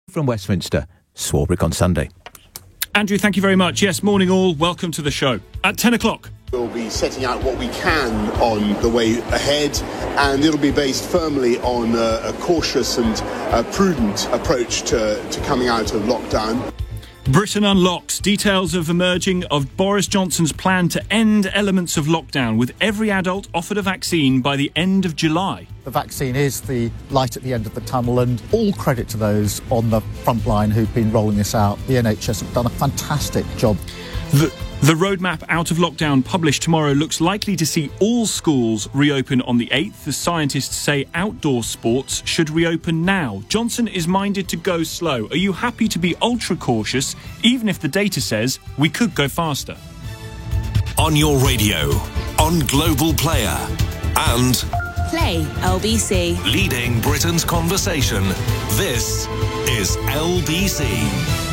From Westminster, Swarbrick on Sunday. Andrew, thank you very much. Yes, morning all. Welcome to the show. At 10 o'clock. We'll be setting out what we can on the way ahead, and it'll be based firmly on a cautious and prudent approach to coming out of lockdown. Britain unlocks details of emerging of Boris Johnson's plan to end elements of lockdown, with every adult offered a vaccine by the end of July. The vaccine is the light at the end of the tunnel, and all credit to those on the front line who've been rolling this out. The NHS have done a fantastic job. The roadmap out of lockdown published tomorrow looks likely to see all schools reopen on the 8th. The scientists say outdoor sports should reopen now. Johnson is minded to go slow. Are you happy to be ultra cautious, even if the data says we could go faster? On your radio, on Global Player, and Play LBC. Leading Britain's conversation. This is LBC.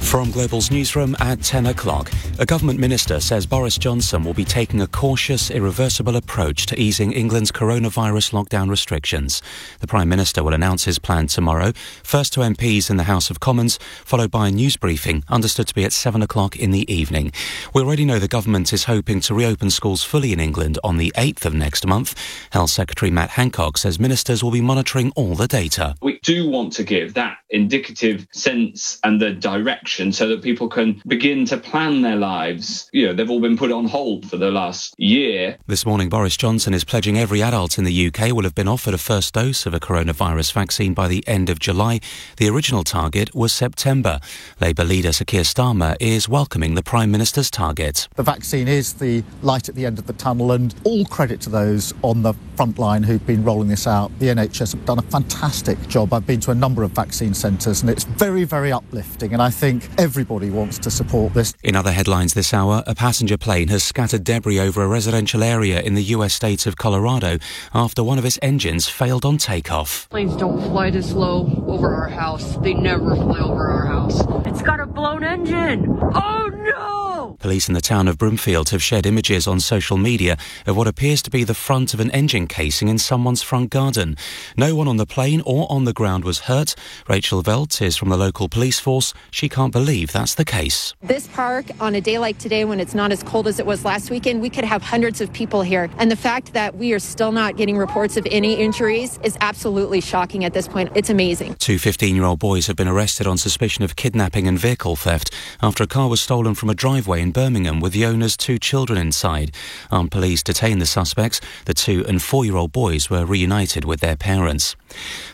From Global's newsroom at 10 o'clock, a government minister says Boris Johnson will be taking a cautious, irreversible approach to easing England's coronavirus lockdown restrictions. The Prime Minister will announce his plan tomorrow, first to MPs in the House of Commons, followed by a news briefing, understood to be at 7 o'clock in the evening. We already know the government is hoping to reopen schools fully in England on the 8th of next month. Health Secretary Matt Hancock says ministers will be monitoring all the data. We do want to give that indicative sense and the direction so that people can begin to plan their lives. You know, they've all been put on hold for the last year. This morning, Boris Johnson is pledging every adult in the UK will have been offered a first dose of a coronavirus vaccine by the end of July. The original target was September. Labour leader Sir Keir Starmer is welcoming the Prime Minister's target. The vaccine is the light at the end of the tunnel, and all credit to those on the front line who've been rolling this out. The NHS have done a fantastic job. I've been to a number of vaccine centres, and it's very, very uplifting, and I think everybody wants to support this. In other headlines this hour, a passenger plane has scattered debris over a residential area in the US state of Colorado after one of its engines failed on takeoff. Planes don't fly this low over our house. They never fly over our house. It's got a blown engine. Oh no! Police in the town of Broomfield have shared images on social media of what appears to be the front of an engine casing in someone's front garden. No one on the plane or on the ground was hurt. Rachel Velt is from the local police force. She can't believe that's the case. This park, on a day like today when it's not as cold as it was last weekend, we could have hundreds of people here. And the fact that we are still not getting reports of any injuries is absolutely shocking at this point. It's amazing. Two 15-year-old boys have been arrested on suspicion of kidnapping and vehicle theft after a car was stolen from a driveway in Birmingham with the owner's two children inside. Armed police detained the suspects. The 2- and 4-year-old boys were reunited with their parents.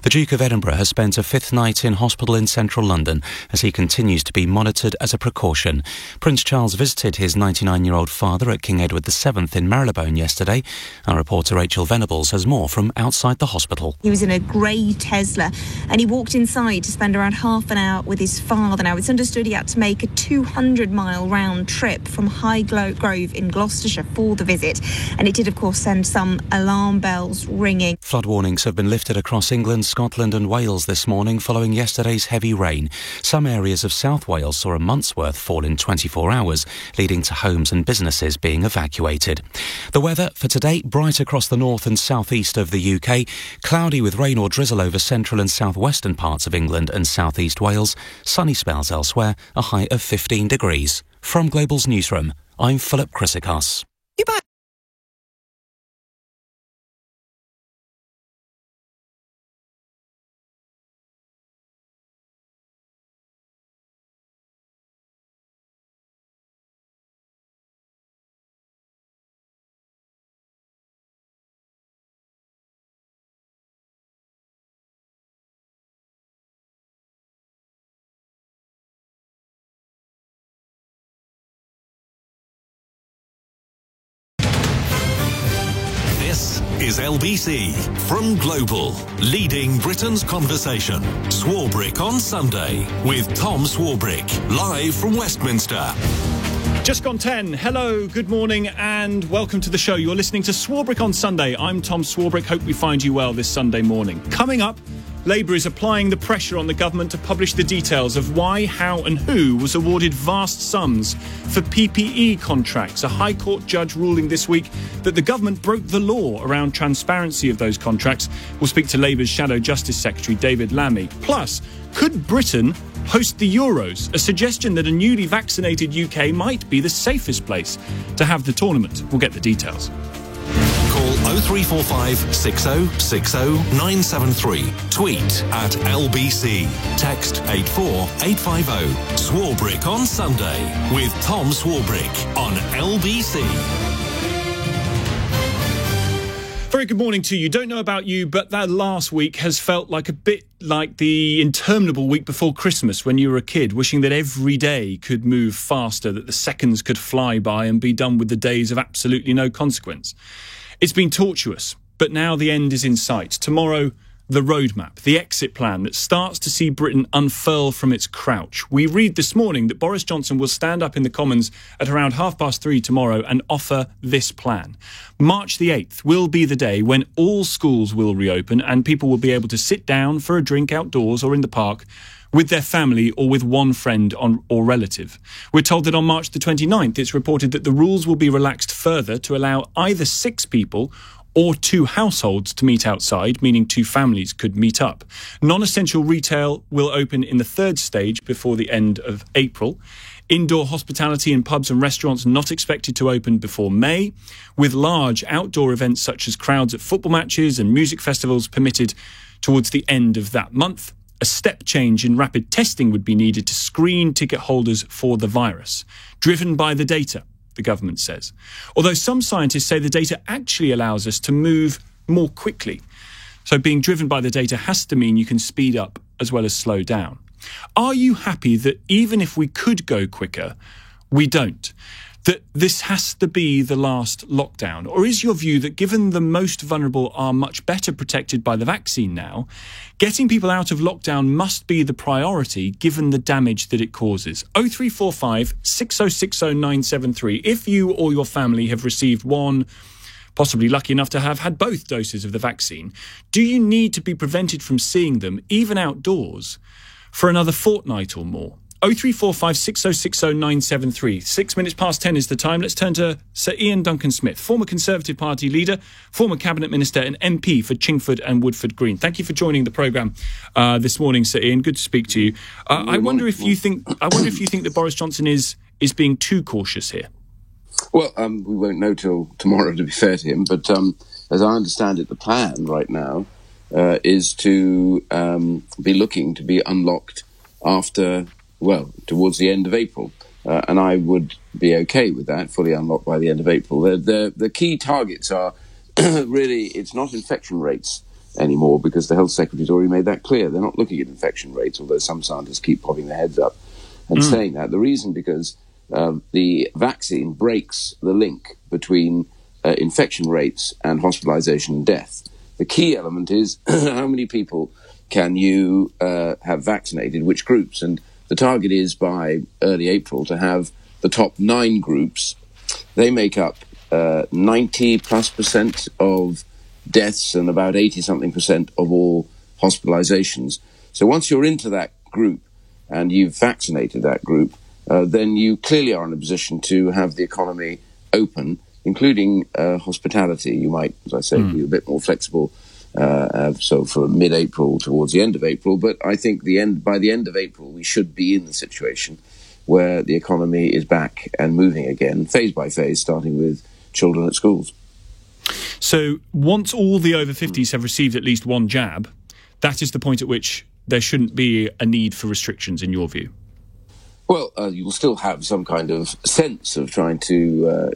The Duke of Edinburgh has spent a 5th night in hospital in central London as he continues to be monitored as a precaution. Prince Charles visited his 99-year-old father at King Edward VII in Marylebone yesterday. Our reporter Rachel Venables has more from outside the hospital. He was in a grey Tesla and he walked inside to spend around half an hour with his father. Now, it's understood he had to make a 200-mile round trip from Highgrove in Gloucestershire for the visit, and it did, of course, send some alarm bells ringing. Flood warnings have been lifted across England, Scotland and Wales this morning following yesterday's heavy rain. Some areas of South Wales saw a month's worth fall in 24 hours, leading to homes and businesses being evacuated. The weather for today, bright across the north and southeast of the UK, cloudy with rain or drizzle over central and southwestern parts of England and southeast Wales, sunny spells elsewhere, a high of 15 degrees. From Global's newsroom, I'm Philip Chrysikos. This is LBC from Global, leading Britain's conversation. Swarbrick on Sunday with Tom Swarbrick, live from Westminster. Just gone 10. Hello, good morning and welcome to the show. You're listening to Swarbrick on Sunday. I'm Tom Swarbrick. Hope we find you well this Sunday morning. Coming up, Labour is applying the pressure on the government to publish the details of why, how and who was awarded vast sums for PPE contracts. A High Court judge ruling this week that the government broke the law around transparency of those contracts. We'll speak to Labour's Shadow Justice Secretary David Lammy. Plus, could Britain host the Euros? A suggestion that a newly vaccinated UK might be the safest place to have the tournament. We'll get the details. Call 0345 6060 973. Tweet at LBC. Text 84850. Swarbrick on Sunday with Tom Swarbrick on LBC. Very good morning to you. Don't know about you, but that last week has felt like a bit like the interminable week before Christmas when you were a kid, wishing that every day could move faster, that the seconds could fly by and be done with the days of absolutely no consequence. It's been tortuous, but now the end is in sight. Tomorrow, the roadmap, the exit plan that starts to see Britain unfurl from its crouch. We read this morning that Boris Johnson will stand up in the Commons at around 3:30 tomorrow and offer this plan. March the 8th will be the day when all schools will reopen and people will be able to sit down for a drink outdoors or in the park with their family or with one friend or relative. We're told that on March the 29th, it's reported that the rules will be relaxed further to allow either 6 people or 2 households to meet outside, meaning 2 families could meet up. Non-essential retail will open in the 3rd stage before the end of April. Indoor hospitality in pubs and restaurants not expected to open before May, with large outdoor events such as crowds at football matches and music festivals permitted towards the end of that month. A step change in rapid testing would be needed to screen ticket holders for the virus, driven by the data, the government says. Although some scientists say the data actually allows us to move more quickly. So being driven by the data has to mean you can speed up as well as slow down. Are you happy that even if we could go quicker, we don't? That this has to be the last lockdown? Or is your view that given the most vulnerable are much better protected by the vaccine now, getting people out of lockdown must be the priority given the damage that it causes? 0345 6060 973. If you or your family have received one, possibly lucky enough to have had both doses of the vaccine, do you need to be prevented from seeing them, even outdoors, for another fortnight or more? 0345 6060 973. 6 minutes past 10 is the time. Let's turn to Sir Ian Duncan-Smith, former Conservative Party leader, former Cabinet Minister and MP for Chingford and Woodford Green. Thank you for joining the programme this morning, Sir Ian. Good to speak to you. I wonder if you think that Boris Johnson is being too cautious here. Well, we won't know till tomorrow, to be fair to him. But as I understand it, the plan right now is to be looking to be unlocked towards the end of April. And I would be okay with that, fully unlocked by the end of April. The key targets are really, it's not infection rates anymore, because the Health Secretary's already made that clear. They're not looking at infection rates, although some scientists keep popping their heads up and saying that. The reason, because the vaccine breaks the link between infection rates and hospitalisation and death. The key element is how many people can you have vaccinated, which groups? And the target is by early April to have the top 9 groups. They make up 90+% of deaths and about 80-something% of all hospitalizations. So once you're into that group and you've vaccinated that group, then you clearly are in a position to have the economy open, including hospitality. You might, as I say, be a bit more flexible. So for mid-April towards the end of April, but I think by the end of April we should be in the situation where the economy is back and moving again, phase by phase, starting with children at schools. So once all the over 50s have received at least one jab, that is the point at which there shouldn't be a need for restrictions, in your view? Well, you'll still have some kind of sense of trying to,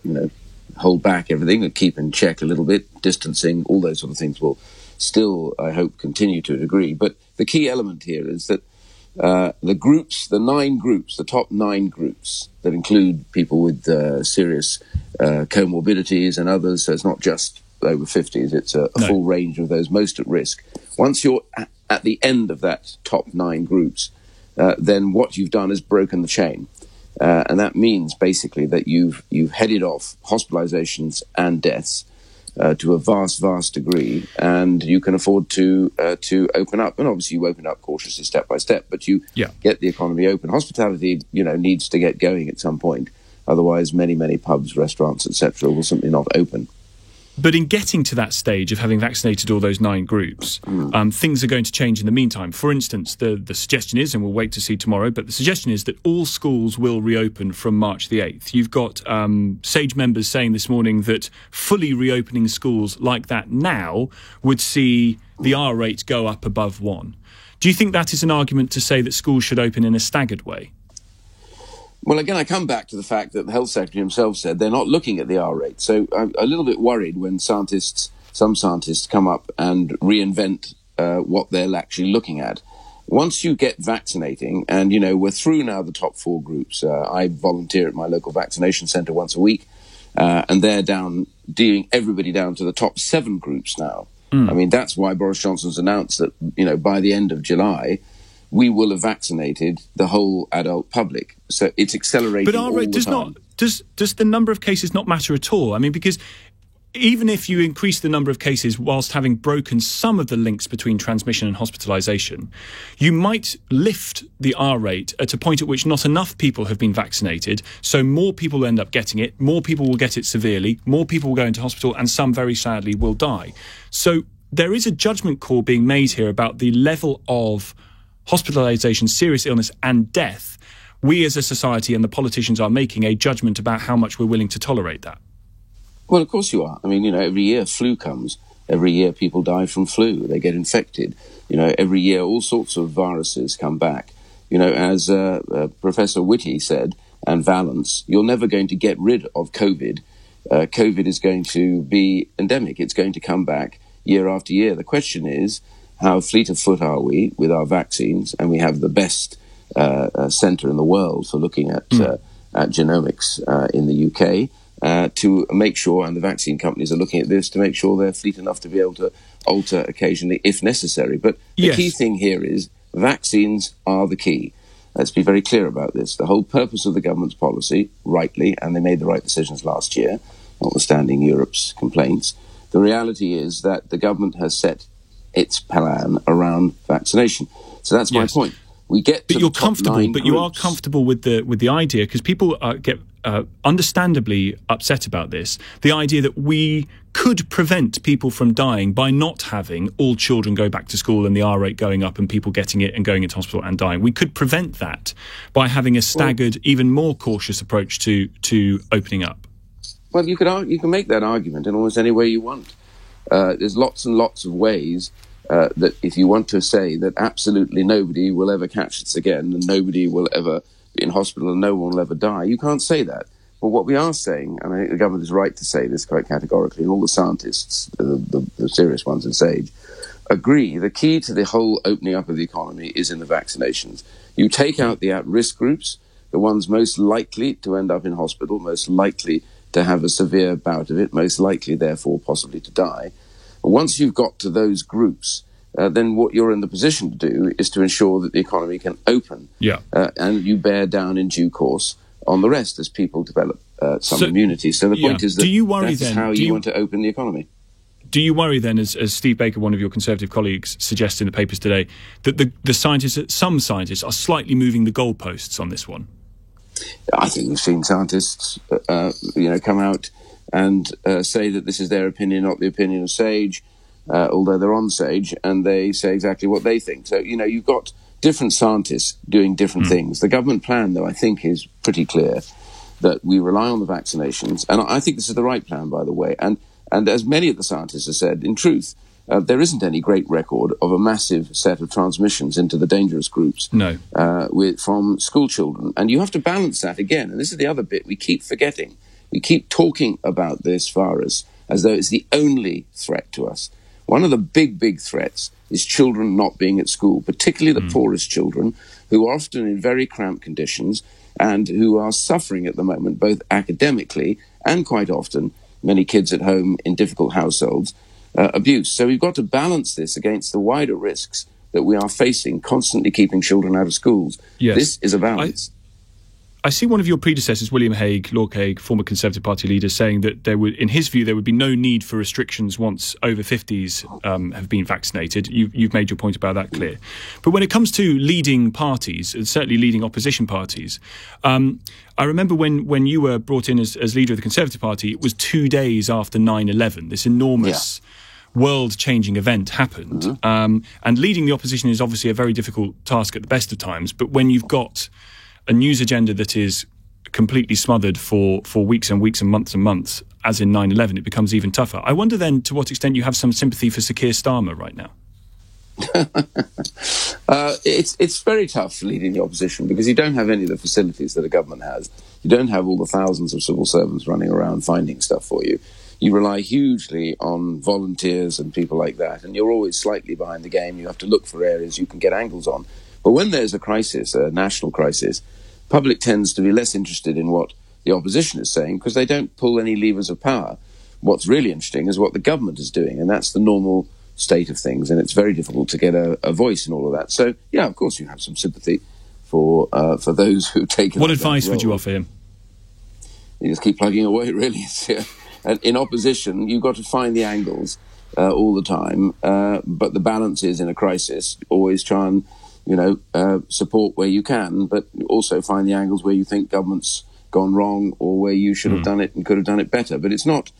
hold back everything and keep in check a little bit, distancing, all those sort of things will still, I hope, continue to a degree. But the key element here is that the top 9 groups that include people with serious comorbidities and others, so it's not just over 50s, it's a full range of those most at risk. Once you're at the end of that top 9 groups, then what you've done is broken the chain. And that means basically that you've headed off hospitalizations and deaths. to a vast degree, and you can afford to open up. And obviously, you open up cautiously, step by step, but you get the economy open. Hospitality, needs to get going at some point. Otherwise, many pubs, restaurants, etc., will simply not open. But in getting to that stage of having vaccinated all those 9 groups, things are going to change in the meantime. For instance, the suggestion is, and we'll wait to see tomorrow, but the suggestion is that all schools will reopen from March the 8th. You've got SAGE members saying this morning that fully reopening schools like that now would see the R rate go up above 1. Do you think that is an argument to say that schools should open in a staggered way? Well, again, I come back to the fact that the Health Secretary himself said they're not looking at the R rate. So I'm a little bit worried when some scientists come up and reinvent what they're actually looking at. Once you get vaccinating, and, we're through now the top 4 groups. I volunteer at my local vaccination centre once a week, and they're doing everybody down to the top 7 groups now. I mean, that's why Boris Johnson's announced that, by the end of July, we will have vaccinated the whole adult public. So it's accelerating. But our rate does the number of cases not matter at all? I mean, because even if you increase the number of cases whilst having broken some of the links between transmission and hospitalisation, you might lift the R rate at a point at which not enough people have been vaccinated, so more people will end up getting it, more people will get it severely, more people will go into hospital, and some very sadly will die. So there is a judgment call being made here about the level of hospitalisation, serious illness and death. We as a society and the politicians are making a judgment about how much we're willing to tolerate that. Well, of course you are. I mean, every year flu comes. Every year people die from flu. They get infected. Every year all sorts of viruses come back. As Professor Whitty said, and Valence, you're never going to get rid of COVID. COVID is going to be endemic. It's going to come back year after year. The question is, how fleet of foot are we with our vaccines? And we have the best centre in the world for looking at genomics in the UK to make sure, and the vaccine companies are looking at this, to make sure they're fleet enough to be able to alter occasionally if necessary. But the key thing here is vaccines are the key. Let's be very clear about this. The whole purpose of the government's policy, rightly, and they made the right decisions last year, notwithstanding Europe's complaints, the reality is that the government has set its plan around vaccination. So that's my point. We get to but you're comfortable, but you are comfortable with the idea, because people get understandably upset about this. The idea that we could prevent people from dying by not having all children go back to school and the R rate going up and people getting it and going into hospital and dying. We could prevent that by having a staggered, even more cautious approach to opening up. Well, you can make that argument in almost any way you want. There's lots and lots of ways that if you want to say that absolutely nobody will ever catch this again and nobody will ever be in hospital and no one will ever die, you can't say that. But what we are saying, and I think the government is right to say this quite categorically, and all the scientists, the serious ones in SAGE, agree the key to the whole opening up of the economy is in the vaccinations. You take out the at-risk groups, the ones most likely to end up in hospital, most likely to have a severe bout of it, most likely, therefore, possibly to die. Once you've got to those groups, then what you're in the position to do is to ensure that the economy can open. And you bear down in due course on the rest as people develop some immunity. So the point is that that's how you want to open the economy. Do you worry then, as Steve Baker, one of your Conservative colleagues, suggests in the papers today, that some scientists are slightly moving the goalposts on this one? I think we've seen scientists, come out and say that this is their opinion, not the opinion of SAGE, although they're on SAGE, and they say exactly what they think. So, you've got different scientists doing different things. The government plan, though, I think is pretty clear that we rely on the vaccinations. And I think this is the right plan, by the way. And as many of the scientists have said, in truth, there isn't any great record of a massive set of transmissions into the dangerous groups from school children. And you have to balance that again. And this is the other bit we keep forgetting. We keep talking about this virus as though it's the only threat to us. One of the big threats is children not being at school, particularly the poorest children, who are often in very cramped conditions and who are suffering at the moment, both academically and quite often, many kids at home in difficult households, abuse. So we've got to balance this against the wider risks that we are facing, constantly keeping children out of schools. This is a balance. I see one of your predecessors, William Hague, Lord Hague, former Conservative Party leader, saying that in his view, there would be no need for restrictions once over 50s have been vaccinated. You've made your point about that clear. But when it comes to leading parties, and certainly leading opposition parties, I remember when you were brought in as leader of the Conservative Party, it was 2 days after 9/11. This enormous world-changing event happened. And leading the opposition is obviously a very difficult task at the best of times. But when you've got a news agenda that is completely smothered for weeks and weeks and months, as in 9/11, it becomes even tougher. I wonder then to what extent you have some sympathy for Sir Keir Starmer right now. It's very tough leading the opposition because you don't have any of the facilities that a government has. You don't have all the thousands of civil servants running around finding stuff for you. You rely hugely on volunteers and people like that, and you're always slightly behind the game. You have to look for areas you can get angles on. But when there's a crisis, a national crisis, public tends to be less interested in what the opposition is saying because they don't pull any levers of power. What's really interesting is what the government is doing, and that's the normal state of things, and it's very difficult to get a voice in all of that. So, yeah, of course you have some sympathy for those who've taken What advice would you offer him? You just keep plugging away, really. And in opposition, you've got to find the angles all the time, but the balance is in a crisis, always try and support where you can, but also find the angles where you think government's gone wrong or where you should have done it and could have done it better. But it's not,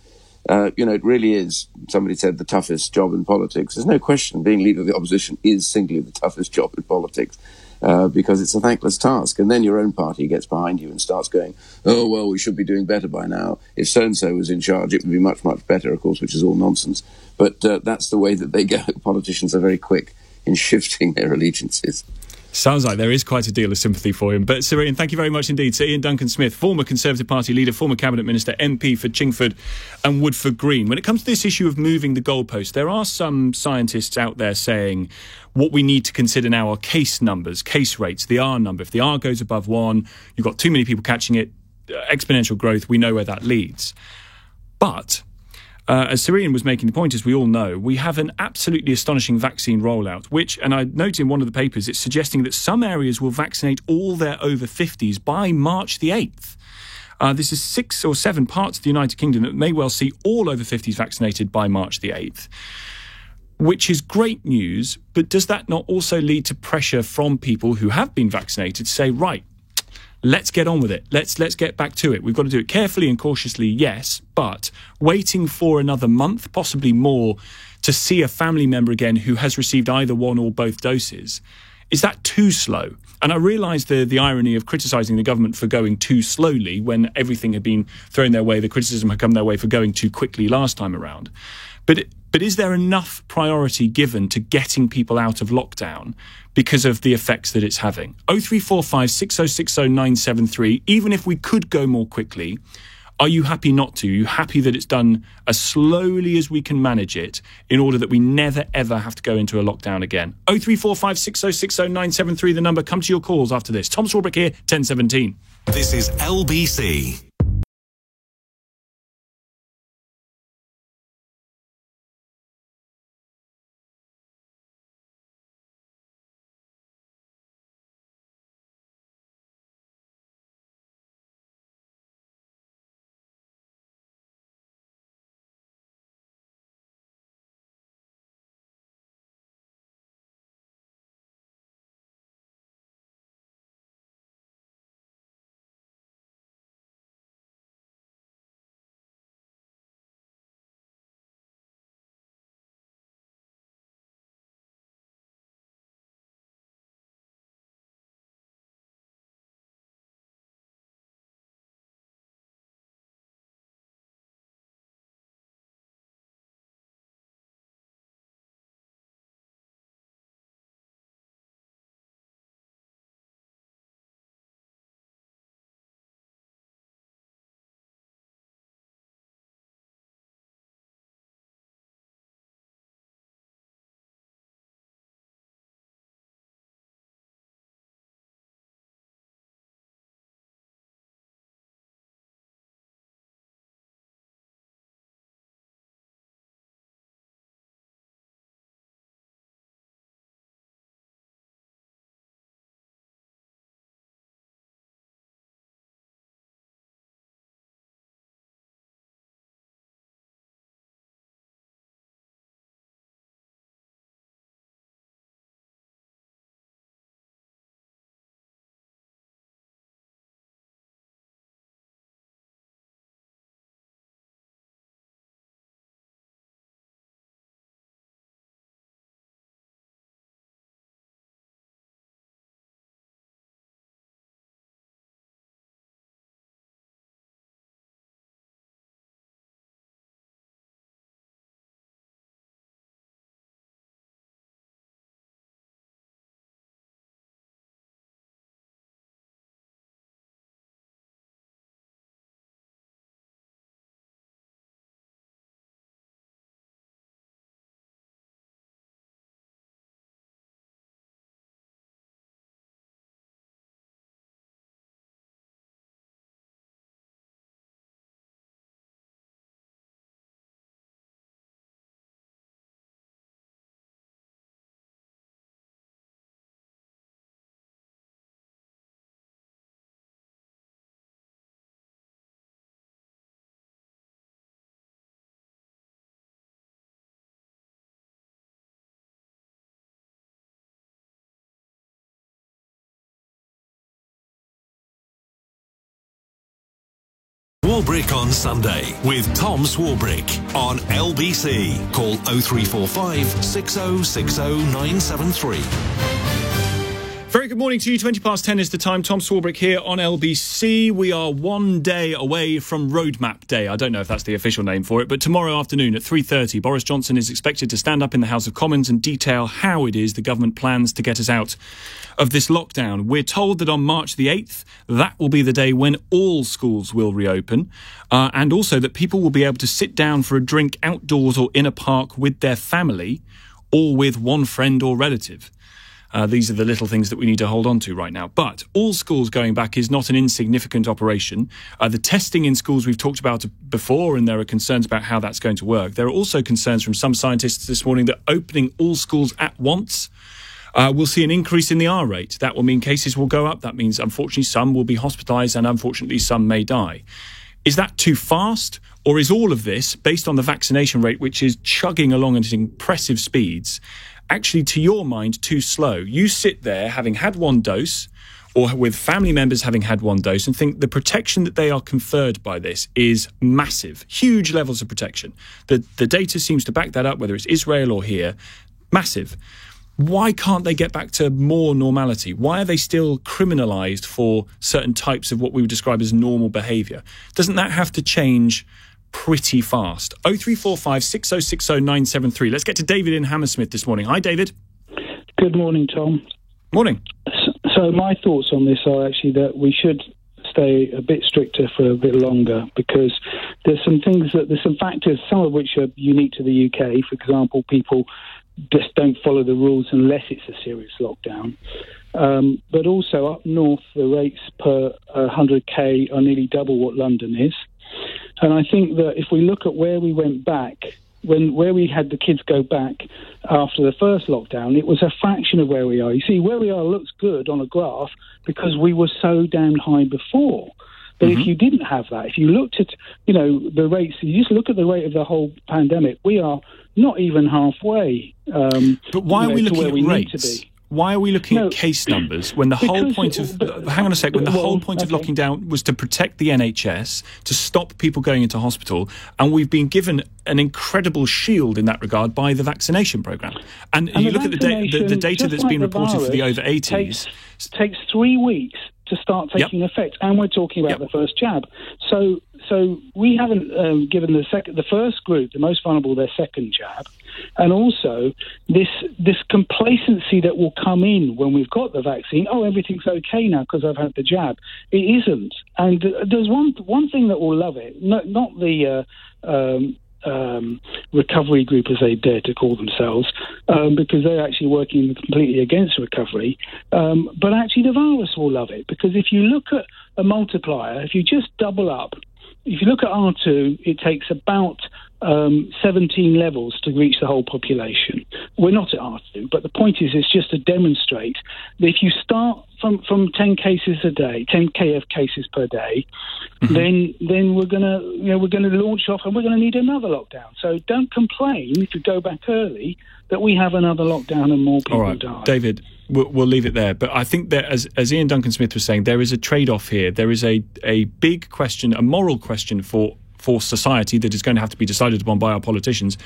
it really is, somebody said, the toughest job in politics. There's no question being leader of the opposition is singly the toughest job in politics because it's a thankless task. And then your own party gets behind you and starts going, oh, well, we should be doing better by now. If so-and-so was in charge, it would be much, much better, of course, which is all nonsense. But that's the way that they go. Politicians are very quick in shifting their allegiances. Sounds like there is quite a deal of sympathy for him. But Sir Ian, thank you very much indeed. Sir Ian Duncan-Smith, former Conservative Party leader, former Cabinet Minister, MP for Chingford and Woodford Green. When it comes to this issue of moving the goalpost, there are some scientists out there saying what we need to consider now are case numbers, case rates, the R number. If the R goes above 1, you've got too many people catching it, exponential growth, we know where that leads. But as Sir Ian was making the point, as we all know, we have an absolutely astonishing vaccine rollout, which, and I note in one of the papers, it's suggesting that some areas will vaccinate all their over 50s by March the 8th. This is 6 or 7 parts of the United Kingdom that may well see all over 50s vaccinated by March the 8th, which is great news. But does that not also lead to pressure from people who have been vaccinated to say, right, let's get on with it. Let's get back to it. We've got to do it carefully and cautiously, yes, but waiting for another month, possibly more, to see a family member again who has received either one or both doses, is that too slow? And I realise the irony of criticising the government for going too slowly when everything had been thrown their way, the criticism had come their way for going too quickly last time around. But is there enough priority given to getting people out of lockdown because of the effects that it's having? 0345 6060 973. Even if we could go more quickly, are you happy not to? Are you happy that it's done as slowly as we can manage it in order that we never, ever have to go into a lockdown again? 0345 6060 973, the number. Come to your calls after this. Tom Swarbrick here, 1017. This is LBC. Swarbrick on Sunday with Tom Swarbrick on LBC. Call 0345 6060 973. Very good morning to you. 20 past 10 is the time. Tom Swarbrick here on LBC. We are one day away from Roadmap Day. I don't know if that's the official name for it, but tomorrow afternoon at 3:30, Boris Johnson is expected to stand up in the House of Commons and detail how it is the government plans to get us out of this lockdown. We're told that on March the 8th, that will be the day when all schools will reopen, and also that people will be able to sit down for a drink outdoors or in a park with their family or with one friend or relative. These are the little things that we need to hold on to right now. But all schools going back is not an insignificant operation. The testing in schools we've talked about before, and there are concerns about how that's going to work. There are also concerns from some scientists this morning that opening all schools at once will see an increase in the R rate. That will mean cases will go up. That means, unfortunately, some will be hospitalised and, unfortunately, some may die. Is that too fast? Or is all of this, based on the vaccination rate, which is chugging along at impressive speeds, actually, to your mind, too slow? You sit there having had one dose, or with family members having had one dose, and think the protection that they are conferred by this is massive, huge levels of protection. The data seems to back that up, whether it's Israel or here, massive. Why can't they get back to more normality? Why are they still criminalised for certain types of what we would describe as normal behaviour? Doesn't that have to change pretty fast? 0345 6060 973. Let's get to David in Hammersmith this morning. Hi, David. Good morning, Tom. Morning. So my thoughts on this are actually that we should stay a bit stricter for a bit longer, because there's some factors, some of which are unique to the UK. For example, people just don't follow the rules unless it's a serious lockdown. But also up north, the rates per 100k are nearly double what London is. And I think that if we look at where we went back, where we had the kids go back after the first lockdown, it was a fraction of where we are. You see, where we are looks good on a graph because we were so damn high before. But if you didn't have that, if you looked at, the rates, you just look at the rate of the whole pandemic, we are not even halfway. But why are we looking at rates? Why are we looking at case numbers when the whole point of... hang on a sec. When the whole point of locking down was to protect the NHS, to stop people going into hospital, and we've been given an incredible shield in that regard by the vaccination programme. And you look at the data that's been reported for the over 80s... takes 3 weeks to start taking effect, and we're talking about the first jab. So we haven't given the first group, the most vulnerable, their second jab. And also this complacency that will come in when we've got the vaccine. Oh, everything's okay now because I've had the jab. It isn't. And there's one thing that will love it, not the recovery group, as they dare to call themselves, because they're actually working completely against recovery. But actually the virus will love it, because if you look at a multiplier, if you just double up, if you look at R2, it takes about 17 levels to reach the whole population. We're not at R2, but the point is, it's just to demonstrate that if you start from 10 cases a day, 10 KF cases per day, then we're gonna launch off, and we're gonna need another lockdown. So don't complain if you go back early that we have another lockdown and more people die. David, we'll leave it there. But I think that, as Ian Duncan Smith was saying, there is a trade-off here. There is a big question, a moral question for society that is going to have to be decided upon by our politicians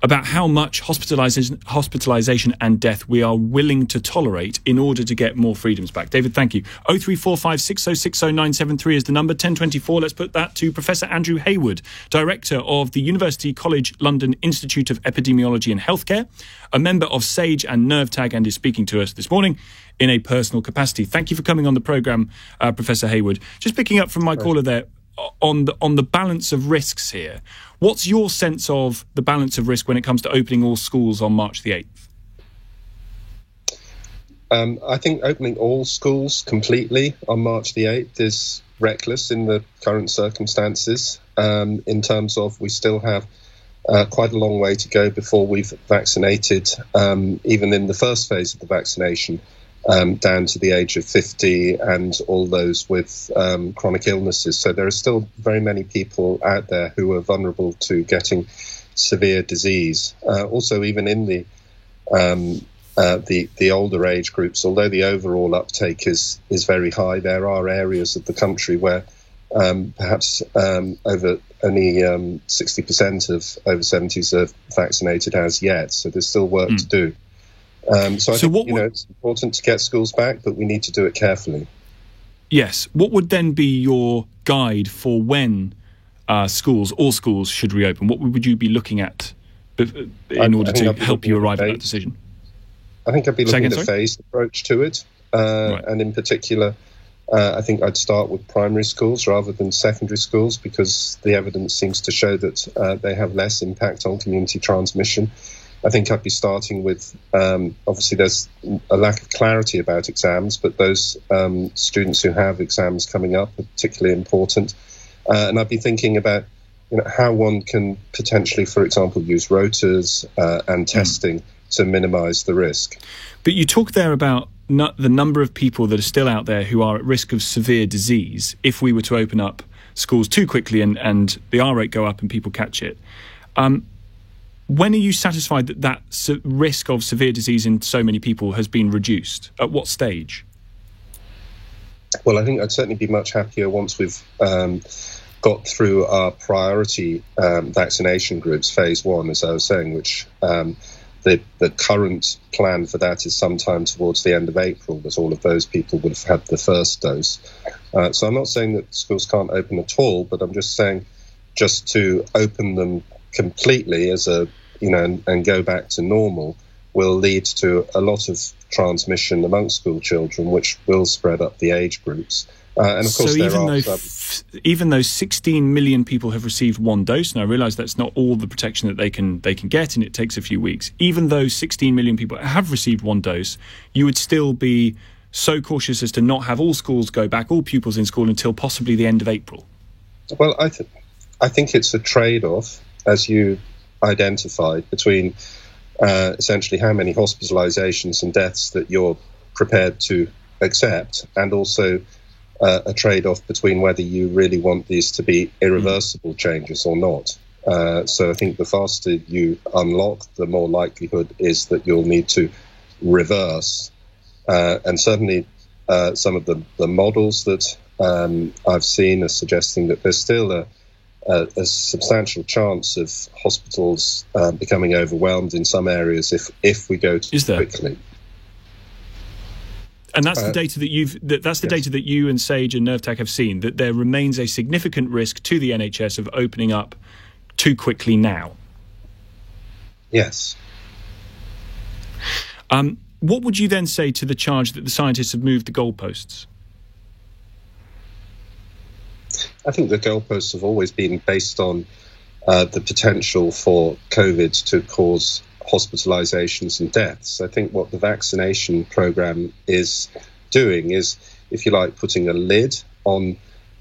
about how much hospitalisation and death we are willing to tolerate in order to get more freedoms back. David, thank you. 0345 6060 973 is the number. 1024, let's put that to Professor Andrew Hayward, Director of the University College London Institute of Epidemiology and Healthcare, a member of SAGE and NerveTag, and is speaking to us this morning in a personal capacity. Thank you for coming on the programme, Professor Hayward. Just picking up from my caller there, on the balance of risks here, what's your sense of the balance of risk when it comes to opening all schools on March the 8th? I think opening all schools completely on March the 8th is reckless in the current circumstances, in terms of we still have quite a long way to go before we've vaccinated, even in the first phase of the vaccination, down to the age of 50 and all those with chronic illnesses. So there are still very many people out there who are vulnerable to getting severe disease. Also, even in the older age groups, although the overall uptake is very high, there are areas of the country where perhaps over only 60% of over 70s are vaccinated as yet. So there's still work to do. So I think it's important to get schools back, but we need to do it carefully. Yes. What would then be your guide for when all schools should reopen? What would you be looking at in order to help you arrive at that decision? I think I'd be looking at a phased approach to it. And in particular, I think I'd start with primary schools rather than secondary schools, because the evidence seems to show that they have less impact on community transmission. I think I'd be starting with, obviously there's a lack of clarity about exams, but those students who have exams coming up are particularly important. And I'd be thinking about how one can potentially, for example, use rotas and testing to minimise the risk. But you talk there about the number of people that are still out there who are at risk of severe disease if we were to open up schools too quickly and the R rate go up and people catch it. When are you satisfied that risk of severe disease in so many people has been reduced? At what stage? Well, I think I'd certainly be much happier once we've got through our priority vaccination groups, phase 1, as I was saying, which the current plan for that is sometime towards the end of April, that all of those people would have had the first dose. So I'm not saying that schools can't open at all, but I'm just saying just to open them completely and go back to normal will lead to a lot of transmission amongst school children, which will spread up the age groups. And of course, even though 16 million people have received one dose, and I realise that's not all the protection that they can get, and it takes a few weeks. Even though 16 million people have received one dose, you would still be so cautious as to not have all schools go back, all pupils in school, until possibly the end of April. Well, I think it's a trade-off, as you identified, between essentially how many hospitalisations and deaths that you're prepared to accept, and also a trade-off between whether you really want these to be irreversible changes or not. So I think the faster you unlock, the more likelihood is that you'll need to reverse. And certainly some of the models that I've seen are suggesting that there's still a substantial chance of hospitals becoming overwhelmed in some areas if we go too quickly. And that's the data that data that you and Sage and NervTech have seen, that there remains a significant risk to the NHS of opening up too quickly now. Yes. What would you then say to the charge that the scientists have moved the goalposts? I think the goalposts have always been based on the potential for COVID to cause hospitalizations and deaths. I think what the vaccination program is doing is, if you like, putting a lid on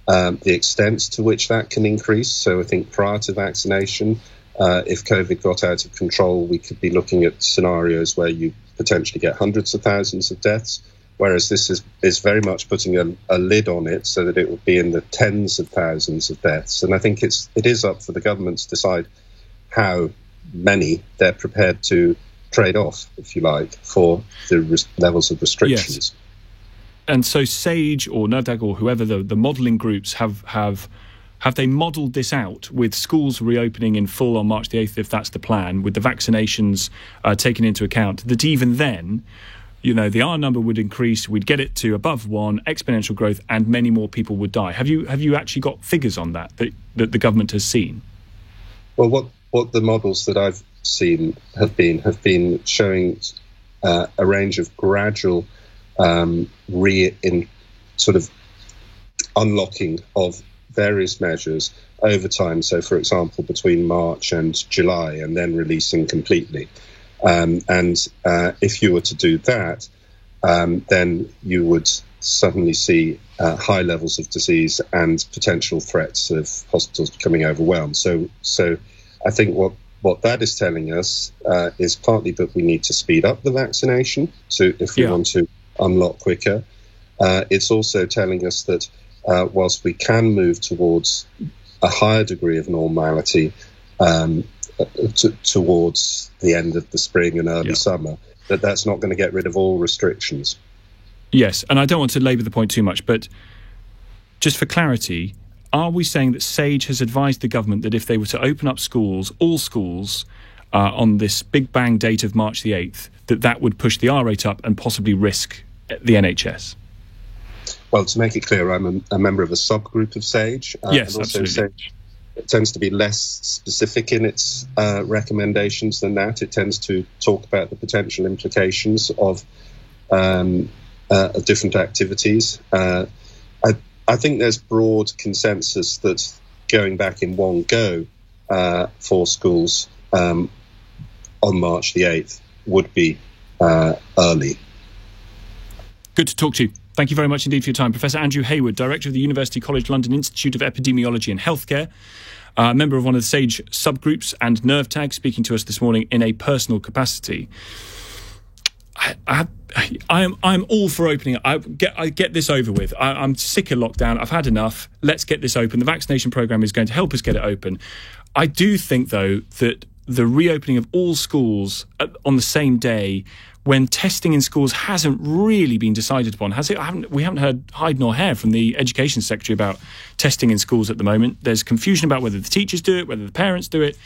the extent to which that can increase. So I think prior to vaccination, if COVID got out of control, we could be looking at scenarios where you potentially get hundreds of thousands of deaths, whereas this is very much putting a lid on it so that it would be in the tens of thousands of deaths. And I think it is up for the government to decide how many they're prepared to trade off, if you like, for the levels of restrictions. Yes. And so Sage or NervTech or whoever the modelling groups have they modelled this out with schools reopening in full on March the 8th, if that's the plan, with the vaccinations taken into account, that even then, the R number would increase, we'd get it to above 1, exponential growth, and many more people would die. Have you actually got figures on that the government has seen? Well, what the models that I've seen have been showing a range of gradual sort of unlocking of various measures over time. So, for example, between March and July, and then releasing completely. And if you were to do that, then you would suddenly see high levels of disease and potential threats of hospitals becoming overwhelmed. So I think what that is telling us is partly that we need to speed up the vaccination if we want to unlock quicker. It's also telling us that whilst we can move towards a higher degree of normality towards the end of the spring and early summer, that's not going to get rid of all restrictions. Yes, and I don't want to labour the point too much, but just for clarity, are we saying that Sage has advised the government that if they were to open up schools, all schools, on this big bang date of March the 8th, that would push the R rate up and possibly risk the NHS? Well, to make it clear, I'm a member of a subgroup of SAGE. Yes, and also absolutely. SAGE, it tends to be less specific in its recommendations than that. It tends to talk about the potential implications of different activities. I think there's broad consensus that going back in one go for schools on March the 8th would be early. Good to talk to you. Thank you very much indeed for your time. Professor Andrew Hayward, Director of the University College London Institute of Epidemiology and Healthcare, member of one of the SAGE subgroups and NerveTag, speaking to us this morning in a personal capacity. I'm all for opening it. I get this over with. I'm sick of lockdown. I've had enough. Let's get this open. The vaccination programme is going to help us get it open. I do think, though, that the reopening of all schools on the same day, when testing in schools hasn't really been decided upon, has it? We haven't heard hide nor hair from the Education Secretary about testing in schools at the moment. There's confusion about whether the teachers do it, whether the parents do it.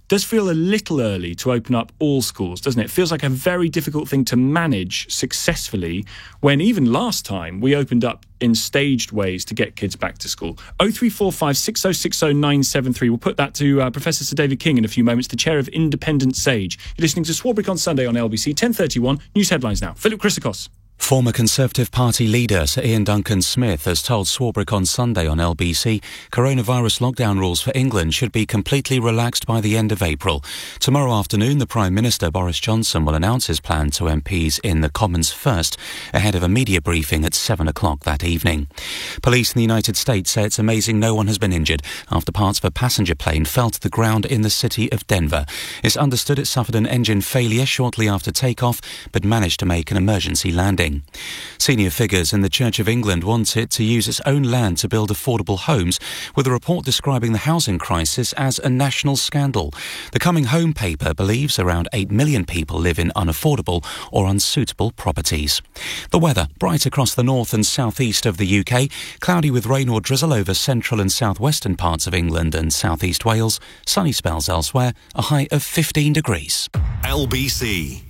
Does feel a little early to open up all schools, doesn't it? It feels like a very difficult thing to manage successfully when even last time we opened up in staged ways to get kids back to school. 0345 6060 973. We'll put that to Professor Sir David King in a few moments, the chair of Independent SAGE. You're listening to Swarbrick on Sunday on LBC, 10:31. News headlines now. Philip Chrysakos. Former Conservative Party leader Sir Ian Duncan-Smith has told Swarbrick on Sunday on LBC coronavirus lockdown rules for England should be completely relaxed by the end of April. Tomorrow afternoon, the Prime Minister Boris Johnson will announce his plan to MPs in the Commons first, ahead of a media briefing at 7 o'clock that evening. Police in the United States say it's amazing no one has been injured after parts of a passenger plane fell to the ground in the city of Denver. It's understood it suffered an engine failure shortly after takeoff, but managed to make an emergency landing. Senior figures in the Church of England want it to use its own land to build affordable homes, with a report describing the housing crisis as a national scandal. The Coming Home paper believes around 8 million people live in unaffordable or unsuitable properties. The weather, bright across the north and southeast of the UK, cloudy with rain or drizzle over central and southwestern parts of England and southeast Wales, sunny spells elsewhere, a high of 15 degrees. LBC.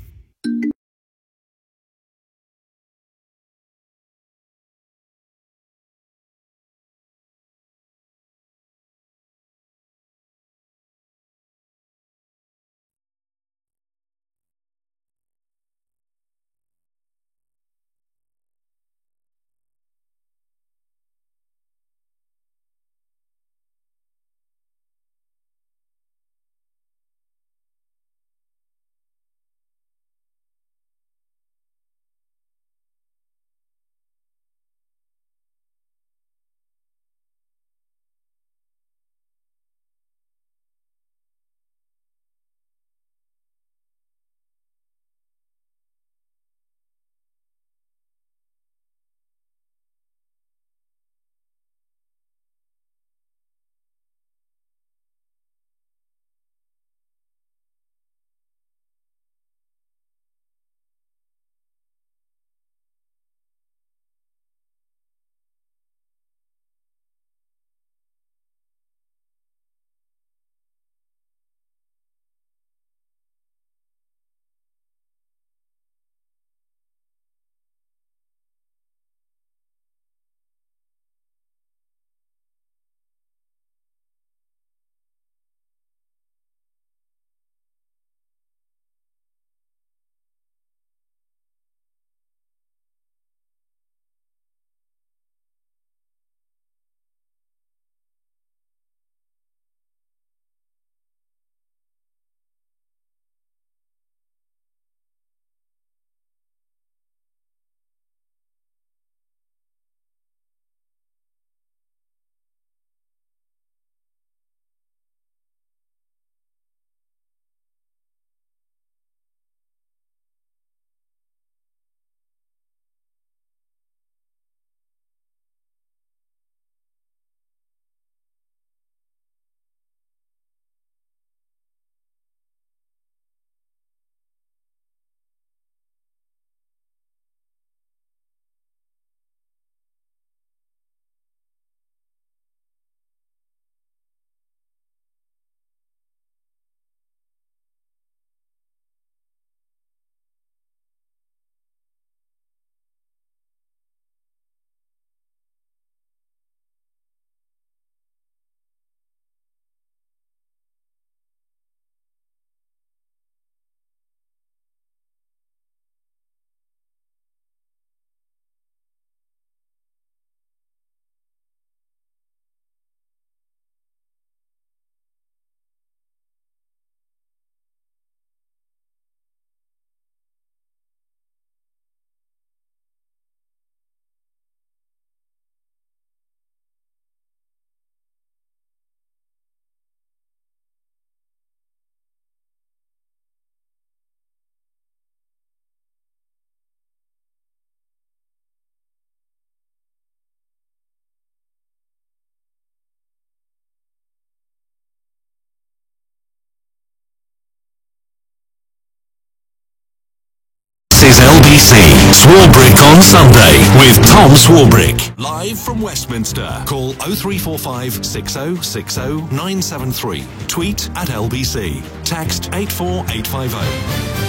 LBC, Swarbrick on Sunday with Tom Swarbrick. Live from Westminster. Call 0345 6060 973. Tweet at LBC. Text 84850.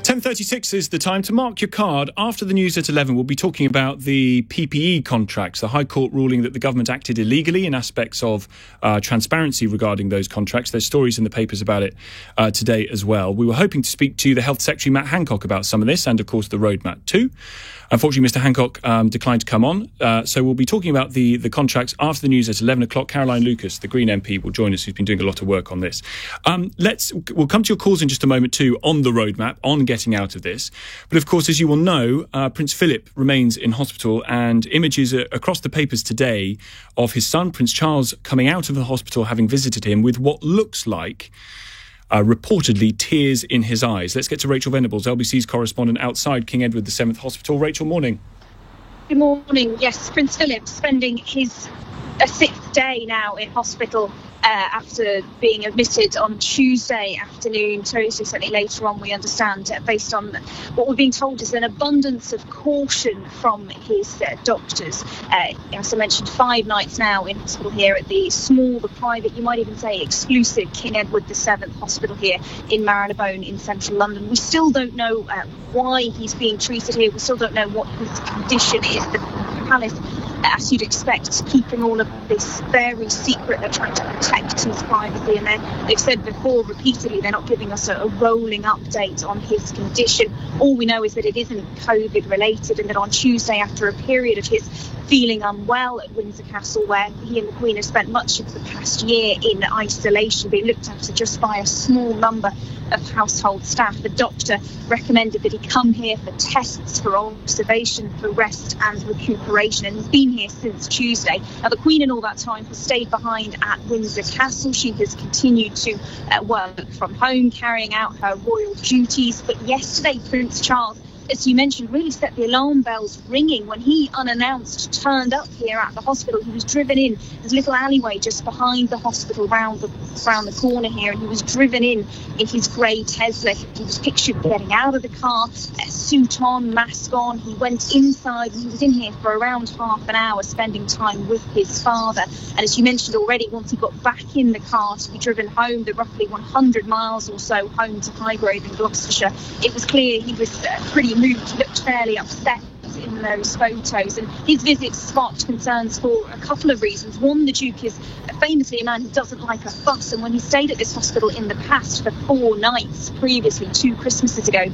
10:36 is the time to mark your card. After the news at 11, we'll be talking about the PPE contracts, the High Court ruling that the government acted illegally in aspects of transparency regarding those contracts. There's stories in the papers about it today as well. We were hoping to speak to the Health Secretary, Matt Hancock, about some of this and, of course, the roadmap too. Unfortunately, Mr. Hancock declined to come on, so we'll be talking about the contracts after the news at 11 o'clock. Caroline Lucas, the Green MP, will join us, who's been doing a lot of work on this. We'll come to your calls in just a moment too on the roadmap, on getting out of this. But of course, as you will know, Prince Philip remains in hospital, and images across the papers today of his son, Prince Charles, coming out of the hospital, having visited him with what looks like reportedly tears in his eyes. Let's get to Rachel Venables, LBC's correspondent outside King Edward VII Hospital. Rachel, morning. Good morning. Yes, Prince Philip spending his sixth day now in hospital after being admitted on Tuesday afternoon, certainly later on, we understand, based on what we're being told is an abundance of caution from his doctors. As I mentioned, 5 nights now in hospital here at the private, you might even say exclusive King Edward VII Hospital here in Marylebone in central London. We still don't know why he's being treated here. We still don't know what his condition is. The palace, as you'd expect, keeping all of this very secret. They're trying to protect his privacy, and they've said before repeatedly they're not giving us a rolling update on his condition. All we know is that it isn't COVID related, and that on Tuesday, after a period of his feeling unwell at Windsor Castle, where he and the Queen have spent much of the past year in isolation, being looked after just by a small number of household staff, the doctor recommended that he come here for tests, for observation, for rest and recuperation, and he's been here since Tuesday. Now, the Queen in all that time has stayed behind at Windsor Castle. She has continued to work from home, carrying out her royal duties, but yesterday Prince Charles, as you mentioned, really set the alarm bells ringing when he, unannounced, turned up here at the hospital. He was driven in. There's a little alleyway just behind the hospital round the corner here, and he was driven in his grey Tesla. He was pictured getting out of the car, suit on, mask on. He went inside, and he was in here for around half an hour, spending time with his father. And as you mentioned already, once he got back in the car to be driven home, the roughly 100 miles or so home to Highgrove in Gloucestershire, it was clear he was pretty moved. He looked fairly upset in those photos, and his visit sparked concerns for a couple of reasons. One, the Duke is famously a man who doesn't like a fuss, and when he stayed at this hospital in the past for 4 nights previously, 2 Christmases ago,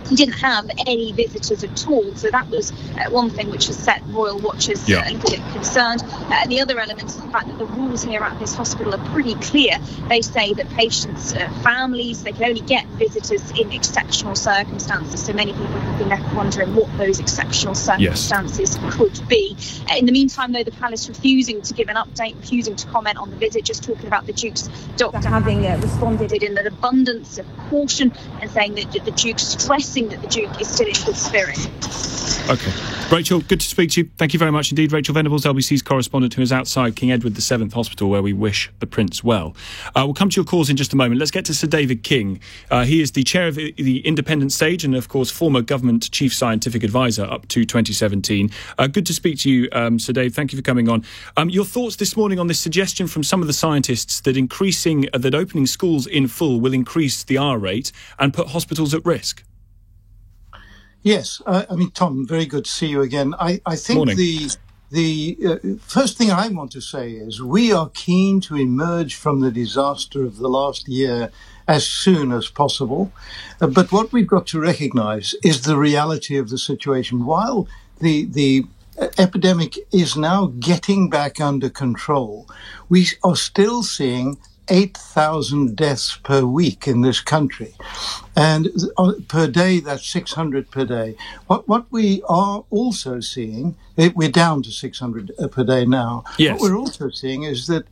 he didn't have any visitors at all, so that was one thing which has set royal watchers a little bit concerned. And the other element is the fact that the rules here at this hospital are pretty clear. They say that patients' families, they can only get visitors in exceptional circumstances, so many people have been left wondering what those exceptional circumstances could be. In the meantime, though, the palace refusing to give an update, refusing to comment on the visit, just talking about the Duke's doctor having responded in an abundance of caution and saying that the Duke's stressing that the Duke is still in good spirit. OK. Rachel, good to speak to you. Thank you very much indeed. Rachel Venables, LBC's correspondent, who is outside King Edward VII Hospital, where we wish the Prince well. We'll come to your calls in just a moment. Let's get to Sir David King. He is the chair of the Independent Stage and, of course, former government chief scientific advisor up to 2017. Good to speak to you, Sir Dave. Thank you for coming on. Your thoughts this morning on this suggestion from some of the scientists that that opening schools in full will increase the R rate and put hospitals at risk? Yes, Tom, very good to see you again. I think the first thing I want to say is we are keen to emerge from the disaster of the last year as soon as possible. But what we've got to recognise is the reality of the situation. While the epidemic is now getting back under control, we are still seeing 8,000 deaths per week in this country. And per day, that's 600 per day. What we are also seeing, we're down to 600 per day now. Yes. What we're also seeing is that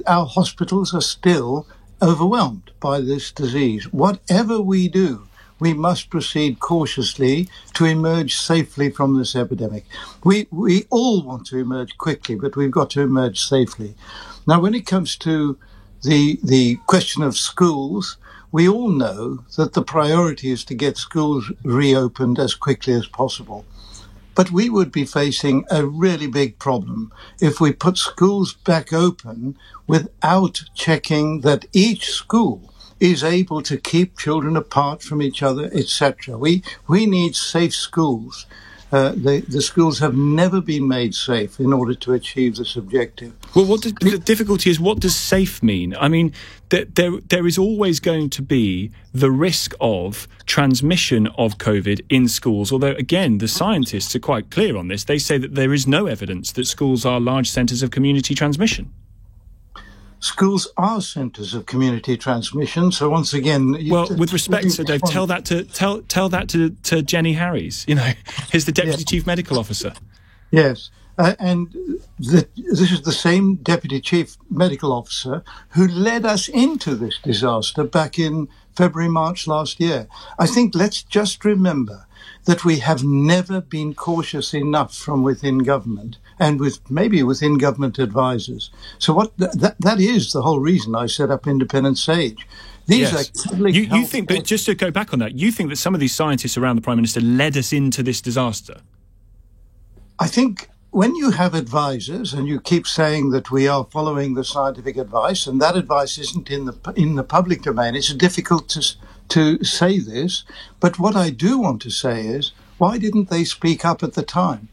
our hospitals are still overwhelmed by this disease. Whatever we do, we must proceed cautiously to emerge safely from this epidemic. We all want to emerge quickly, but we've got to emerge safely. Now, when it comes to the question of schools, we all know that the priority is to get schools reopened as quickly as possible. But we would be facing a really big problem if we put schools back open without checking that each school is able to keep children apart from each other, etc. We need safe schools. The schools have never been made safe in order to achieve this objective. Well, the difficulty is, what does safe mean? I mean, there is always going to be the risk of transmission of COVID in schools, although, again, the scientists are quite clear on this. They say that there is no evidence that schools are large centres of community transmission. Schools are centres of community transmission. So once again, well, with respect, Sir Dave, tell that to Jenny Harries. You know, he's the Deputy Chief Medical Officer. Yes, and this is the same Deputy Chief Medical Officer who led us into this disaster back in February, March last year. I think let's just remember that we have never been cautious enough from within government and maybe within government advisors. So that is the whole reason I set up Independent Sage. These are public health. You think, but just to go back on that, you think that some of these scientists around the Prime Minister led us into this disaster? I think when you have advisors and you keep saying that we are following the scientific advice, and that advice isn't in the public domain, it's difficult to say this. But what I do want to say is, why didn't they speak up at the time?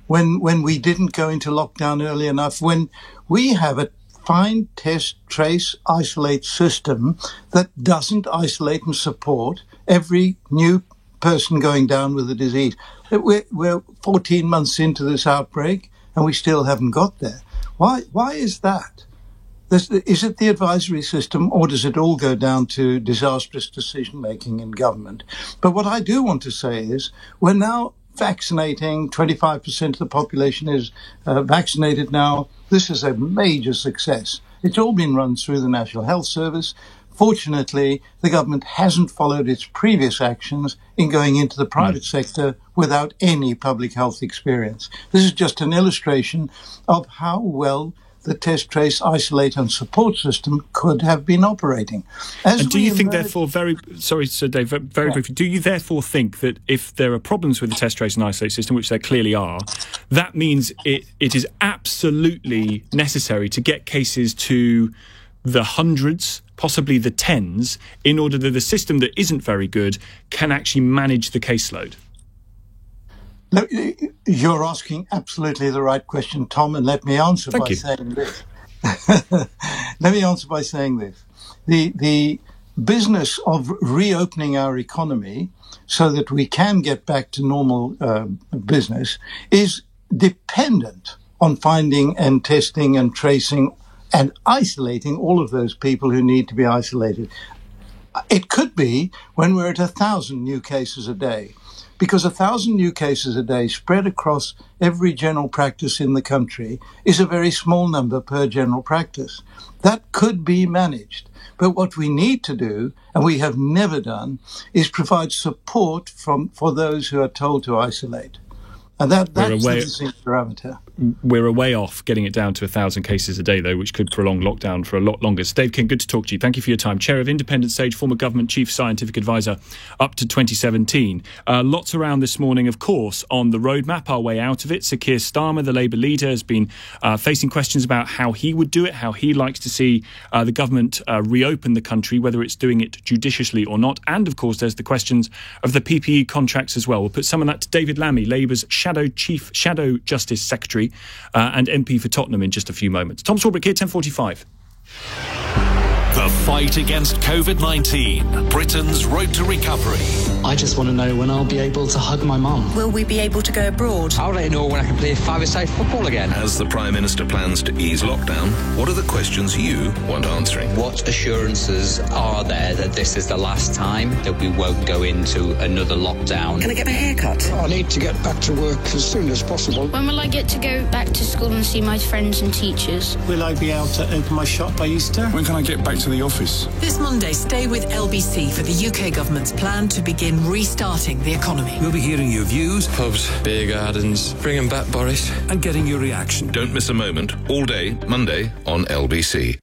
When we didn't go into lockdown early enough, when we have a find, test, trace, isolate system that doesn't isolate and support every new person going down with the disease. We're 14 months into this outbreak and we still haven't got there. Why is that? Is it the advisory system, or does it all go down to disastrous decision-making in government? But what I do want to say is, we're now vaccinating, 25% of the population is vaccinated now. This is a major success. It's all been run through the National Health Service. Fortunately, the government hasn't followed its previous actions in going into the private sector without any public health experience. This is just an illustration of how well the test, trace, isolate and support system could have been operating. And do you think, therefore, sorry, Sir Dave, very briefly, do you therefore think that if there are problems with the test, trace and isolate system, which there clearly are, that means it is absolutely necessary to get cases to the hundreds, possibly the tens, in order that the system that isn't very good can actually manage the caseload? No, you're asking absolutely the right question, Tom, and let me answer by saying this. Let me answer by saying this. The business of reopening our economy so that we can get back to normal business is dependent on finding and testing and tracing and isolating all of those people who need to be isolated. It could be when we're at 1,000 new cases a day, because 1,000 new cases a day spread across every general practice in the country is a very small number per general practice. That could be managed. But what we need to do, and we have never done, is provide support for those who are told to isolate. And that's the distinct parameter. We're a way off getting it down to 1,000 cases a day, though, which could prolong lockdown for a lot longer. Dave King, good to talk to you. Thank you for your time. Chair of Independent Sage, former government chief scientific advisor up to 2017. Lots around this morning, of course, on the roadmap, our way out of it. Sir Keir Starmer, the Labour leader, has been facing questions about how he would do it, how he likes to see the government reopen the country, whether it's doing it judiciously or not. And, of course, there's the questions of the PPE contracts as well. We'll put some of that to David Lammy, Labour's Shadow Justice Secretary and MP for Tottenham in just a few moments. Tom Swarbrick here, 10:45. The fight against COVID-19. Britain's road to recovery. I just want to know when I'll be able to hug my mum. Will we be able to go abroad? I'll let you know when I can play five-a-side football again. As the Prime Minister plans to ease lockdown, what are the questions you want answering? What assurances are there that this is the last time that we won't go into another lockdown? Can I get my hair cut? I need to get back to work as soon as possible. When will I get to go back to school and see my friends and teachers? Will I be able to open my shop by Easter? When can I get back to the office? This Monday, stay with LBC for the UK government's plan to begin restarting the economy. We'll be hearing your views. Pubs, beer gardens, bringing back Boris. And getting your reaction. Don't miss a moment. All day, Monday on LBC.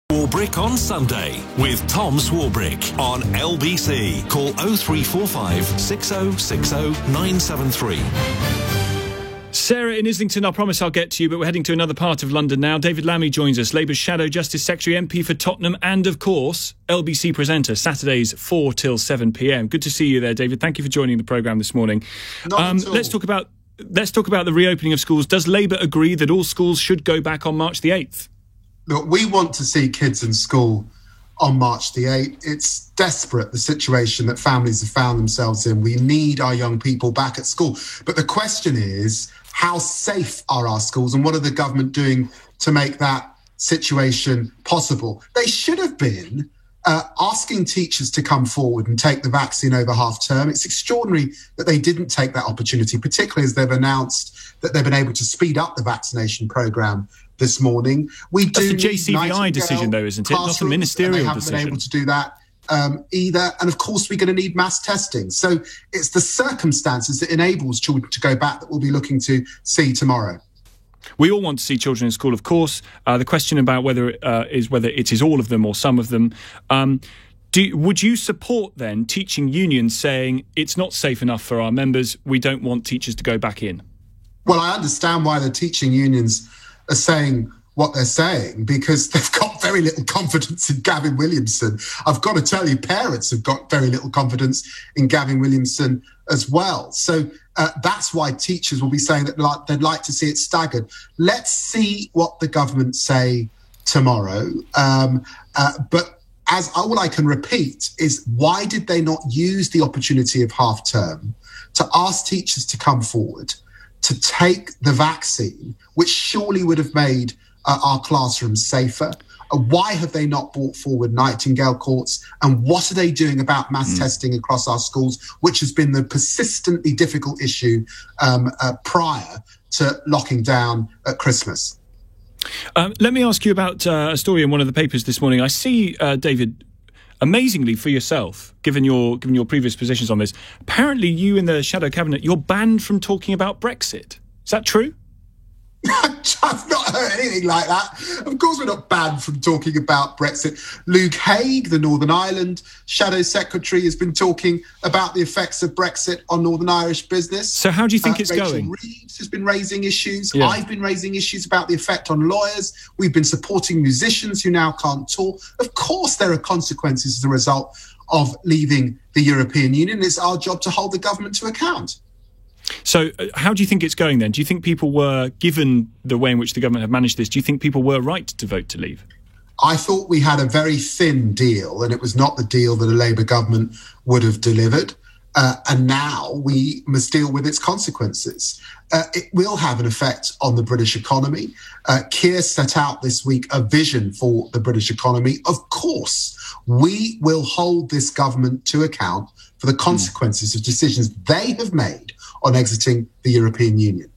Swarbrick on Sunday with Tom Swarbrick on LBC. Call 0345 6060 973. Sarah in Islington, I promise I'll get to you, but we're heading to another part of London now. David Lammy joins us, Labour's Shadow Justice Secretary, MP for Tottenham, and, of course, LBC presenter, Saturdays 4 till 7 p.m. Good to see you there, David. Thank you for joining the programme this morning. Let's talk about the reopening of schools. Does Labour agree that all schools should go back on March the 8th? Look, we want to see kids in school on March the 8th. It's desperate, the situation that families have found themselves in. We need our young people back at school. But the question is, how safe are our schools, and what are the government doing to make that situation possible? They should have been asking teachers to come forward and take the vaccine over half term. It's extraordinary that they didn't take that opportunity, particularly as they've announced that they've been able to speed up the vaccination programme this morning. That's a JCVI decision, though, isn't it? Not a ministerial decision. They haven't been able to do that either. And of course, we're going to need mass testing. So it's the circumstances that enables children to go back that we'll be looking to see tomorrow. We all want to see children in school, of course. The question about whether it is all of them or some of them. Would you support, then, teaching unions saying it's not safe enough for our members, we don't want teachers to go back in? Well, I understand why the teaching unions are saying what they're saying, because they've got very little confidence in Gavin Williamson. I've got to tell you, parents have got very little confidence in Gavin Williamson as well. So that's why teachers will be saying that they'd like to see it staggered. Let's see what the government say tomorrow. But as all I can repeat is, why did they not use the opportunity of half term to ask teachers to come forward to take the vaccine, which surely would have made our classrooms safer? Why have they not brought forward Nightingale courts? And what are they doing about mass testing across our schools, which has been the persistently difficult issue prior to locking down at Christmas? Let me ask you about a story in one of the papers this morning. I see, David, amazingly for yourself, given your previous positions on this, apparently you in the Shadow Cabinet, you're banned from talking about Brexit. Is that true? I've not heard anything like that. Of course we're not banned from talking about Brexit. Luke Hague, the Northern Ireland Shadow Secretary, has been talking about the effects of Brexit on Northern Irish business. So how do you think it's Rachel going? Reeves has been raising issues. Yeah. I've been raising issues about the effect on lawyers. We've been supporting musicians who now can't tour. Of course there are consequences as a result of leaving the European Union. It's our job to hold the government to account. So how do you think it's going then? Do you think people were, given the way in which the government have managed this, do you think people were right to vote to leave? I thought we had a very thin deal, and it was not the deal that a Labour government would have delivered. And now we must deal with its consequences. It will have an effect on the British economy. Keir set out this week a vision for the British economy. Of course, we will hold this government to account for the consequences of decisions they have made on exiting the European Union.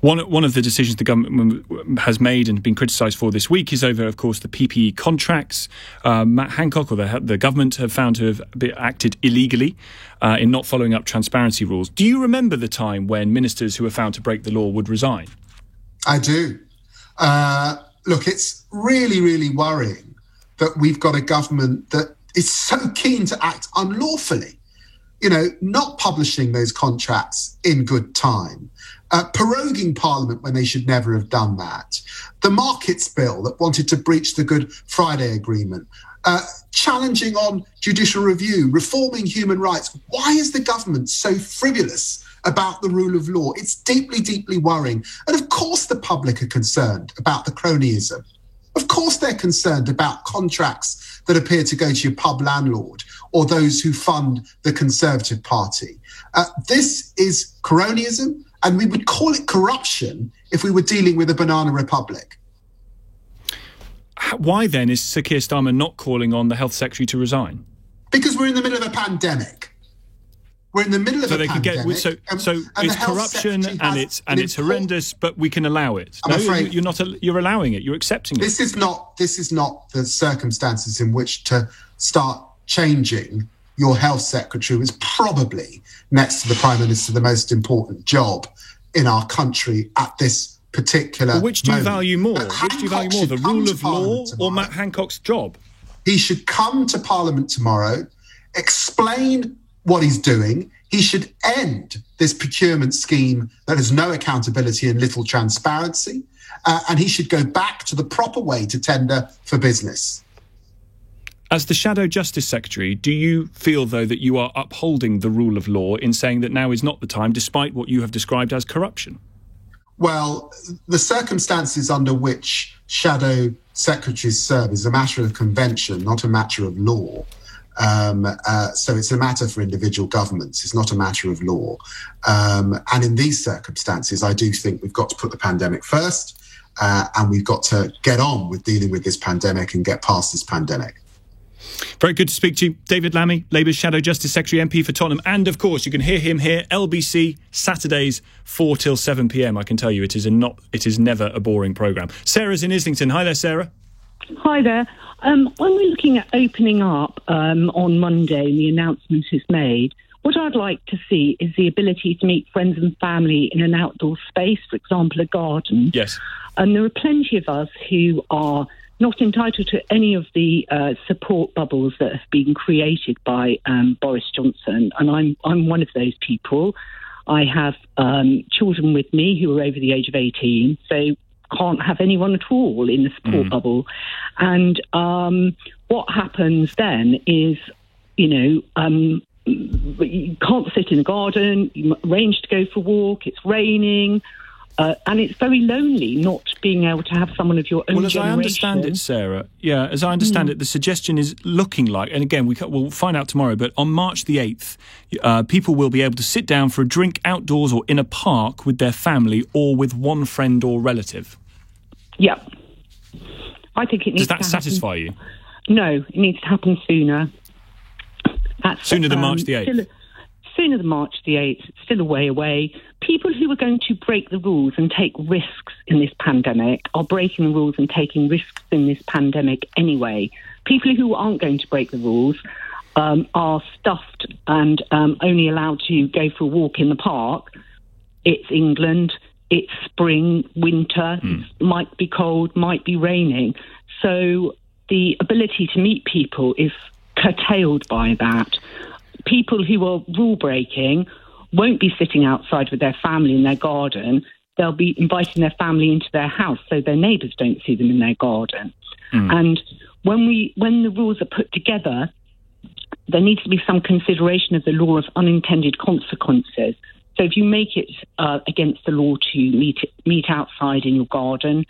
One of the decisions the government has made and been criticised for this week is over, of course, the PPE contracts. Matt Hancock, or the government, have found to have acted illegally in not following up transparency rules. Do you remember the time when ministers who were found to break the law would resign? I do. Look, it's really, really worrying that we've got a government that is so keen to act unlawfully. You know, not publishing those contracts in good time, proroguing Parliament when they should never have done that, the Markets Bill that wanted to breach the Good Friday Agreement, challenging on judicial review, reforming human rights. Why is the government so frivolous about the rule of law? It's deeply, deeply worrying. And of course the public are concerned about the cronyism. Of course they're concerned about contracts that appear to go to your pub landlord or those who fund the Conservative Party. This is cronyism, and we would call it corruption if we were dealing with a banana republic. Why then is Sir Keir Starmer not calling on the Health Secretary to resign? Because we're in the middle of a pandemic. We're in the middle of a pandemic. So it's corruption and it's horrendous, but we can allow it. I'm afraid you're not. You're allowing it. You're accepting it. This is not the circumstances in which to start changing your health secretary, who is probably, next to the Prime Minister, the most important job in our country at this particular Well, which do you moment. value more? Which do you value more, the rule of law or Matt Hancock's job? He should come to Parliament tomorrow, explain what he's doing. He should end this procurement scheme that has no accountability and little transparency. And he should go back to the proper way to tender for business. As the Shadow Justice Secretary, do you feel, though, that you are upholding the rule of law in saying that now is not the time, despite what you have described as corruption? Well, the circumstances under which Shadow Secretaries serve is a matter of convention, not a matter of law. So it's a matter for individual governments. It's not a matter of law. And in these circumstances, I do think we've got to put the pandemic first, and we've got to get on with dealing with this pandemic and get past this pandemic. Very good to speak to you. David Lammy, Labour's Shadow Justice Secretary, MP for Tottenham. And, of course, you can hear him here, LBC, Saturdays, 4 till 7 p.m. I can tell you it is never a boring programme. Sarah's in Islington. Hi there, Sarah. Hi there. When we're looking at opening up on Monday and the announcement is made, what I'd like to see is the ability to meet friends and family in an outdoor space, for example, a garden. Yes. And there are plenty of us who are not entitled to any of the support bubbles that have been created by Boris Johnson. And I'm one of those people. I have children with me who are over the age of 18, so can't have anyone at all in the support bubble. And what happens then is, you can't sit in the garden, you arrange to go for a walk, it's raining, and it's very lonely not being able to have someone of your own generation. Well, as I understand it, Sarah, as I understand it, the suggestion is looking like, and again, we'll find out tomorrow, but on March the 8th, people will be able to sit down for a drink outdoors or in a park with their family or with one friend or relative. Yeah. I think it needs to happen. Does that satisfy you? No, it needs to happen sooner. Sooner than March the 8th? Sooner than March the 8th. It's still a way away. People who are going to break the rules and take risks in this pandemic are breaking the rules and taking risks in this pandemic anyway. People who aren't going to break the rules are stuffed and only allowed to go for a walk in the park. It's England. It's spring, winter. It might be cold, might be raining. So the ability to meet people is curtailed by that. People who are rule-breaking won't be sitting outside with their family in their garden. They'll be inviting their family into their house so their neighbours don't see them in their garden. And when the rules are put together, there needs to be some consideration of the law of unintended consequences. So if you make it against the law to meet outside in your garden,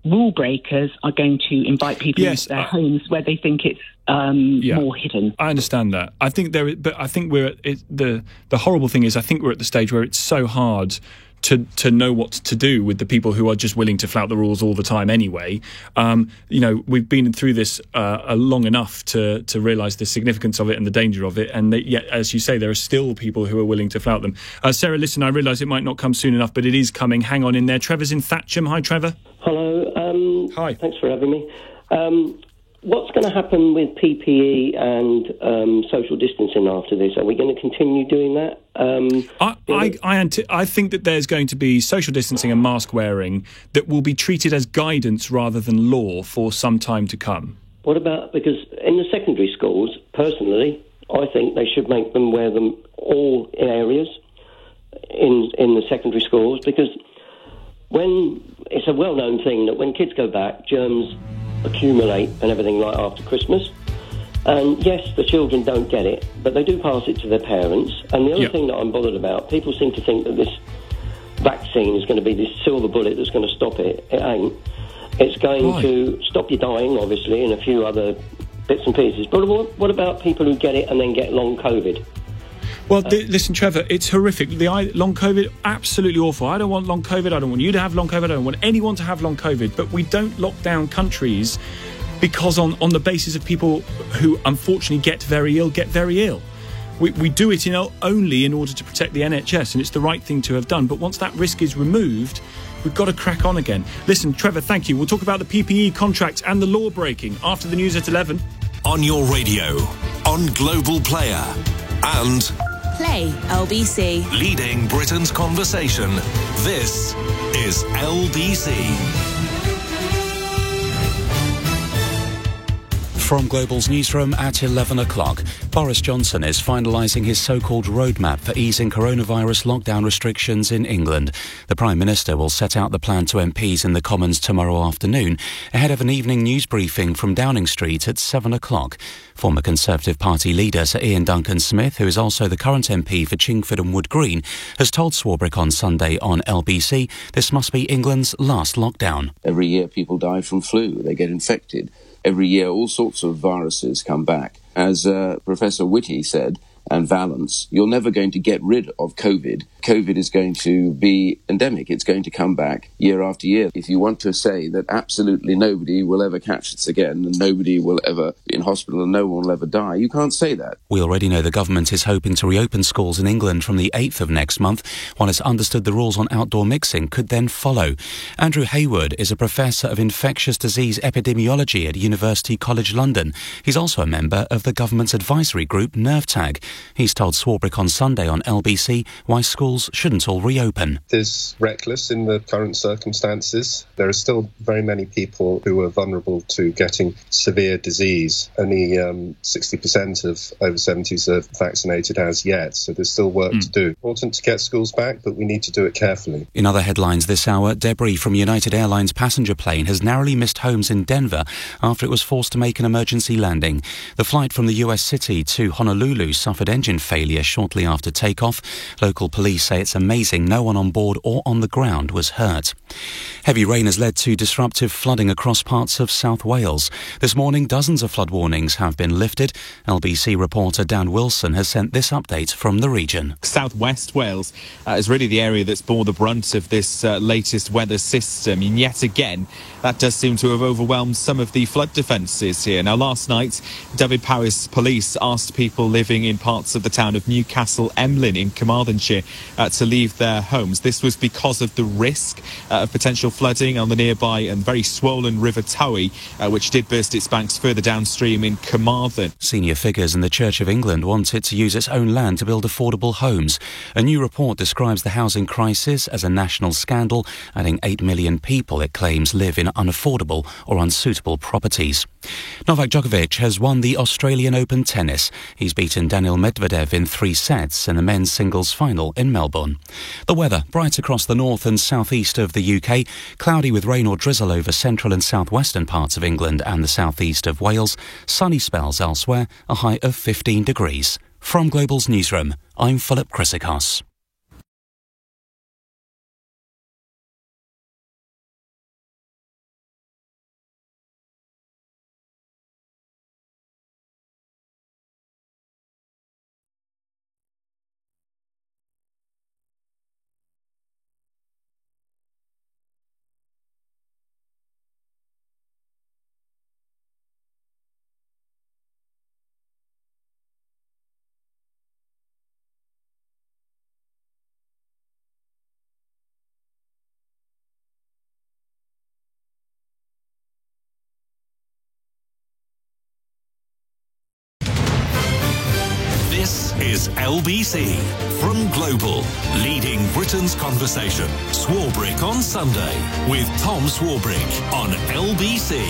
rule breakers are going to invite people into their homes where they think it's more hidden. I understand that. I think but I think the horrible thing is I think we're at the stage where it's so hard to know what to do with the people who are just willing to flout the rules all the time anyway. We've been through this long enough to realise the significance of it and the danger of it, and yet, as you say, there are still people who are willing to flout them. Sarah, listen, I realise it might not come soon enough, but it is coming. Hang on in there. Trevor's in Thatcham. Hi, Trevor. Hello. Hi. Thanks for having me. What's going to happen with PPE and social distancing after this? Are we going to continue doing that? I think that there's going to be social distancing and mask wearing that will be treated as guidance rather than law for some time to come. What about, because in the secondary schools, personally, I think they should make them wear them all areas in the secondary schools, because when it's a well-known thing that when kids go back, germs accumulate and everything right after Christmas. And yes, the children don't get it, but they do pass it to their parents. And the other thing that I'm bothered about, people seem to think that this vaccine is going to be this silver bullet that's going to stop it. It ain't. It's going to stop you dying, obviously, and a few other bits and pieces. But what about people who get it and then get long COVID? Well, listen, Trevor, it's horrific. Long COVID, absolutely awful. I don't want long COVID. I don't want you to have long COVID. I don't want anyone to have long COVID. But we don't lock down countries because on the basis of people who unfortunately get very ill. We do it only in order to protect the NHS, and it's the right thing to have done. But once that risk is removed, we've got to crack on again. Listen, Trevor, thank you. We'll talk about the PPE contracts and the law breaking after the news at 11. On your radio, on Global Player, and Play LBC. Leading Britain's conversation. This is LBC. From Global's newsroom at 11 o'clock, Boris Johnson is finalising his so-called roadmap for easing coronavirus lockdown restrictions in England. The Prime Minister will set out the plan to MPs in the Commons tomorrow afternoon, ahead of an evening news briefing from Downing Street at 7 o'clock. Former Conservative Party leader Sir Ian Duncan-Smith, who is also the current MP for Chingford and Wood Green, has told Swarbrick on Sunday on LBC this must be England's last lockdown. Every year people die from flu, they get infected. Every year, all sorts of viruses come back. As Professor Whitty said, and Valence, you're never going to get rid of COVID. COVID is going to be endemic. It's going to come back year after year. If you want to say that absolutely nobody will ever catch this again and nobody will ever be in hospital and no one will ever die, you can't say that. We already know the government is hoping to reopen schools in England from the 8th of next month, while it's understood the rules on outdoor mixing could then follow. Andrew Hayward is a professor of infectious disease epidemiology at University College London. He's also a member of the government's advisory group NerveTag. He's told Swarbrick on Sunday on LBC why schools shouldn't all reopen. It's reckless in the current circumstances. There are still very many people who are vulnerable to getting severe disease. Only 60% of over 70s are vaccinated as yet, so there's still work to do. Important to get schools back, but we need to do it carefully. In other headlines this hour, debris from United Airlines passenger plane has narrowly missed homes in Denver after it was forced to make an emergency landing. The flight from the US city to Honolulu suffered engine failure shortly after takeoff. Local police say it's amazing no one on board or on the ground was hurt. Heavy rain has led to disruptive flooding across parts of South Wales. This morning, dozens of flood warnings have been lifted. LBC reporter Dan Wilson has sent this update from the region. South West Wales is really the area that's bore the brunt of this latest weather system. And yet again, that does seem to have overwhelmed some of the flood defences here. Now, last night, Dyfed-Powys Police asked people living in parts of the town of Newcastle Emlyn in Carmarthenshire to leave their homes. This was because of the risk of potential flooding on the nearby and very swollen River Towy, which did burst its banks further downstream in Carmarthen. Senior figures in the Church of England want it to use its own land to build affordable homes. A new report describes the housing crisis as a national scandal, adding 8 million people, it claims, live in unaffordable or unsuitable properties. Novak Djokovic has won the Australian Open tennis. He's beaten Daniil Medvedev in 3 sets in the men's singles final in Melbourne. The weather, bright across the north and southeast of the UK, cloudy with rain or drizzle over central and southwestern parts of England and the southeast of Wales, sunny spells elsewhere, a high of 15 degrees. From Global's newsroom, I'm Philip Chrysikos. This is LBC from Global, leading Britain's conversation. Swarbrick on Sunday with Tom Swarbrick on LBC.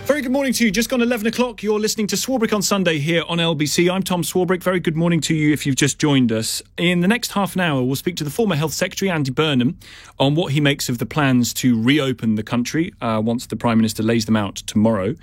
Very good morning to you. Just gone 11 o'clock. You're listening to Swarbrick on Sunday here on LBC. I'm Tom Swarbrick. Very good morning to you if you've just joined us. In the next half an hour, we'll speak to the former Health Secretary, Andy Burnham, on what he makes of the plans to reopen the country once the Prime Minister lays them out tomorrow.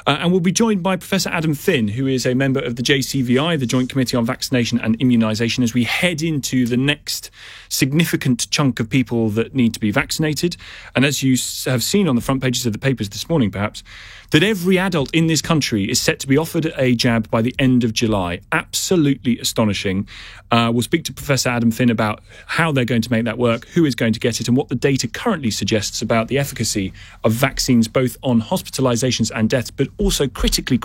And we'll be joined by Professor Adam Finn, who is a member of the JCVI, the Joint Committee on Vaccination and Immunisation, as we head into the next significant chunk of people that need to be vaccinated. And as you have seen on the front pages of the papers this morning, perhaps, that every adult in this country is set to be offered a jab by the end of July. Absolutely astonishing. We'll speak to Professor Adam Finn about how they're going to make that work, who is going to get it, and what the data currently suggests about the efficacy of vaccines, both on hospitalisations and deaths, but also critically,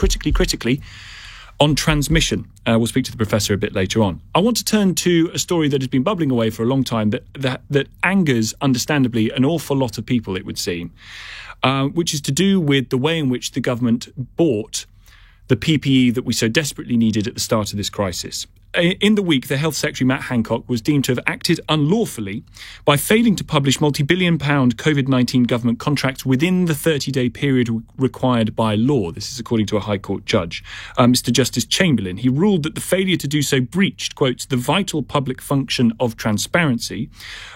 on transmission. We'll speak to the professor a bit later on. I want to turn to a story that has been bubbling away for a long time that angers, understandably, an awful lot of people, it would seem, which is to do with the way in which the government bought the PPE that we so desperately needed at the start of this crisis. in the week, the Health Secretary, Matt Hancock, was deemed to have acted unlawfully by failing to publish multi-billion-pound COVID-19 government contracts within the 30-day period required by law. This is according to a High Court judge, Mr. Justice Chamberlain. He ruled that the failure to do so breached, quotes, the vital public function of transparency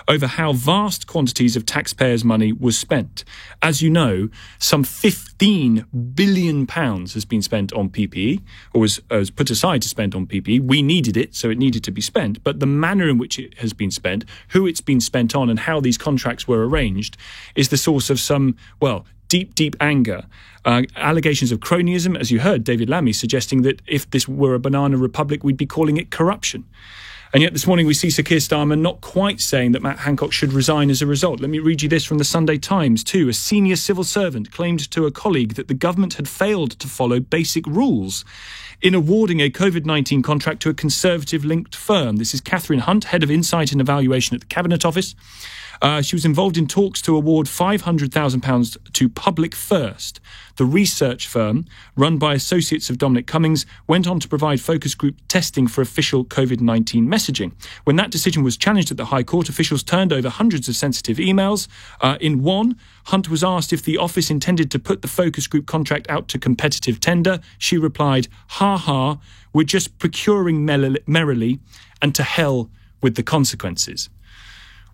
over how vast quantities of taxpayers' money was spent. As you know, some £15 billion has been spent on PPE, or was put aside to spend on PPE. We needed it, so it needed to be spent. But the manner in which it has been spent, who it's been spent on, and how these contracts were arranged is the source of some, well, deep anger. Allegations of cronyism, as you heard David Lammy suggesting that if this were a banana republic, we'd be calling it corruption. And yet this morning we see Sir Keir Starmer not quite saying that Matt Hancock should resign as a result. Let me read you this from the Sunday Times too. A senior civil servant claimed to a colleague that the government had failed to follow basic rules in awarding a COVID-19 contract to a Conservative-linked firm. This is Catherine Hunt, Head of Insight and Evaluation at the Cabinet Office. She was involved in talks to award £500,000 to Public First. The research firm, run by associates of Dominic Cummings, went on to provide focus group testing for official COVID-19 messaging. When that decision was challenged at the High Court, officials turned over hundreds of sensitive emails. In one, Hunt was asked if the office intended to put the focus group contract out to competitive tender. She replied, "Ha ha, we're just procuring merrily, and to hell with the consequences."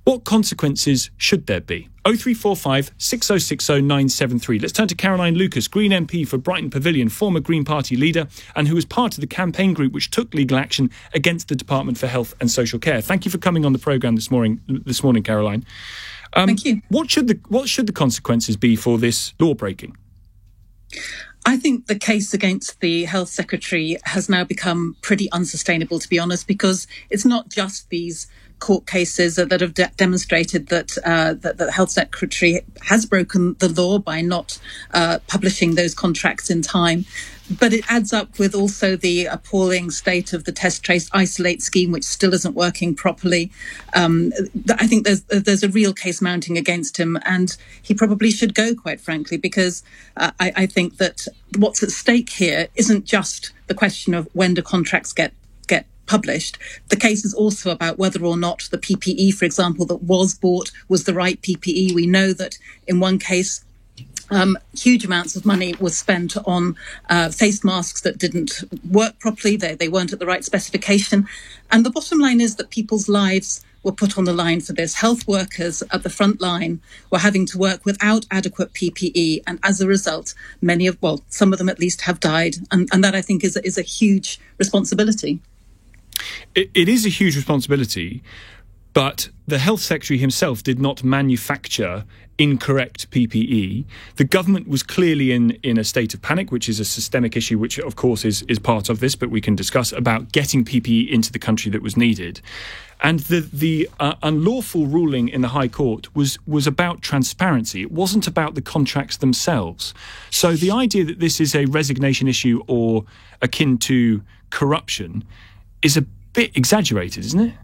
What consequences should there be? 0345 6060 973. Let's turn to Caroline Lucas, Green MP for Brighton Pavilion, former Green Party leader, and who was part of the campaign group which took legal action against the Department for Health and Social Care. Thank you for coming on the programme this morning, Caroline. Thank you. What should the consequences be for this law breaking? I think the case against the Health Secretary has now become pretty unsustainable, to be honest, because it's not just these court cases that have demonstrated that the Health Secretary has broken the law by not publishing those contracts in time. But it adds up with also the appalling state of the Test, Trace, Isolate scheme, which still isn't working properly. I think there's a real case mounting against him, and he probably should go, quite frankly, because I think that what's at stake here isn't just the question of when do contracts get published. The case is also about whether or not the PPE, for example, that was bought was the right PPE. We know that in one case, huge amounts of money was spent on face masks that didn't work properly. They weren't at the right specification. And the bottom line is that people's lives were put on the line for this. Health workers at the front line were having to work without adequate PPE. And as a result, some of them at least have died. And that, I think, is a huge responsibility. It is a huge responsibility, but the Health Secretary himself did not manufacture incorrect PPE. The government was clearly in a state of panic, which is a systemic issue, which of course is part of this, but we can discuss about getting PPE into the country that was needed. And the unlawful ruling in the High Court was about transparency. It wasn't about the contracts themselves. So the idea that this is a resignation issue or akin to corruption is a bit exaggerated, isn't it?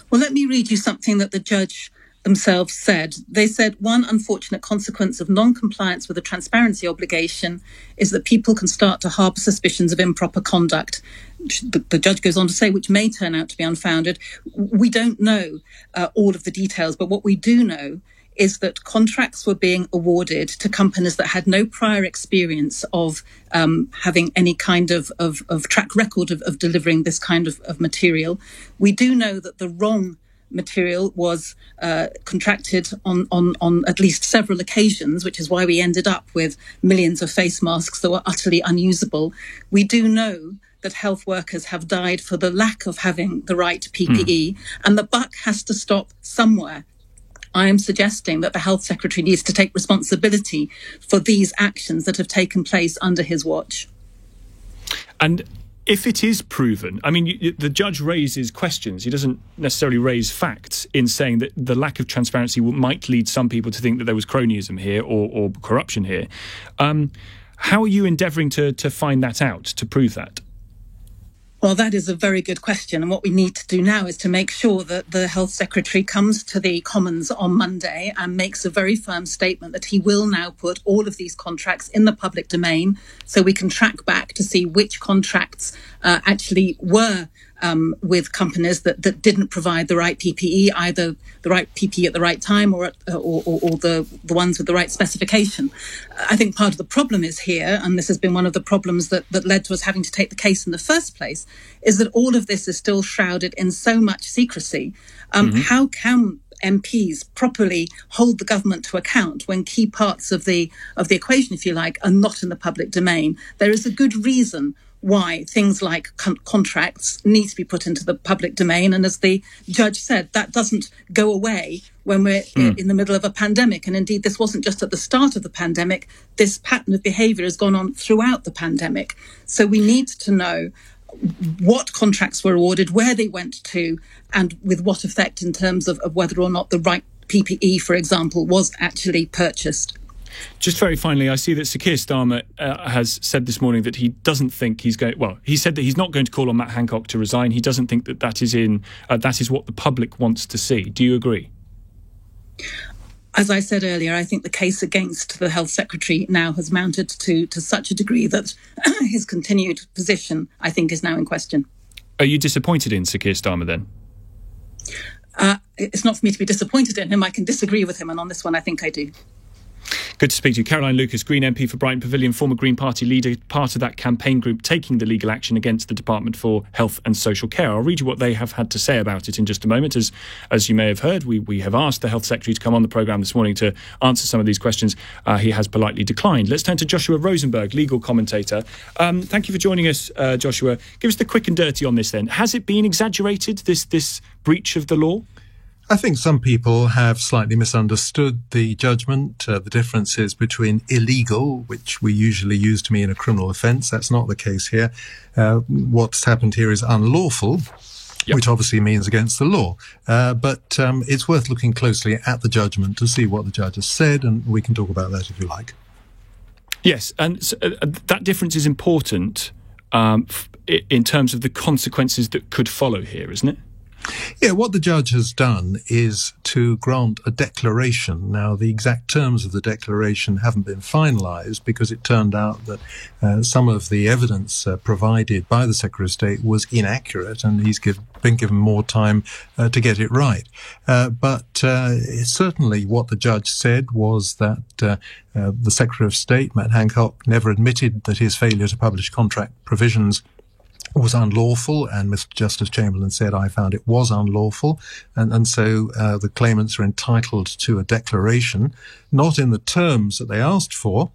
Well, let me read you something that the judge themselves said. They said, one unfortunate consequence of non-compliance with a transparency obligation is that people can start to harbour suspicions of improper conduct. The judge goes on to say, which may turn out to be unfounded. We don't know all of the details, but what we do know is that contracts were being awarded to companies that had no prior experience of having any kind of track record of delivering this kind of material. We do know that the wrong material was contracted on at least several occasions, which is why we ended up with millions of face masks that were utterly unusable. We do know that health workers have died for the lack of having the right PPE, and the buck has to stop somewhere. I am suggesting that the Health Secretary needs to take responsibility for these actions that have taken place under his watch. And if it is proven, I mean, the judge raises questions. He doesn't necessarily raise facts in saying that the lack of transparency might lead some people to think that there was cronyism here or corruption here. How are you endeavouring to find that out, to prove that? Well, that is a very good question. And what we need to do now is to make sure that the Health Secretary comes to the Commons on Monday and makes a very firm statement that he will now put all of these contracts in the public domain so we can track back to see which contracts actually were with companies that didn't provide the right PPE, either the right PPE at the right time or the ones with the right specification. I think part of the problem is here, and this has been one of the problems that led to us having to take the case in the first place, is that all of this is still shrouded in so much secrecy. How can MPs properly hold the government to account when key parts of the equation, if you like, are not in the public domain? There is a good reason why things like contracts need to be put into the public domain. And as the judge said, that doesn't go away when we're in the middle of a pandemic. And indeed, this wasn't just at the start of the pandemic. This pattern of behaviour has gone on throughout the pandemic. So we need to know what contracts were awarded, where they went to, and with what effect in terms of whether or not the right PPE, for example, was actually purchased. Just very finally, I see that Sir Keir Starmer has said this morning that he doesn't think he's going... Well, he said that he's not going to call on Matt Hancock to resign. He doesn't think that is what the public wants to see. Do you agree? As I said earlier, I think the case against the Health Secretary now has mounted to such a degree that his continued position, I think, is now in question. Are you disappointed in Sir Keir Starmer then? It's not for me to be disappointed in him. I can disagree with him, and on this one I think I do. Good to speak to you. Caroline Lucas, Green MP for Brighton Pavilion, former Green Party leader, part of that campaign group taking the legal action against the Department for Health and Social Care. I'll read you what they have had to say about it in just a moment. As you may have heard, we have asked the Health Secretary to come on the programme this morning to answer some of these questions. He has politely declined. Let's turn to Joshua Rosenberg, legal commentator. Thank you for joining us, Joshua. Give us the quick and dirty on this then. Has it been exaggerated, this breach of the law? I think some people have slightly misunderstood the judgment, the differences between illegal, which we usually use to mean a criminal offence. That's not the case here. What's happened here is unlawful, which obviously means against the law. But it's worth looking closely at the judgment to see what the judge has said, and we can talk about that if you like. Yes, and so, that difference is important in terms of the consequences that could follow here, isn't it? Yeah, what the judge has done is to grant a declaration. Now, the exact terms of the declaration haven't been finalised because it turned out that some of the evidence provided by the Secretary of State was inaccurate, and he's been given more time to get it right. But certainly what the judge said was that the Secretary of State, Matt Hancock, never admitted that his failure to publish contract provisions was unlawful, and Mr. Justice Chamberlain said, I found it was unlawful, and so the claimants are entitled to a declaration, not in the terms that they asked for.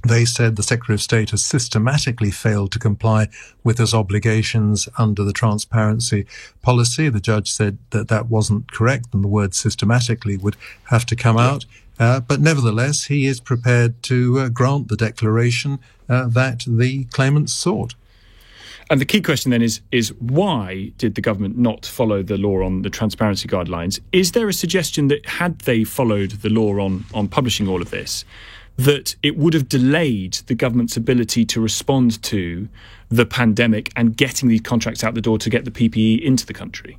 They said the Secretary of State has systematically failed to comply with his obligations under the transparency policy. The judge said that wasn't correct, and the word systematically would have to come out. But nevertheless, he is prepared to grant the declaration that the claimants sought. And the key question then is why did the government not follow the law on the transparency guidelines? Is there a suggestion that had they followed the law on publishing all of this, that it would have delayed the government's ability to respond to the pandemic and getting these contracts out the door to get the PPE into the country?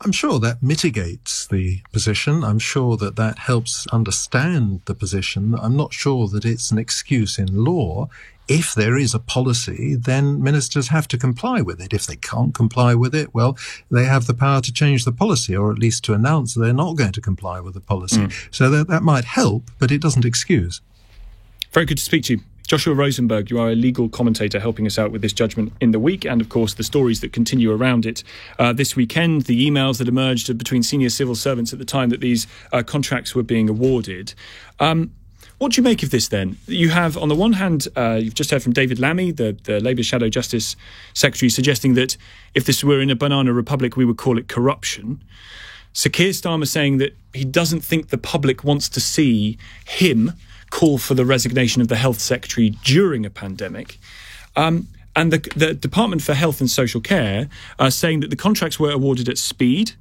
I'm sure that mitigates the position. I'm sure that helps understand the position. I'm not sure that it's an excuse in law. If there is a policy, then ministers have to comply with it. If they can't comply with it, well, they have the power to change the policy, or at least to announce that they're not going to comply with the policy. So that might help, but it doesn't excuse. Very good to speak to you. Joshua Rosenberg, you are a legal commentator helping us out with this judgment in the week, and of course the stories that continue around it. This weekend, the emails that emerged between senior civil servants at the time that these contracts were being awarded. What do you make of this then? You have, on the one hand, you've just heard from David Lammy, the Labour Shadow Justice Secretary, suggesting that if this were in a banana republic, we would call it corruption. Sir Keir Starmer saying that he doesn't think the public wants to see him call for the resignation of the Health Secretary during a pandemic. And the Department for Health and Social Care are saying that the contracts were awarded at speed,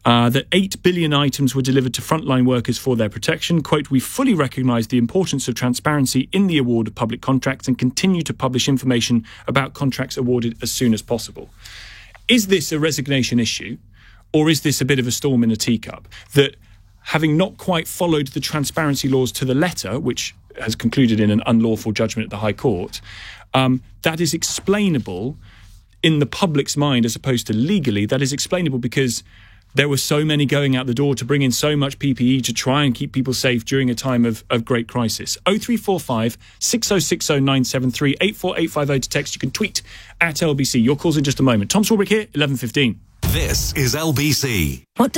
that 8 billion items were delivered to frontline workers for their protection. Quote, we fully recognise the importance of transparency in the award of public contracts and continue to publish information about contracts awarded as soon as possible. Is this a resignation issue, or is this a bit of a storm in a teacup? That having not quite followed the transparency laws to the letter, which has concluded in an unlawful judgment at the High Court, That is explainable in the public's mind as opposed to legally. That is explainable because there were so many going out the door to bring in so much PPE to try and keep people safe during a time of great crisis. 0345 6060 973 84850 to text. You can tweet at LBC. Your call's in just a moment. Tom Swarbrick here, 11:15. This is LBC. What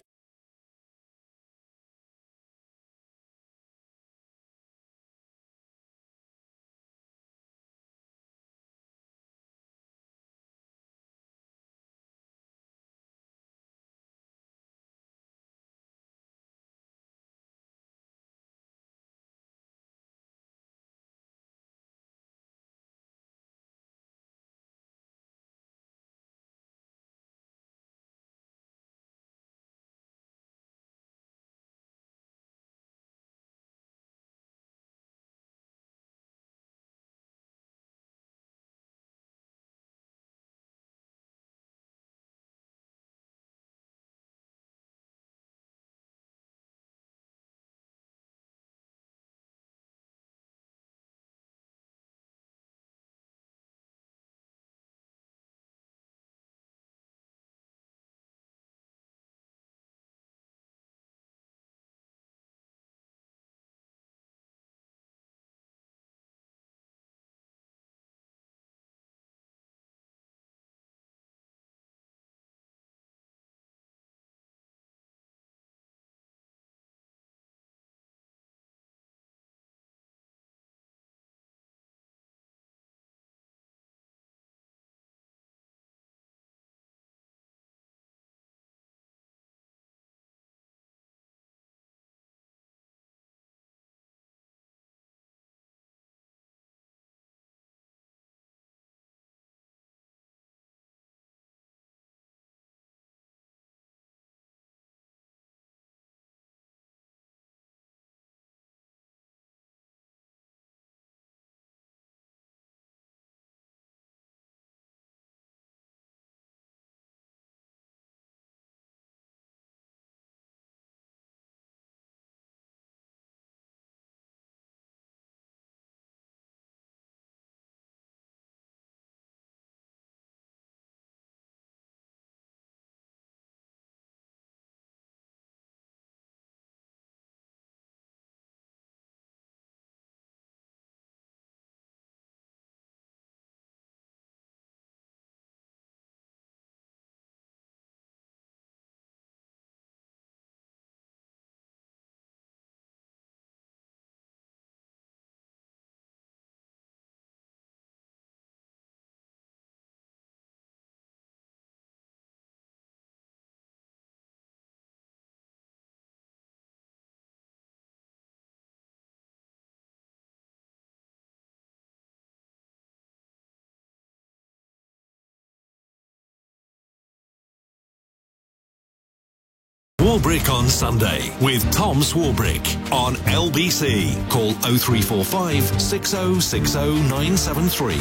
Swarbrick on Sunday with Tom Swarbrick on LBC. Call 0345 6060 973.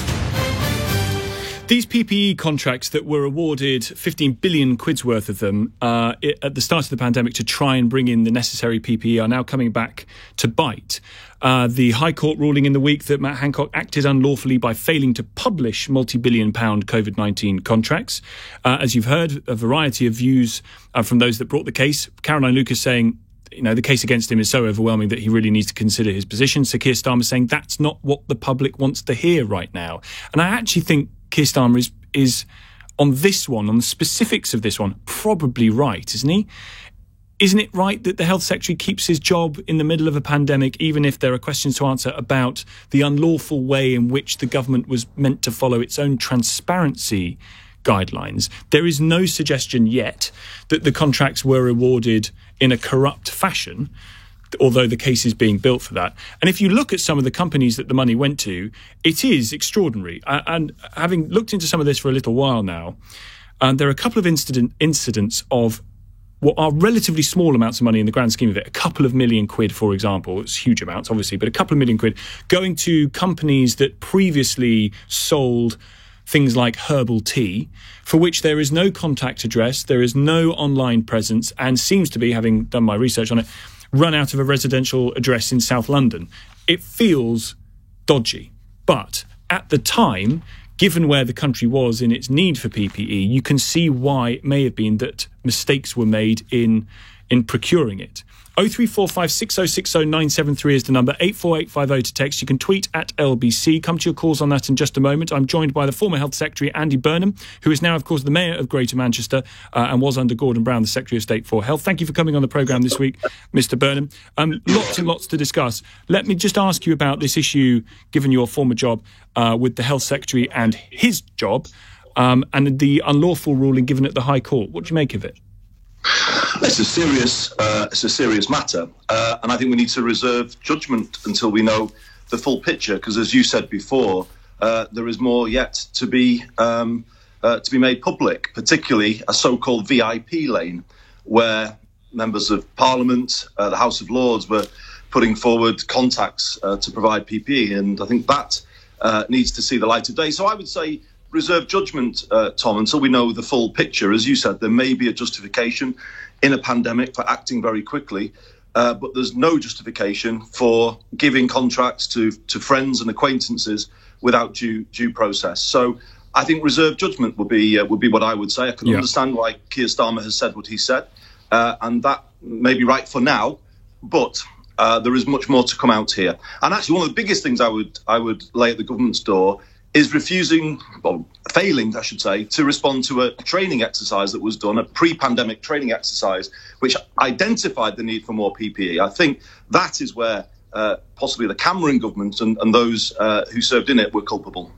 These PPE contracts that were awarded 15 billion quid's worth of them at the start of the pandemic to try and bring in the necessary PPE are now coming back to bite. The High Court ruling in the week that Matt Hancock acted unlawfully by failing to publish multi-billion pound COVID-19 contracts. As you've heard, a variety of views from those that brought the case. Caroline Lucas saying, the case against him is so overwhelming that he really needs to consider his position. So Keir Starmer saying that's not what the public wants to hear right now. And I actually think Keir Starmer is on this one, on the specifics of this one, probably right, isn't he? Isn't it right that the Health Secretary keeps his job in the middle of a pandemic, even if there are questions to answer about the unlawful way in which the government was meant to follow its own transparency guidelines? There is no suggestion yet that the contracts were awarded in a corrupt fashion, although the case is being built for that. And if you look at some of the companies that the money went to, it is extraordinary. And having looked into some of this for a little while now, there are a couple of incidents of what are relatively small amounts of money in the grand scheme of it. A couple of million quid, for example. It's huge amounts, obviously, but a couple of million quid going to companies that previously sold things like herbal tea, for which there is no contact address, there is no online presence, and seems to be, having done my research on it, run out of a residential address in South London. It feels dodgy. But at the time, given where the country was in its need for PPE, you can see why it may have been that mistakes were made in procuring it. 0345 6060 973 is the number, 84850 to text. You can tweet at LBC. Come to your calls on that in just a moment. I'm joined by the former Health Secretary, Andy Burnham, who is now, of course, the Mayor of Greater Manchester and was under Gordon Brown, the Secretary of State for Health. Thank you for coming on the programme this week, Mr Burnham. Lots and lots to discuss. Let me just ask you about this issue, given your former job with the Health Secretary and his job, and the unlawful ruling given at the High Court. What do you make of it? It's a serious matter, and I think we need to reserve judgment until we know the full picture. Because, as you said before, there is more yet to be made public, particularly a so-called VIP lane, where members of Parliament, the House of Lords, were putting forward contacts to provide PPE, and I think that needs to see the light of day. So I would say, reserve judgment, Tom, until we know the full picture. As you said, there may be a justification in a pandemic for acting very quickly, but there's no justification for giving contracts to friends and acquaintances without due process. So I think reserve judgment would be what I would say. I can understand why Keir Starmer has said what he said, and that may be right for now, but there is much more to come out here. And actually, one of the biggest things I would lay at the government's door is failing, I should say, to respond to a training exercise that was done, a pre-pandemic training exercise, which identified the need for more PPE. I think that is where possibly the Cameron government and those who served in it were culpable.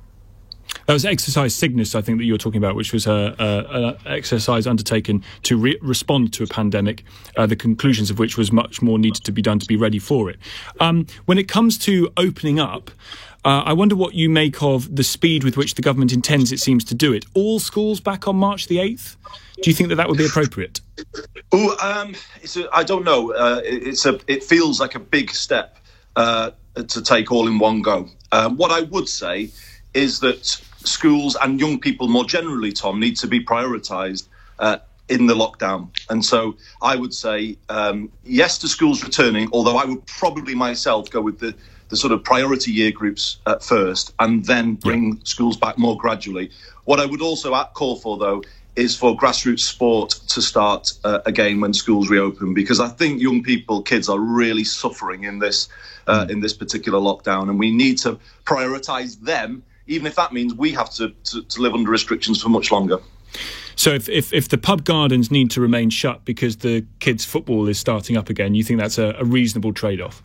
That was Exercise Cygnus, I think, that you were talking about, which was an exercise undertaken to respond to a pandemic, the conclusions of which was much more needed to be done to be ready for it. When it comes to opening up, I wonder what you make of the speed with which the government intends, it seems, to do it. All schools back on March the 8th? Do you think that would be appropriate? I don't know. It feels like a big step to take all in one go. What I would say is that schools and young people more generally, Tom, need to be prioritised in the lockdown. And so I would say yes to schools returning, although I would probably myself go with the sort of priority year groups at first and then bring schools back more gradually. What I would also call for, though, is for grassroots sport to start again when schools reopen, because I think young people, kids, are really suffering in this particular lockdown, and we need to prioritise them, even if that means we have to live under restrictions for much longer. So if the pub gardens need to remain shut because the kids' football is starting up again, you think that's a reasonable trade-off?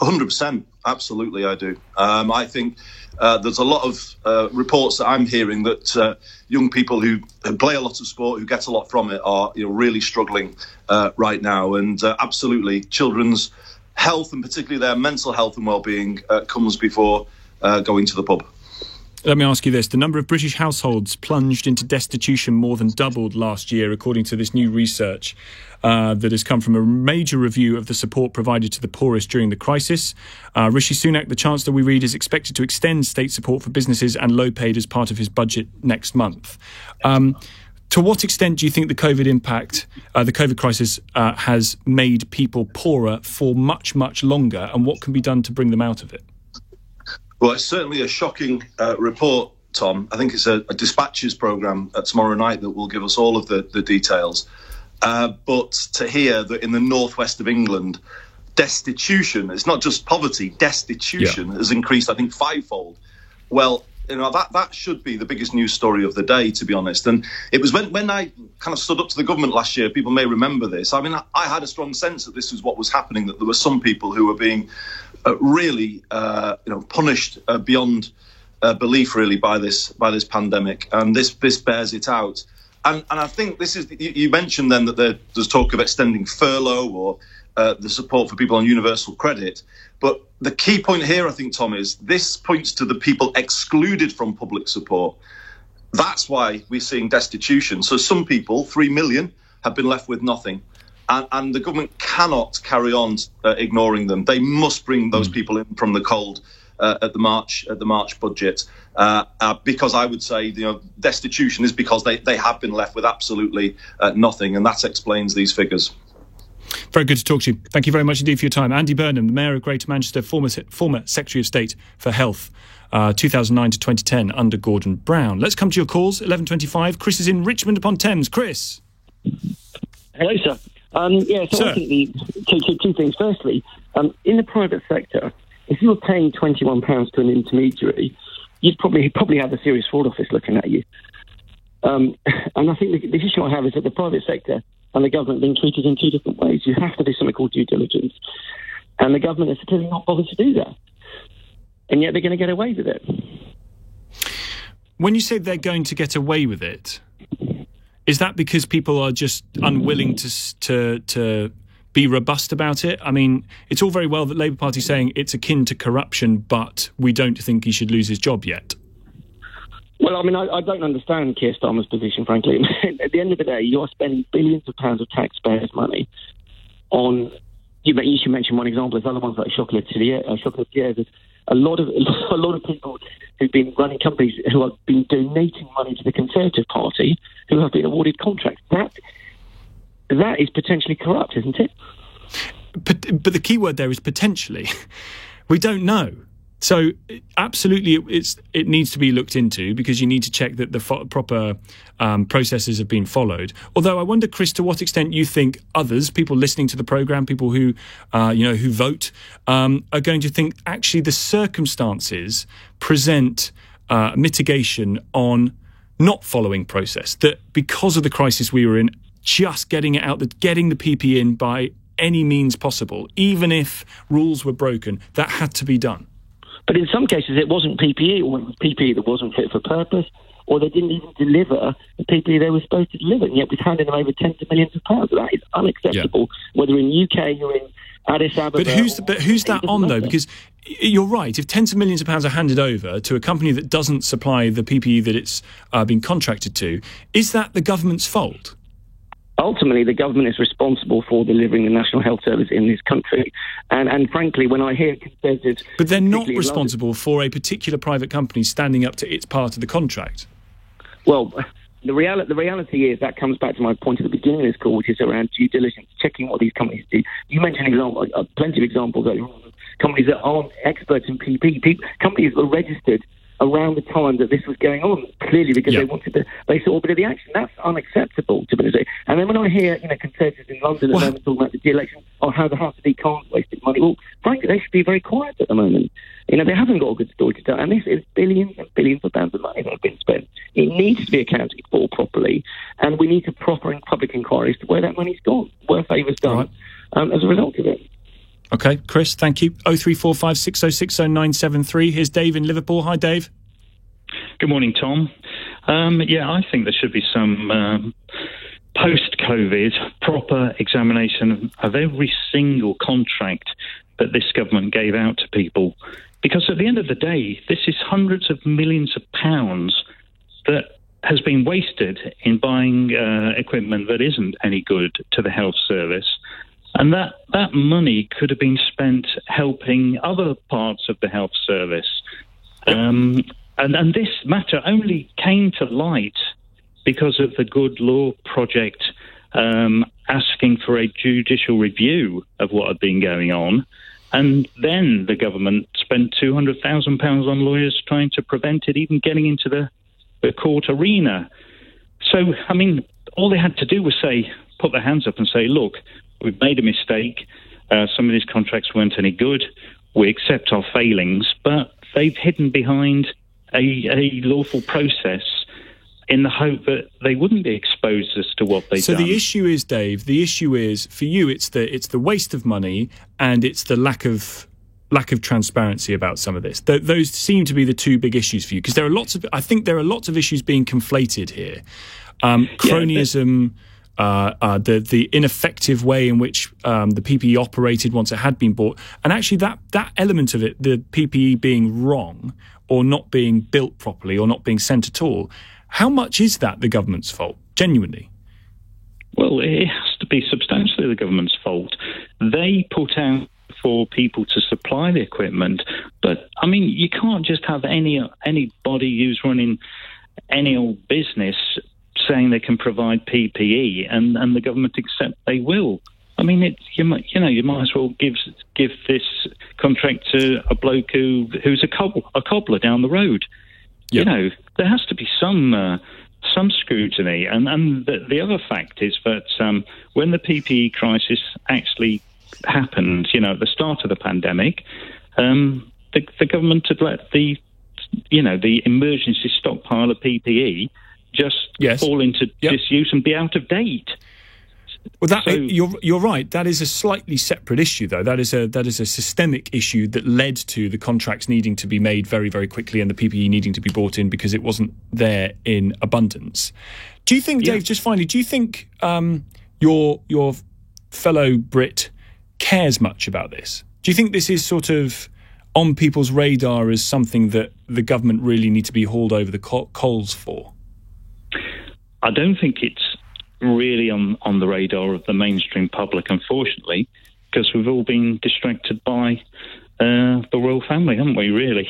100%. Absolutely, I do. I think there's a lot of reports that I'm hearing that young people who play a lot of sport, who get a lot from it, are really struggling right now. And absolutely, children's health, and particularly their mental health and well-being, comes before going to the pub. Let me ask you this. The number of British households plunged into destitution more than doubled last year, according to this new research that has come from a major review of the support provided to the poorest during the crisis. Rishi Sunak, the Chancellor, we read, is expected to extend state support for businesses and low-paid as part of his budget next month. To what extent do you think the COVID impact, the COVID crisis, has made people poorer for much, much longer, and what can be done to bring them out of it? Well, it's certainly a shocking report, Tom. I think it's a dispatches programme tomorrow night that will give us all of the details. But to hear that in the northwest of England, destitution, it's not just poverty, destitution has increased, I think, fivefold. Well, that should be the biggest news story of the day, to be honest. And it was when I kind of stood up to the government last year, people may remember this. I mean, I had a strong sense that this was what was happening, that there were some people who were being really punished beyond belief, really, by this pandemic. And this bears it out. And I think this is, you mentioned then that there's talk of extending furlough or the support for people on universal credit. But the key point here, I think, Tom, is this points to the people excluded from public support. That's why we're seeing destitution. So some people, 3 million, have been left with nothing. And the government cannot carry on ignoring them. They must bring those people in from the cold at the March budget, because I would say destitution is because they have been left with absolutely nothing, and that explains these figures. Very good to talk to you. Thank you very much indeed for your time. Andy Burnham, the Mayor of Greater Manchester, former Secretary of State for Health, 2009 to 2010 under Gordon Brown. Let's come to your calls. 11:25. Chris is in Richmond upon Thames. Chris. Hello, sir. I think two things. Firstly, in the private sector, if you were paying £21 to an intermediary, you'd probably have a serious fraud office looking at you. And I think the issue I have is that the private sector and the government are being treated in two different ways. You have to do something called due diligence, and the government is clearly not bothered to do that. And yet they're going to get away with it. When you say they're going to get away with it, is that because people are just unwilling to be robust about it? I mean, it's all very well that Labour Party saying it's akin to corruption, but we don't think he should lose his job yet. Well, I mean, I don't understand Keir Starmer's position, frankly. At the end of the day, you are spending billions of pounds of taxpayers' money on... You should mention one example. There's other ones like Chocolatiers. There's a lot of people who've been running companies who have been donating money to the Conservative Party who have been awarded contracts. That is potentially corrupt, isn't it? But the key word there is potentially. We don't know. So absolutely, it needs to be looked into because you need to check that the proper processes have been followed. Although I wonder, Chris, to what extent you think others, people listening to the programme, people who who vote, are going to think actually the circumstances present mitigation on not following process. That because of the crisis we were in, just getting it out, getting the PPE in by any means possible, even if rules were broken, that had to be done. But in some cases, it wasn't PPE, or it was PPE that wasn't fit for purpose, or they didn't even deliver the PPE they were supposed to deliver, and yet we've handed them over tens of millions of pounds. That is unacceptable, whether in UK or in Addis Ababa. But who's that on, though? Because you're right, if tens of millions of pounds are handed over to a company that doesn't supply the PPE that it's been contracted to, is that the government's fault? Ultimately, the government is responsible for delivering the National Health Service in this country. And frankly, when I hear Conservatives... But they're not responsible for a particular private company standing up to its part of the contract. Well, the reality is that comes back to my point at the beginning of this call, which is around due diligence, checking what these companies do. You mentioned plenty of examples of companies that aren't experts in PPE. Companies that were registered around the time that this was going on, clearly because they wanted to base all bit of the action. That's unacceptable, to be honest. And then when I hear, Conservatives in London at the moment talking about the de-election, how the House of D can't waste money, well, frankly, they should be very quiet at the moment. They haven't got a good story to tell, and this is billions and billions of pounds of money that have been spent. It needs to be accounted for properly, and we need a proper public inquiry as to where that money's gone, where favours done as a result of it. OK, Chris, thank you. 0345 6060 973. Here's Dave in Liverpool. Hi, Dave. Good morning, Tom. I think there should be some post-COVID proper examination of every single contract that this government gave out to people. Because at the end of the day, this is hundreds of millions of pounds that has been wasted in buying equipment that isn't any good to the health service. And that money could have been spent helping other parts of the health service. And this matter only came to light because of the Good Law Project asking for a judicial review of what had been going on. And then the government spent £200,000 on lawyers trying to prevent it even getting into the court arena. So, I mean, all they had to do was put their hands up and say, look, we've made a mistake. Some of these contracts weren't any good. We accept our failings, but they've hidden behind a lawful process in the hope that they wouldn't be exposed as to what they've done. So the issue is, Dave, for you, it's the waste of money and it's the lack of transparency about some of this. Those seem to be the two big issues for you, because I think there are lots of issues being conflated here. Cronyism, the ineffective way in which the PPE operated once it had been bought, and actually that element of it, the PPE being wrong or not being built properly or not being sent at all. How much is that the government's fault, genuinely? Well, it has to be substantially the government's fault. They put out for people to supply the equipment, but, I mean, you can't just have anybody who's running any old business saying they can provide PPE and the government accept they will. I mean, you might as well give this contract to a bloke who's a cobbler down the road. Yep. There has to be some scrutiny. And the other fact is that when the PPE crisis actually happened, at the start of the pandemic, the government had let the emergency stockpile of PPE just fall into disuse and be out of date. Well, you're right. That is a slightly separate issue, though. That is a systemic issue that led to the contracts needing to be made very, very quickly and the PPE needing to be brought in because it wasn't there in abundance. Do you think, Dave? Just finally, do you think your fellow Brit cares much about this? Do you think this is sort of on people's radar as something that the government really need to be hauled over the coals for? I don't think it's really on the radar of the mainstream public, unfortunately, because we've all been distracted by the royal family, haven't we, really?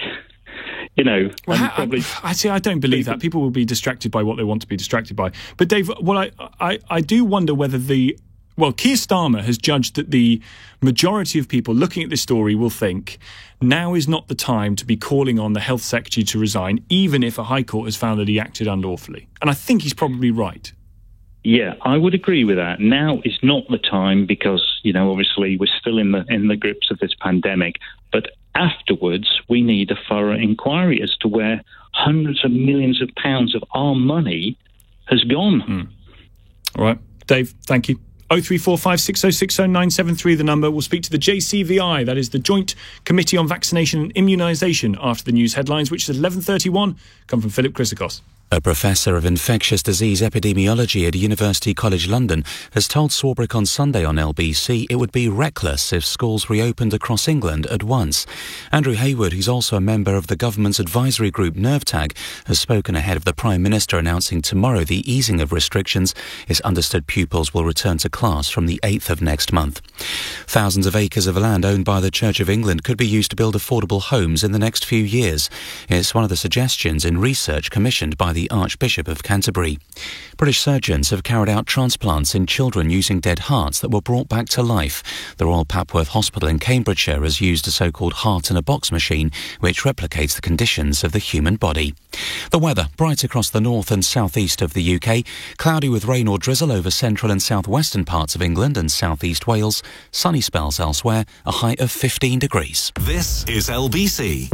I don't believe that. People will be distracted by what they want to be distracted by. But Dave, I do wonder whether Keir Starmer has judged that the majority of people looking at this story will think now is not the time to be calling on the health secretary to resign, even if a High Court has found that he acted unlawfully. And I think he's probably right. Yeah, I would agree with that. Now is not the time because, obviously we're still in the grips of this pandemic. But afterwards, we need a thorough inquiry as to where hundreds of millions of pounds of our money has gone. All right. Dave, thank you. 0345 6060 973, the number. We'll speak to the JCVI, that is the Joint Committee on Vaccination and Immunisation, after the news headlines, which at 11:31 come from Philip Chrysakos. A professor of infectious disease epidemiology at University College London has told Swarbrick on Sunday on LBC it would be reckless if schools reopened across England at once. Andrew Hayward, who's also a member of the government's advisory group NERVTAG, has spoken ahead of the Prime Minister announcing tomorrow the easing of restrictions. It's understood pupils will return to class from the 8th of next month. Thousands of acres of land owned by the Church of England could be used to build affordable homes in the next few years. It's one of the suggestions in research commissioned by the Archbishop of Canterbury. British surgeons have carried out transplants in children using dead hearts that were brought back to life. The Royal Papworth Hospital in Cambridgeshire has used a so-called heart-in-a-box machine which replicates the conditions of the human body. The weather, bright across the north and southeast of the UK, cloudy with rain or drizzle over central and southwestern parts of England and southeast Wales, sunny spells elsewhere, a high of 15 degrees. This is LBC.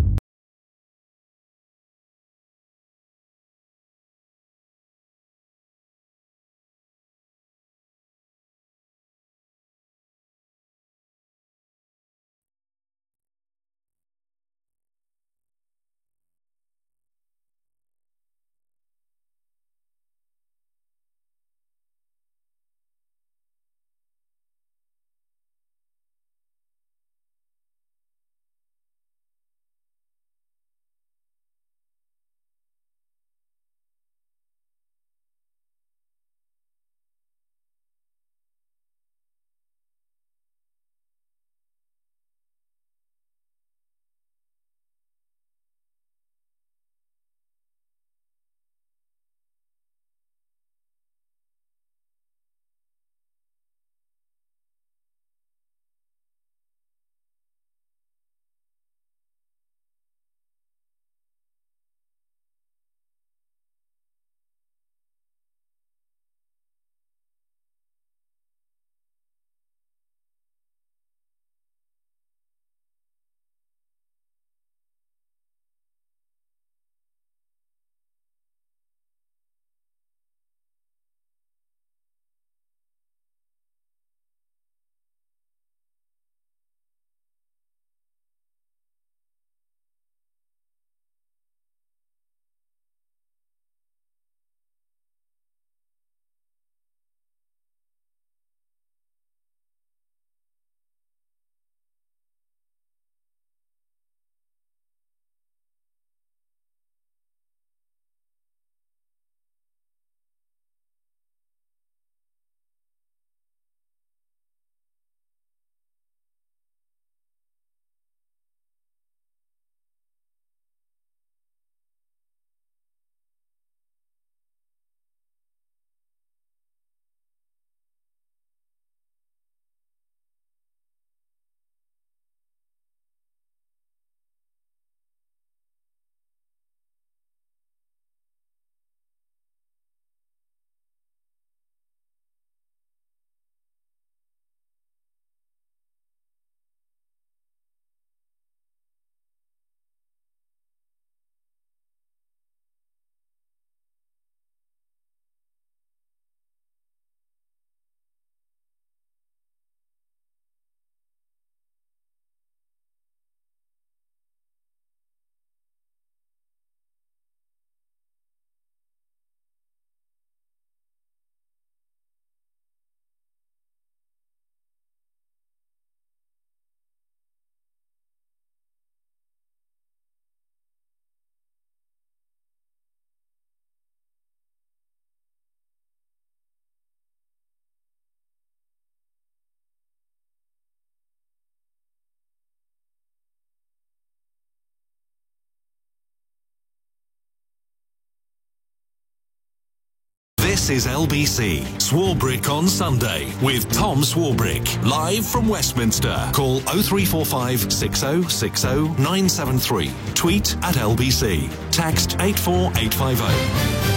This is LBC, Swarbrick on Sunday, with Tom Swarbrick, live from Westminster. Call 0345 6060 973. Tweet at LBC. Text 84850.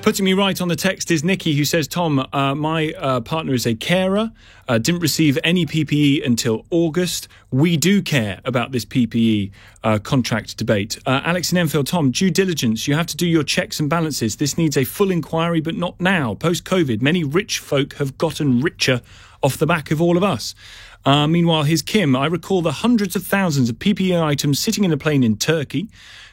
Putting me right on the text is Nikki, who says, Tom, my partner is a carer, didn't receive any PPE until August. We do care about this PPE contract debate. Alex in Enfield, Tom, due diligence. You have to do your checks and balances. This needs a full inquiry, but not now. Post-COVID, many rich folk have gotten richer off the back of all of us. Meanwhile, here's Kim. I recall the hundreds of thousands of PPE items sitting in a plane in Turkey.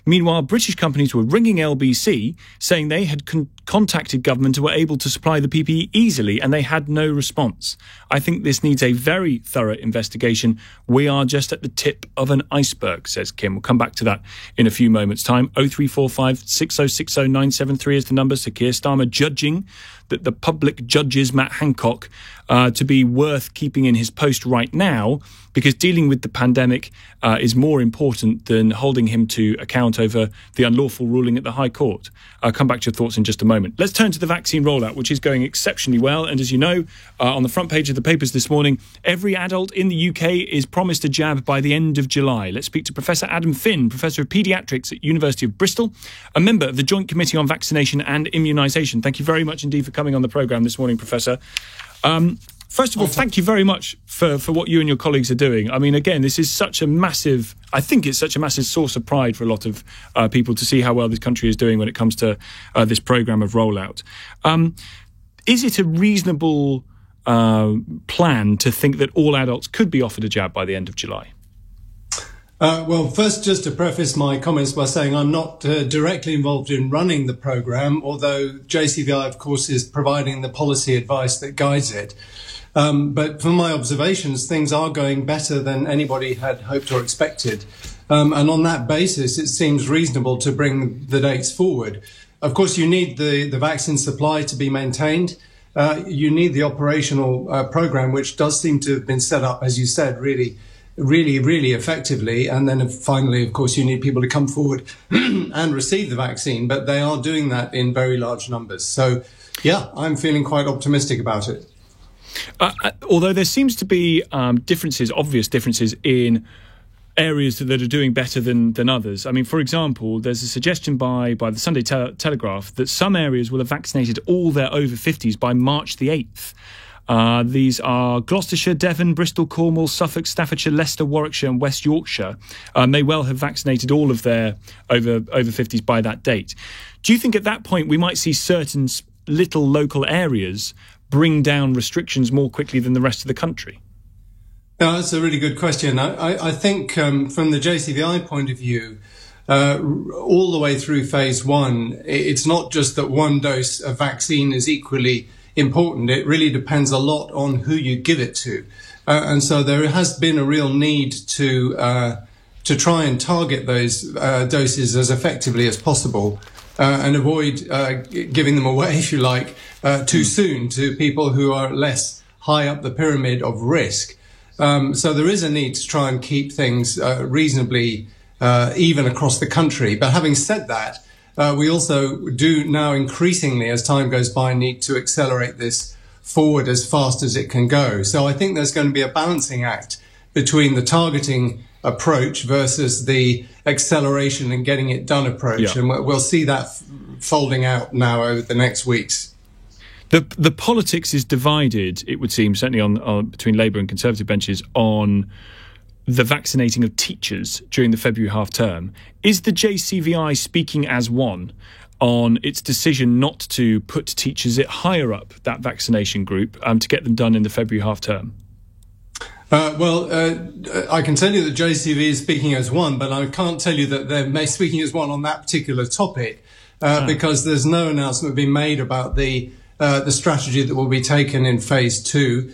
Meanwhile, British companies were ringing LBC saying they had contacted government and were able to supply the PPE easily, and they had no response. I think this needs a very thorough investigation. We are just at the tip of an iceberg, says Kim. We'll come back to that in a few moments' time. 0345 6060 973 is the number. Sir Keir Starmer judging that the public judges Matt Hancock to be worth keeping in his post right now, because dealing with the pandemic is more important than holding him to account over the unlawful ruling at the High Court. I'll come back to your thoughts in just a moment. Let's turn to the vaccine rollout, which is going exceptionally well. And as you know, on the front page of the papers this morning, every adult in the UK is promised a jab by the end of July. Let's speak to Professor Adam Finn, Professor of Paediatrics at University of Bristol, a member of the Joint Committee on Vaccination and Immunisation. Thank you very much indeed for coming on the programme this morning, Professor. First of all, thank you very much for what you and your colleagues are doing. I mean, again, this is such a massive, I think it's such a massive source of pride for a lot of people to see how well this country is doing when it comes to this programme of rollout. Is it a reasonable plan to think that all adults could be offered a jab by the end of July? Well, first, just to preface my comments by saying I'm not directly involved in running the programme, although JCVI, of course, is providing the policy advice that guides it. But from my observations, things are going better than anybody had hoped or expected. And on that basis, it seems reasonable to bring the dates forward. Of course, you need the vaccine supply to be maintained. You need the operational programme, which does seem to have been set up, as you said, really effectively. And then finally, of course, you need people to come forward and receive the vaccine. But they are doing that in very large numbers. So, yeah, I'm feeling quite optimistic about it. Although there seems to be obvious differences in areas that are doing better than others. I mean, for example, there's a suggestion by the Sunday Telegraph that some areas will have vaccinated all their over 50s by March the 8th. These are Gloucestershire, Devon, Bristol, Cornwall, Suffolk, Staffordshire, Leicester, Warwickshire and West Yorkshire may well have vaccinated all of their over 50s by that date. Do you think at that point we might see certain little local areas bring down restrictions more quickly than the rest of the country? No, that's a really good question. I think from the JCVI point of view, all the way through phase one, it's not just that one dose of vaccine is equally important. It really depends a lot on who you give it to. And so there has been a real need to try and target those doses as effectively as possible and avoid giving them away, if you like, too soon to people who are less high up the pyramid of risk. So there is a need to try and keep things reasonably even across the country. But having said that, we also do now increasingly, as time goes by, need to accelerate this forward as fast as it can go. So I think there's going to be a balancing act between the targeting approach versus the acceleration and getting it done approach. Yeah. And we'll see that folding out now over the next weeks. The politics is divided, it would seem, certainly on between Labour and Conservative benches, on the vaccinating of teachers during the February half-term. Is the JCVI speaking as one on its decision not to put teachers higher up that vaccination group to get them done in the February half-term? I can tell you that JCV is speaking as one, but I can't tell you that they're speaking as one on that particular topic because there's no announcement being made about the strategy that will be taken in phase two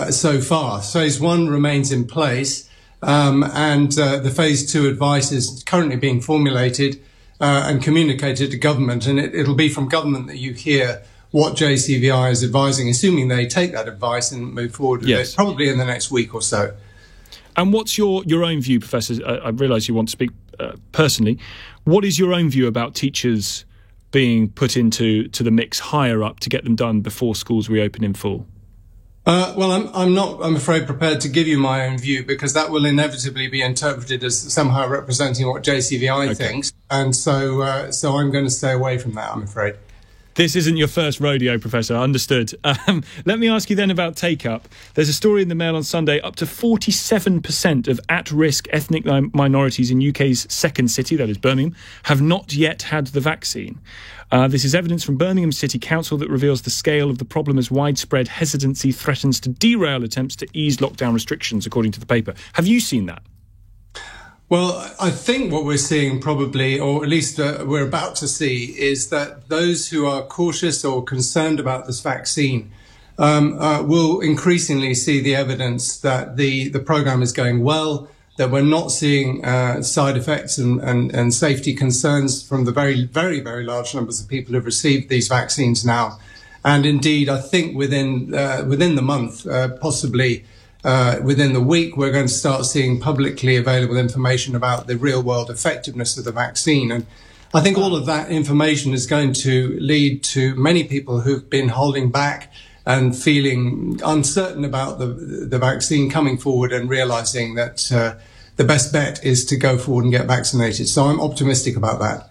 so far. Phase one remains in place, and the phase two advice is currently being formulated and communicated to government, and it'll be from government that you hear what JCVI is advising, assuming they take that advice and move forward with it, probably in the next week or so. And what's your own view, Professor? I realise you want to speak personally. What is your own view about teachers being put into the mix higher up to get them done before schools reopen in full? Well, I'm not, I'm afraid, prepared to give you my own view, because that will inevitably be interpreted as somehow representing what JCVI thinks. And so I'm going to stay away from that, I'm afraid. This isn't your first rodeo, Professor. Understood. Let me ask you then about take-up. There's a story in the Mail on Sunday. Up to 47% of at-risk ethnic minorities in UK's second city, that is Birmingham, have not yet had the vaccine. This is evidence from Birmingham City Council that reveals the scale of the problem as widespread hesitancy threatens to derail attempts to ease lockdown restrictions, according to the paper. Have you seen that? Well, I think what we're seeing probably, or at least we're about to see, is that those who are cautious or concerned about this vaccine will increasingly see the evidence that the programme is going well, that we're not seeing side effects and safety concerns from the very, very, very large numbers of people who've received these vaccines now. And indeed, I think within the month, possibly within the week, we're going to start seeing publicly available information about the real-world effectiveness of the vaccine. And I think all of that information is going to lead to many people who've been holding back and feeling uncertain about the vaccine coming forward and realising that the best bet is to go forward and get vaccinated. So I'm optimistic about that.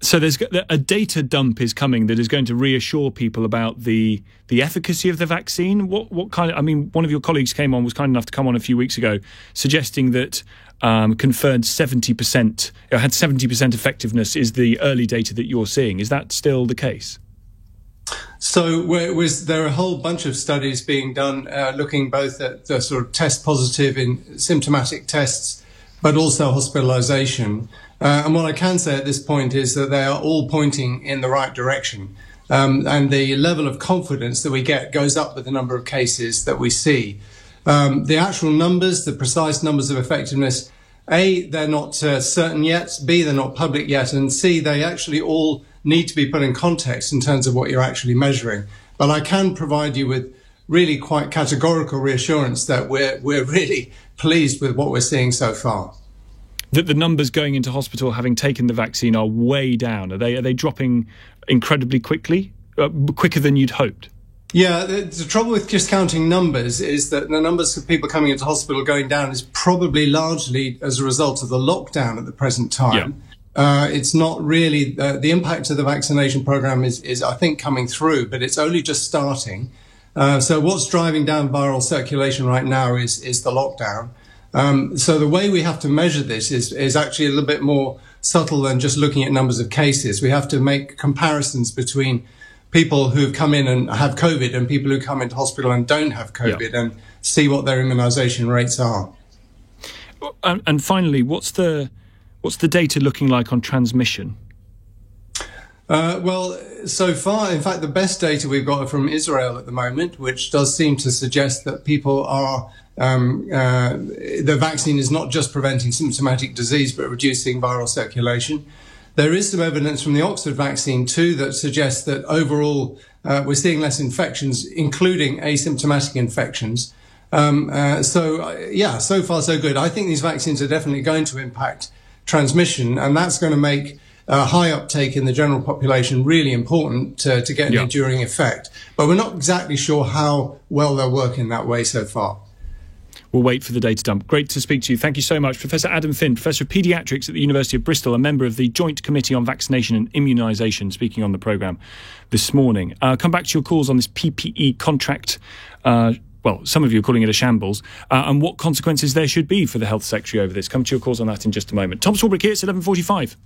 So there's a data dump is coming that is going to reassure people about the efficacy of the vaccine. What kind of? I mean, one of your colleagues came on, was kind enough to come on a few weeks ago, suggesting that conferred 70%, had 70% effectiveness is the early data that you're seeing. Is that still the case? So there are a whole bunch of studies being done looking both at the sort of test positive in symptomatic tests, but also hospitalisation. And what I can say at this point is that they are all pointing in the right direction. And the level of confidence that we get goes up with the number of cases that we see. The actual numbers, the precise numbers of effectiveness, A, they're not certain yet, B, they're not public yet, and C, they actually all need to be put in context in terms of what you're actually measuring. But I can provide you with really quite categorical reassurance that we're really pleased with what we're seeing so far. That the numbers going into hospital having taken the vaccine are way down. Are they dropping incredibly quickly, quicker than you'd hoped? Yeah, the trouble with just counting numbers is that the numbers of people coming into hospital going down is probably largely as a result of the lockdown at the present time. Yeah. It's not really, the impact of the vaccination programme is I think, coming through, but it's only just starting. So what's driving down viral circulation right now is the lockdown. So the way we have to measure this is actually a little bit more subtle than just looking at numbers of cases. We have to make comparisons between people who've come in and have COVID and people who come into hospital and don't have COVID, and see what their immunisation rates are. And finally, what's the data looking like on transmission? Well, so far, in fact, the best data we've got are from Israel at the moment, which does seem to suggest that people are, the vaccine is not just preventing symptomatic disease, but reducing viral circulation. There is some evidence from the Oxford vaccine too that suggests that overall we're seeing less infections, including asymptomatic infections. So far so good. I think these vaccines are definitely going to impact transmission, and that's going to make high uptake in the general population really important to get an enduring effect. But we're not exactly sure how well they'll work in that way so far. We'll wait for the data dump. Great to speak to you. Thank you so much. Professor Adam Finn, Professor of Paediatrics at the University of Bristol, a member of the Joint Committee on Vaccination and Immunisation, speaking on the programme this morning. Come back to your calls on this PPE contract. Well, some of you are calling it a shambles, and what consequences there should be for the Health Secretary over this. Come to your calls on that in just a moment. Tom Swarbrick here, it's 11:45.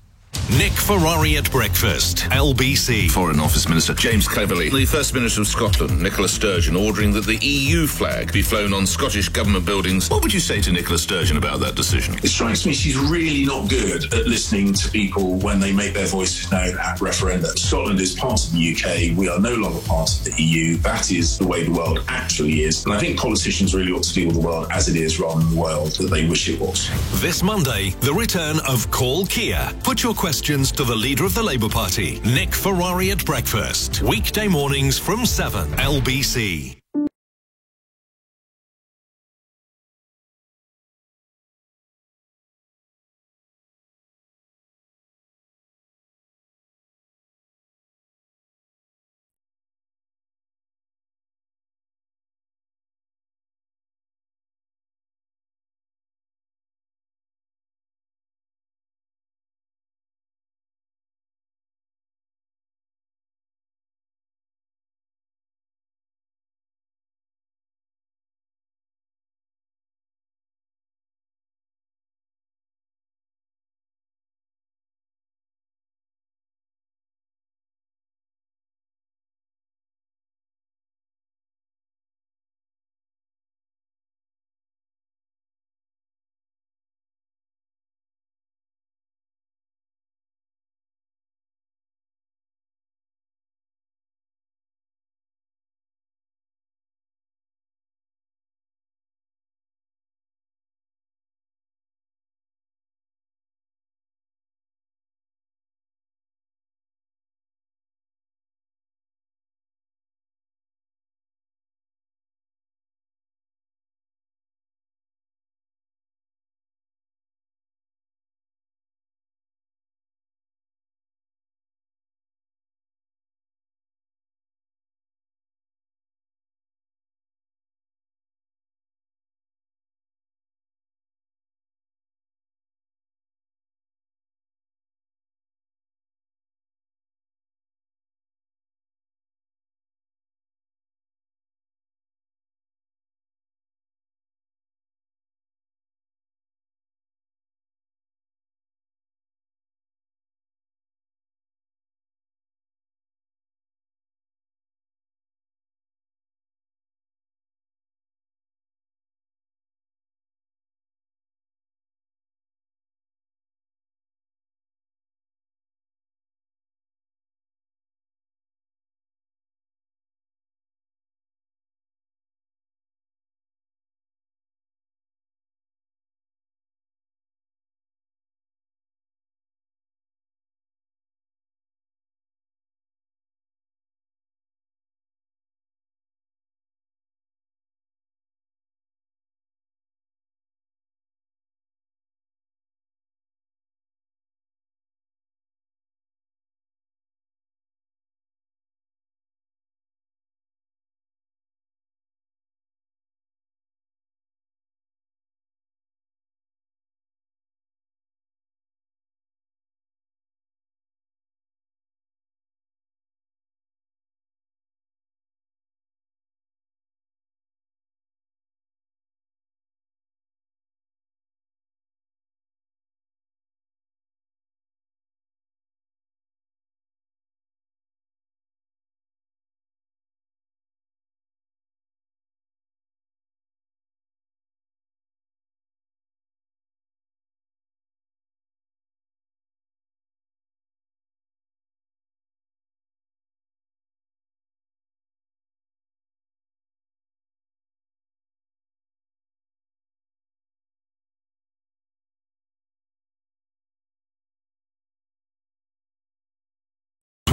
Nick Ferrari at breakfast, LBC. Foreign Office Minister James Cleverly. The First Minister of Scotland, Nicola Sturgeon, ordering that the EU flag be flown on Scottish government buildings. What would you say to Nicola Sturgeon about that decision? It strikes me she's really not good at listening to people when they make their voices known at referenda. Scotland is part of the UK. We are no longer part of the EU. That is the way the world actually is. And I think politicians really ought to deal with the world as it is rather than the world that they wish it was. This Monday, the return of Call Kia. Put your questions to the leader of the Labour Party, Nick Ferrari at breakfast. Weekday mornings from 7, LBC.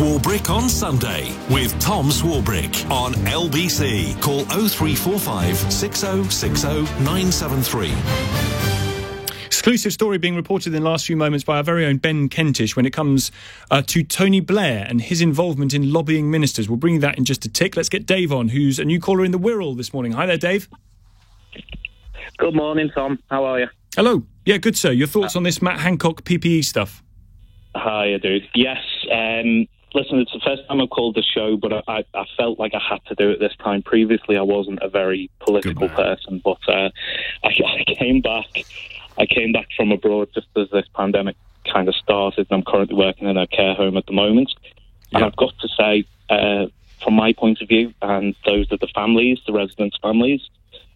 Swarbrick on Sunday with Tom Swarbrick on LBC. Call 0345 6060 973. Exclusive story being reported in the last few moments by our very own Ben Kentish when it comes to Tony Blair and his involvement in lobbying ministers. We'll bring you that in just a tick. Let's get Dave on, who's a new caller in the Wirral this morning. Hi there, Dave. Good morning, Tom. How are you? Hello. Yeah, good, sir. Your thoughts on this Matt Hancock PPE stuff? Hi, I do. Yes. Listen, it's the first time I've called the show, but I felt like I had to do it this time. Previously, I wasn't a very political person, but I came back. I came back from abroad just as this pandemic kind of started, and I'm currently working in a care home at the moment. And I've got to say, from my point of view, and those of the families, the residents' families,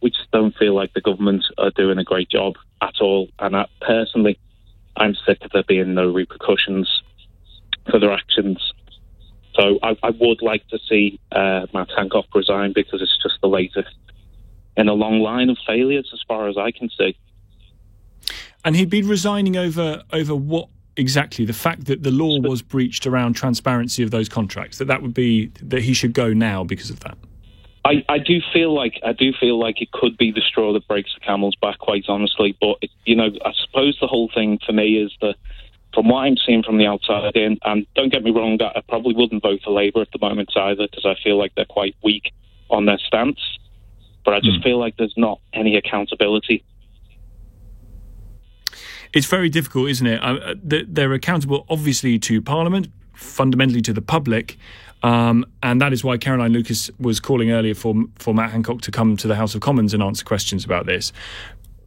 we just don't feel like the government are doing a great job at all. And personally, I'm sick of there being no repercussions for their actions. So I would like to see Matt Hancock resign, because it's just the latest in a long line of failures as far as I can see. And he'd be resigning over what exactly? The fact that the law was breached around transparency of those contracts, that would be that he should go now because of that? I do feel like it could be the straw that breaks the camel's back, quite honestly. But I suppose the whole thing for me is that, from what I'm seeing from the outside in, and don't get me wrong, I probably wouldn't vote for Labour at the moment either, because I feel like they're quite weak on their stance. But I just feel like there's not any accountability. It's very difficult, isn't it? They're accountable, obviously, to Parliament, fundamentally to the public. And that is why Caroline Lucas was calling earlier for Matt Hancock to come to the House of Commons and answer questions about this.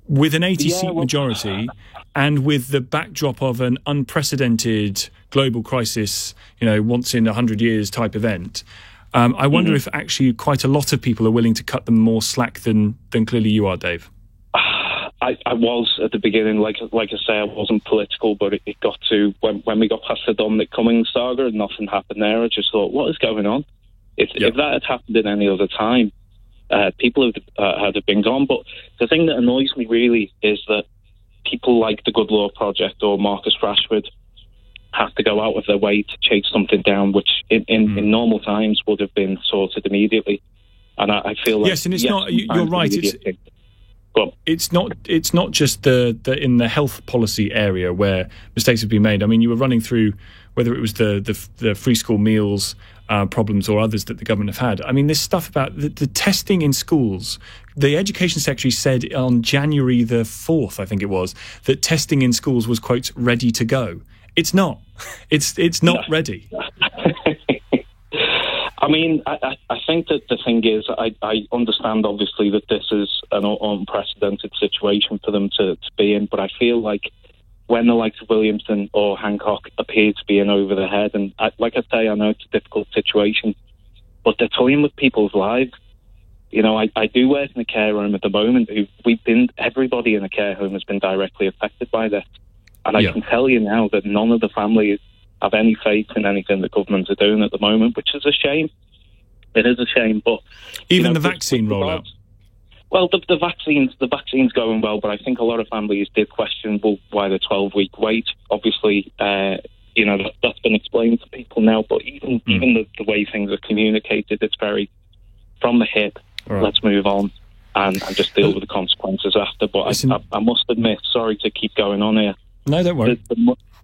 With an 80-seat majority and with the backdrop of an unprecedented global crisis, once in 100 years type event, I wonder if actually quite a lot of people are willing to cut them more slack than clearly you are, Dave. I was at the beginning, like I say, I wasn't political, but it got to when we got past the Dominic Cummings saga and nothing happened there. I just thought, what is going on? If that had happened at any other time, people had been gone. But the thing that annoys me really is that people like the Good Law Project or Marcus Rashford have to go out of their way to chase something down, which in normal times would have been sorted immediately. And I feel like... Yes, and it's not... You're right. It's not just the in the health policy area where mistakes have been made. I mean, you were running through whether it was the free school meals problems or others that the government have had. I mean, this stuff about the testing in schools. The Education Secretary said on January the 4th, I think it was, that testing in schools was, quote, ready to go. It's not. It's not ready. I mean, I think that the thing is, I understand, obviously, that this is an unprecedented situation for them to be in, but I feel like when the likes of Williamson or Hancock appear to be in over their head, and like I say, I know it's a difficult situation, but they're toying with people's lives. I do work in a care home at the moment. Everybody in a care home has been directly affected by this. And I can tell you now that none of the families have any faith in anything the government are doing at the moment, which is a shame. It is a shame, but... Even the vaccine rollout? Well, the vaccine's going well, but I think a lot of families did question, why the 12-week wait? Obviously, that's been explained to people now, but even the way things are communicated, it's very from the hip, let's move on and just deal with the consequences after. But I must admit, sorry to keep going on here. No, don't worry.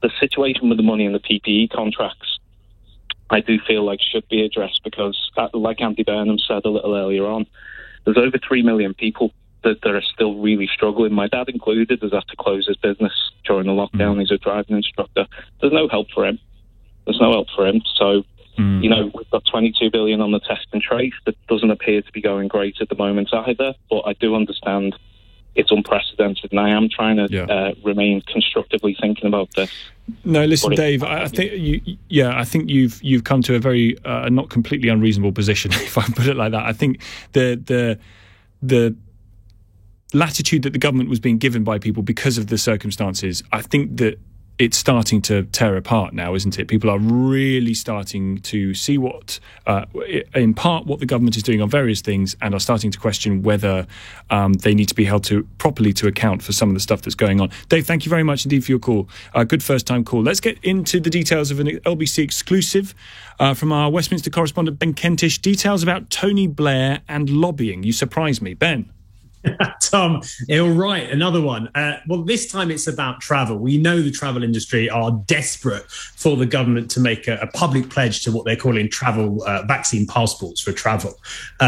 The situation with the money in the PPE contracts, I do feel like should be addressed, because, like Andy Burnham said a little earlier on, there's over 3 million people that are still really struggling. My dad included has had to close his business during the lockdown. He's a driving instructor. There's no help for him. So, we've got 22 billion on the test and trace. That doesn't appear to be going great at the moment either, but I do understand it's unprecedented, and I am trying to remain constructively thinking about this. No, listen, Dave. I think you've come to a very not completely unreasonable position, if I put it like that. I think the latitude that the government was being given by people because of the circumstances, I think that it's starting to tear apart now, isn't it? People are really starting to see in part, what the government is doing on various things, and are starting to question whether they need to be held properly to account for some of the stuff that's going on. Dave, thank you very much indeed for your call. Good first-time call. Let's get into the details of an LBC exclusive from our Westminster correspondent, Ben Kentish. Details about Tony Blair and lobbying. You surprised me, Ben. Tom, all right, another one. Well, this time it's about travel. We know the travel industry are desperate for the government to make a public pledge to what they're calling travel vaccine passports for travel.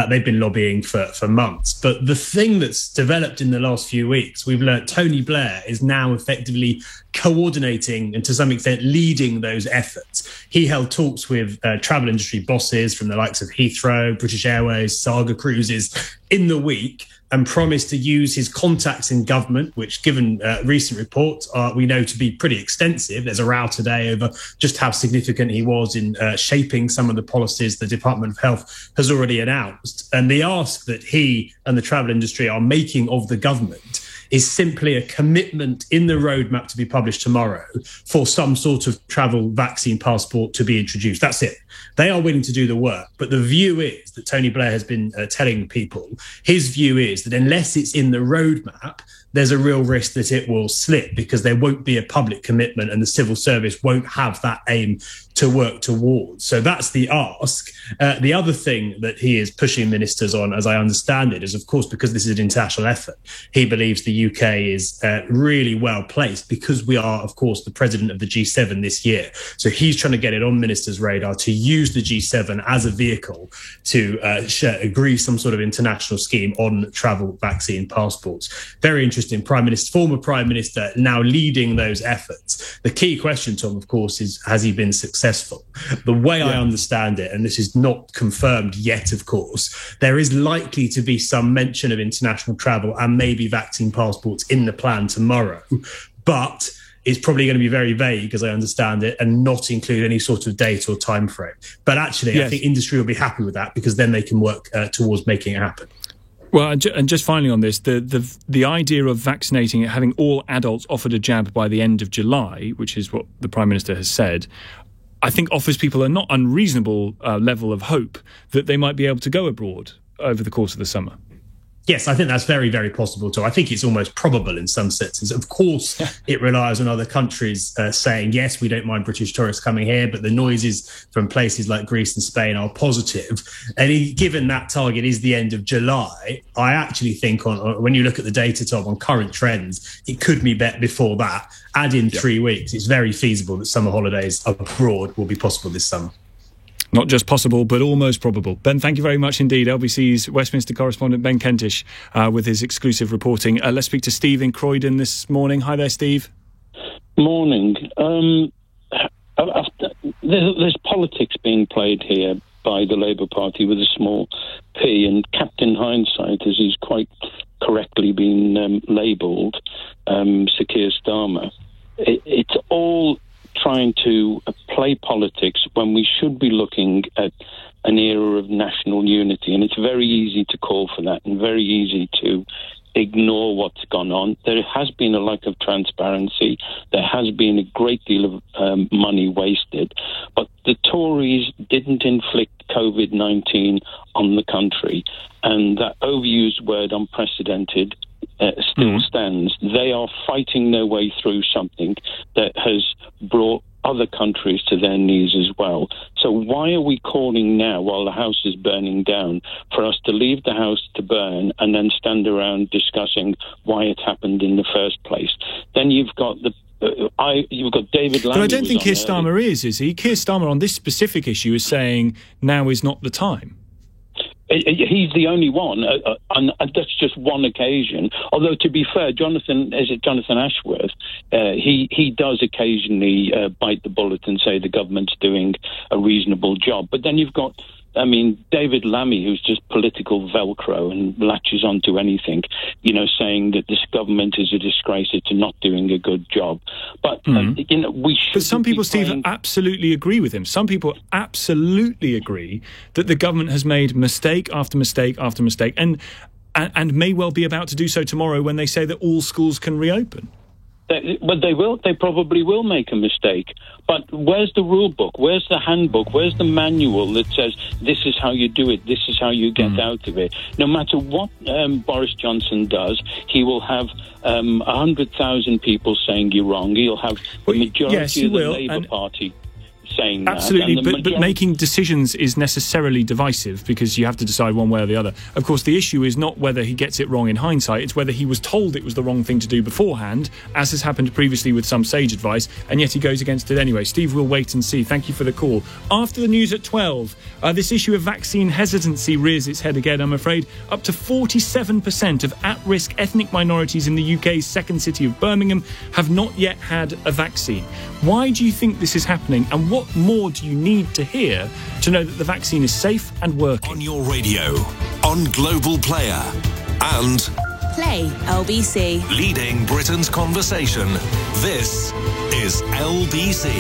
They've been lobbying for months. But the thing that's developed in the last few weeks, we've learned Tony Blair is now effectively coordinating and to some extent leading those efforts. He held talks with travel industry bosses from the likes of Heathrow, British Airways, Saga Cruises in the week, and promised to use his contacts in government, which, given recent reports, we know to be pretty extensive. There's a row today over just how significant he was in shaping some of the policies the Department of Health has already announced. And the ask that he and the travel industry are making of the government is simply a commitment in the roadmap to be published tomorrow for some sort of travel vaccine passport to be introduced. That's it. They are willing to do the work. But the view is that Tony Blair has been telling people, his view is that unless it's in the roadmap, there's a real risk that it will slip because there won't be a public commitment and the civil service won't have that aim to work towards. So that's the ask. The other thing that he is pushing ministers on, as I understand it, is, of course, because this is an international effort, he believes the UK is really well placed because we are, of course, the president of the G7 this year. So he's trying to get it on ministers' radar to use the G7 as a vehicle to agree some sort of international scheme on travel vaccine passports. Very interesting. Former Prime Minister now leading those efforts. The key question, Tom, of course, is has he been successful? The way I understand it, and this is not confirmed yet, of course, there is likely to be some mention of international travel and maybe vaccine passports in the plan tomorrow. But it's probably going to be very vague, as I understand it, and not include any sort of date or time frame. But actually, yes, I think industry will be happy with that because then they can work towards making it happen. Well, and just finally on this, the idea of vaccinating, having all adults offered a jab by the end of July, which is what the Prime Minister has said, I think offers people a not unreasonable level of hope that they might be able to go abroad over the course of the summer. Yes, I think that's very, very possible too. I think it's almost probable in some senses. Of course, it relies on other countries saying, yes, we don't mind British tourists coming here, but the noises from places like Greece and Spain are positive. And given that target is the end of July, I actually think when you look at the data, Tom, on current trends, it could be before that. Add in 3 weeks. It's very feasible that summer holidays abroad will be possible this summer. Not just possible, but almost probable. Ben, thank you very much indeed. LBC's Westminster correspondent Ben Kentish with his exclusive reporting. Let's speak to Steve in Croydon this morning. Hi there, Steve. Morning. There's politics being played here by the Labour Party with a small p, and Captain Hindsight, as he's quite correctly been labelled, Sir Keir Starmer. It's all trying to play politics when we should be looking at an era of national unity. And it's very easy to call for that and very easy to ignore what's gone on. There has been a lack of transparency. There has been a great deal of money wasted. But the Tories didn't inflict COVID-19 on the country. And that overused word unprecedented still stands. They are fighting their way through something that has brought other countries to their knees as well. So why are we calling now, while the house is burning down, for us to leave the house to burn and then stand around discussing why it happened in the first place? Then you've got you've got David Lammy. But I don't think Keir Starmer is he? Keir Starmer on this specific issue is saying now is not the time. He's the only one, and that's just one occasion. Although, to be fair, Jonathan Ashworth, he does occasionally bite the bullet and say the government's doing a reasonable job. But then you've got, David Lammy, who's just political Velcro and latches onto anything, saying that this government is a disgrace, it's not doing a good job. But, we should. But some people, Steve, absolutely agree with him. Some people absolutely agree that the government has made mistake after mistake after mistake and may well be about to do so tomorrow when they say that all schools can reopen. But they will. They probably will make a mistake. But where's the rule book? Where's the handbook? Where's the manual that says this is how you do it? This is how you get out of it? No matter what Boris Johnson does, he will have 100,000 people saying you're wrong. He'll have the majority of the Labour Party saying absolutely, that. But making decisions is necessarily divisive because you have to decide one way or the other. Of course, the issue is not whether he gets it wrong in hindsight, it's whether he was told it was the wrong thing to do beforehand, as has happened previously with some sage advice, and yet he goes against it anyway. Steve, we'll wait and see. Thank you for the call. After the news at 12, this issue of vaccine hesitancy rears its head again, I'm afraid. Up to 47% of at-risk ethnic minorities in the UK's second city of Birmingham have not yet had a vaccine. Why do you think this is happening, and what more do you need to hear to know that the vaccine is safe and working? On your radio, on Global Player, and Play LBC. Leading Britain's conversation. This is LBC.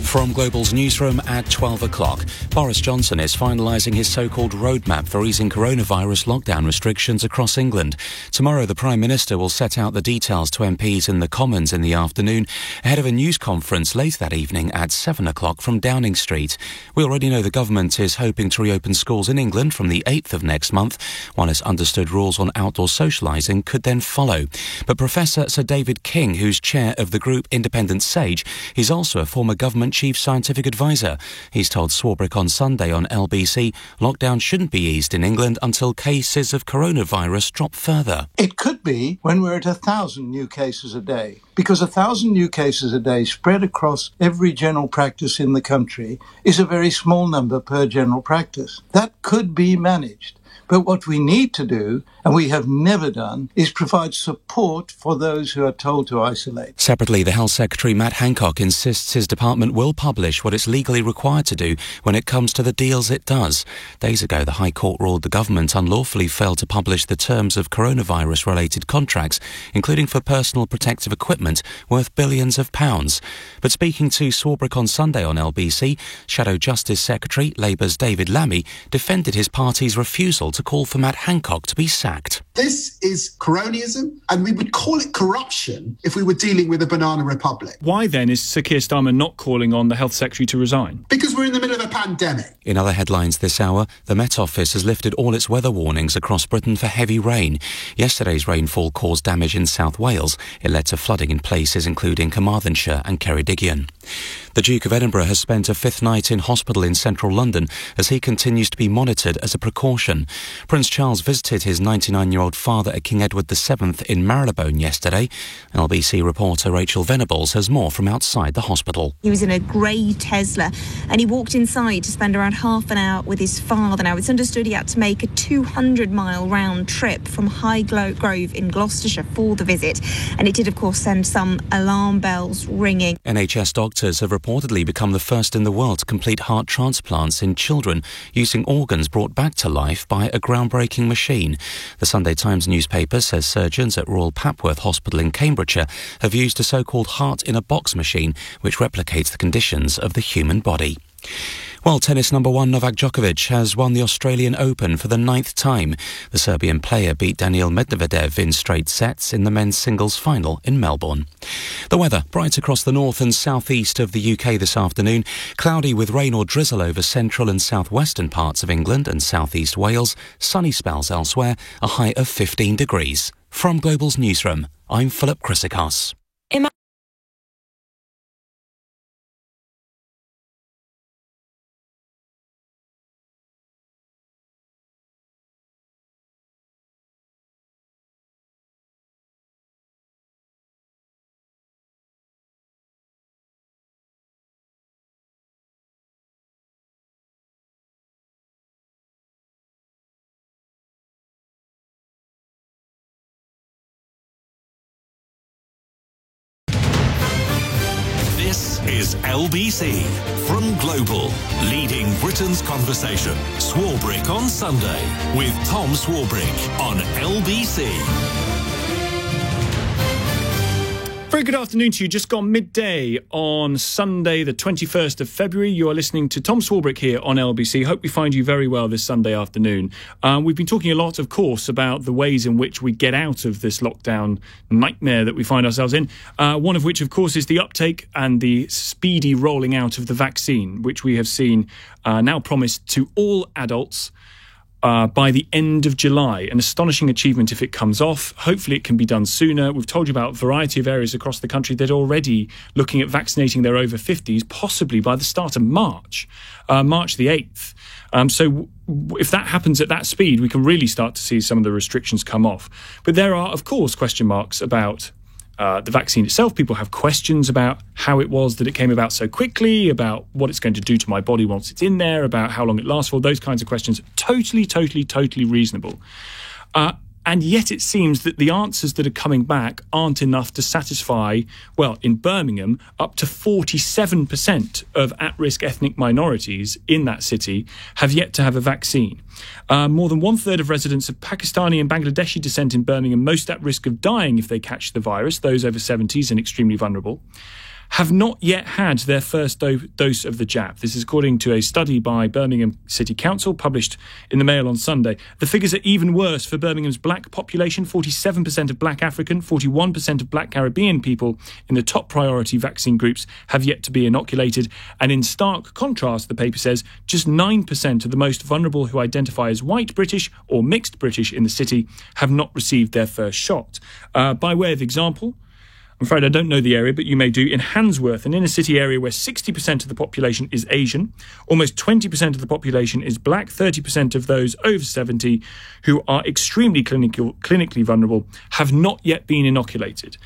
From Global's newsroom at 12 o'clock, Boris Johnson is finalising his so-called roadmap for easing coronavirus lockdown restrictions across England. Tomorrow, the Prime Minister will set out the details to MPs in the Commons in the afternoon, ahead of a news conference later that evening at 7 o'clock from Downing Street. We already know the government is hoping to reopen schools in England from the 8th of next month, while its understood rules on outdoor socialising could then follow. But Professor Sir David King, who's chair of the group Independent Sage, he's also a former government chief scientific advisor. He's told Swarbrick on Sunday on LBC lockdown shouldn't be eased in England until cases of coronavirus drop further. It could be when we're at 1,000 new cases a day, because 1,000 new cases a day spread across every general practice in the country is a very small number per general practice. That could be managed. But what we need to do, and we have never done, is provide support for those who are told to isolate. Separately, the Health Secretary Matt Hancock insists his department will publish what it's legally required to do when it comes to the deals it does. Days ago, the High Court ruled the government unlawfully failed to publish the terms of coronavirus-related contracts, including for personal protective equipment worth billions of pounds. But speaking to Swarbrick on Sunday on LBC, Shadow Justice Secretary Labour's David Lammy defended his party's refusal to call for Matt Hancock to be sacked. This is cronyism, and we would call it corruption if we were dealing with a banana republic. Why then is Sir Keir Starmer not calling on the Health Secretary to resign? Because we're in the middle of a pandemic. In other headlines this hour, the Met Office has lifted all its weather warnings across Britain for heavy rain. Yesterday's rainfall caused damage in South Wales. It led to flooding in places including Carmarthenshire and Ceredigion. The Duke of Edinburgh has spent a fifth night in hospital in central London as he continues to be monitored as a precaution. Prince Charles visited his 99-year-old father at King Edward VII in Marylebone yesterday. LBC reporter Rachel Venables has more from outside the hospital. He was in a grey Tesla and he walked inside to spend around half an hour with his father. Now, it's understood he had to make a 200-mile round trip from Highgrove in Gloucestershire for the visit, and it did, of course, send some alarm bells ringing. NHS doctors have reportedly become the first in the world to complete heart transplants in children using organs brought back to life by a groundbreaking machine. The Sunday Times newspaper says surgeons at Royal Papworth Hospital in Cambridgeshire have used a so-called heart-in-a-box machine which replicates the conditions of the human body. Well, tennis number one Novak Djokovic has won the Australian Open for the 9th time. The Serbian player beat Daniil Medvedev in straight sets in the men's singles final in Melbourne. The weather, bright across the north and southeast of the UK this afternoon. Cloudy with rain or drizzle over central and southwestern parts of England and southeast Wales. Sunny spells elsewhere, a high of 15 degrees. From Global's newsroom, I'm Philip Chrysikos. This is LBC from Global, leading Britain's conversation. Swarbrick on Sunday with Tom Swarbrick on LBC. Very good afternoon to you. Just gone midday on Sunday, the 21st of February. You are listening to Tom Swarbrick here on LBC. Hope we find you very well this Sunday afternoon. We've been talking a lot, of course, about the ways in which we get out of this lockdown nightmare that we find ourselves in. One of which, of course, is the uptake and the speedy rolling out of the vaccine, which we have seen now promised to all adults by the end of July. An astonishing achievement if it comes off. Hopefully it can be done sooner. We've told you about a variety of areas across the country that are already looking at vaccinating their over 50s, possibly by the start of March the 8th. So if that happens at that speed, we can really start to see some of the restrictions come off. But there are, of course, question marks about the vaccine itself. People have questions about how it was that it came about so quickly, about what it's going to do to my body once it's in there, about how long it lasts for, those kinds of questions. Totally reasonable. And yet it seems that the answers that are coming back aren't enough to satisfy, well, in Birmingham, up to 47% of at-risk ethnic minorities in that city have yet to have a vaccine. More than 1/3 of residents of Pakistani and Bangladeshi descent in Birmingham, most at risk of dying if they catch the virus, those over 70s and extremely vulnerable, have not yet had their first dose of the jab. This is according to a study by Birmingham City Council published in the Mail on Sunday. The figures are even worse for Birmingham's black population. 47% of black African, 41% of black Caribbean people in the top priority vaccine groups have yet to be inoculated. And in stark contrast, the paper says, just 9% of the most vulnerable who identify as white British or mixed British in the city have not received their first shot. By way of example, I'm afraid I don't know the area, but you may do. In Handsworth, an inner-city area where 60% of the population is Asian, almost 20% of the population is black, 30% of those over 70 who are extremely clinically vulnerable have not yet been inoculated.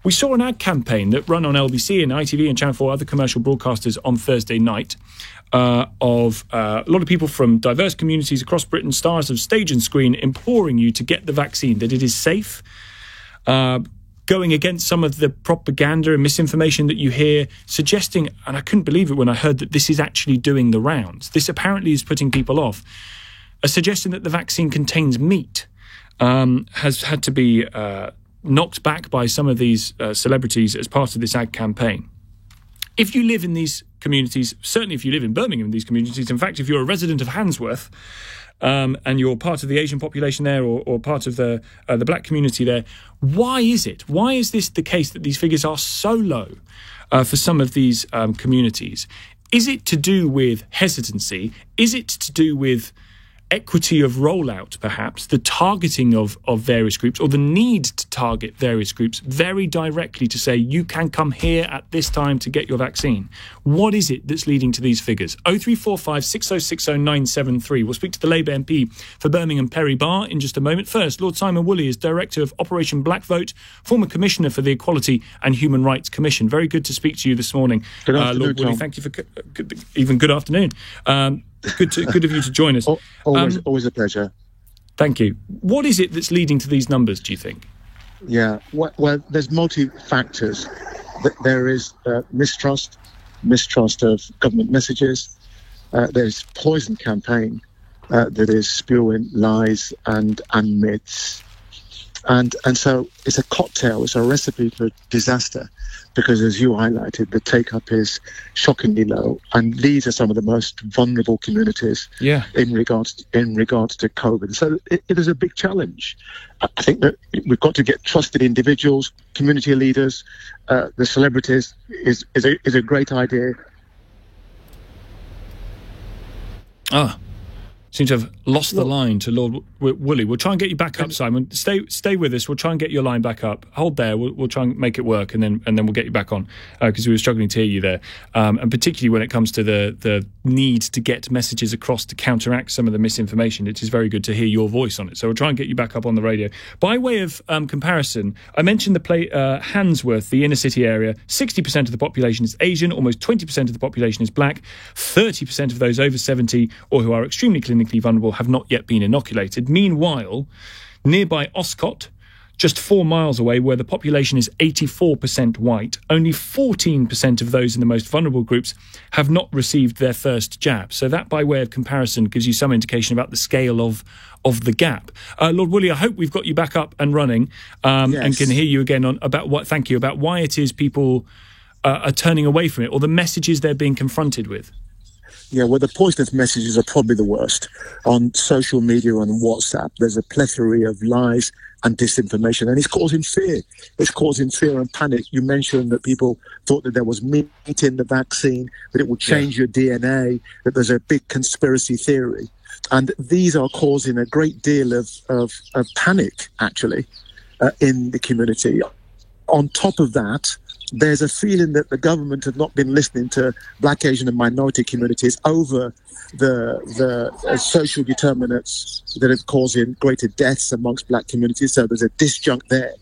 We saw an ad campaign that ran on LBC and ITV and Channel 4 other commercial broadcasters on Thursday night of a lot of people from diverse communities across Britain, stars of stage and screen, imploring you to get the vaccine, that it is safe, going against some of the propaganda and misinformation that you hear, suggesting, and I couldn't believe it when I heard that this is actually doing the rounds. This apparently is putting people off. A suggestion that the vaccine contains meat has had to be knocked back by some of these celebrities as part of this ad campaign. If you live in these communities, certainly if you live in Birmingham in these communities, in fact, if you're a resident of Handsworth, and you're part of the Asian population there or part of the black community there, why is it? Why is this the case that these figures are so low for some of these communities? Is it to do with hesitancy? Is it to do with equity of rollout, perhaps, the targeting of various groups, or the need to target various groups very directly to say, you can come here at this time to get your vaccine? What is it that's leading to these figures? 0345 6060 973. We'll speak to the Labour MP for Birmingham, Perry Barr, in just a moment. First, Lord Simon Woolley is Director of Operation Black Vote, former Commissioner for the Equality and Human Rights Commission. Very good to speak to you this morning. Good afternoon, Lord Woolley. Tom. Thank you for good afternoon. Good of you to join us. Always a pleasure. Thank you. What is it that's leading to these numbers, do you think? Yeah, well, there's multi-factors. There is mistrust of government messages. There's poison campaign that is spewing lies and myths. And so it's a cocktail, it's a recipe for disaster, because as you highlighted, the take-up is shockingly low, and these are some of the most vulnerable communities in regards to COVID. So it is a big challenge. I think that we've got to get trusted individuals, community leaders, the celebrities is a great idea. Seem to have lost the line to Lord Woolley. We'll try and get you back up, Simon. Stay with us. We'll try and get your line back up. Hold there. We'll try and make it work, and then we'll get you back on, because we were struggling to hear you there. And particularly when it comes to the need to get messages across to counteract some of the misinformation, it is very good to hear your voice on it. So we'll try and get you back up on the radio. By way of comparison, I mentioned the Handsworth, the inner city area. 60% of the population is Asian. Almost 20% of the population is black. 30% of those over 70 or who are extremely clinically vulnerable have not yet been inoculated. Meanwhile, nearby Oscott, just 4 miles away, where the population is 84% white, only 14% of those in the most vulnerable groups have not received their first jab. So that, by way of comparison, gives you some indication about the scale of the gap. Lord Woolley, I hope we've got you back up and running and can hear you again about why it is people are turning away from it, or the messages they're being confronted with. Yeah, well, the poisonous messages are probably the worst. On social media and WhatsApp, there's a plethora of lies and disinformation, and it's causing fear. It's causing fear and panic. You mentioned that people thought that there was meat in the vaccine, that it would change your DNA, that there's a big conspiracy theory. And these are causing a great deal of panic, actually, in the community. On top of that, there's a feeling that the government have not been listening to Black, Asian and minority communities over the social determinants that are causing greater deaths amongst Black communities. So there's a disjunct there.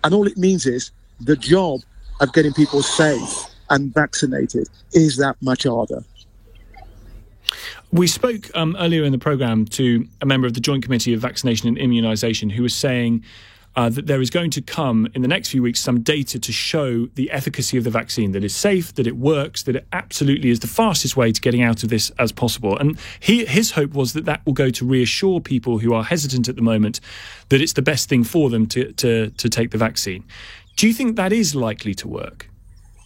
And all it means is the job of getting people safe and vaccinated is that much harder. We spoke earlier in the programme to a member of the Joint Committee of Vaccination and Immunisation who was saying that there is going to come in the next few weeks some data to show the efficacy of the vaccine, that it's safe, that it works, that it absolutely is the fastest way to getting out of this as possible. And his hope was that will go to reassure people who are hesitant at the moment that it's the best thing for them to take the vaccine. Do you think that is likely to work?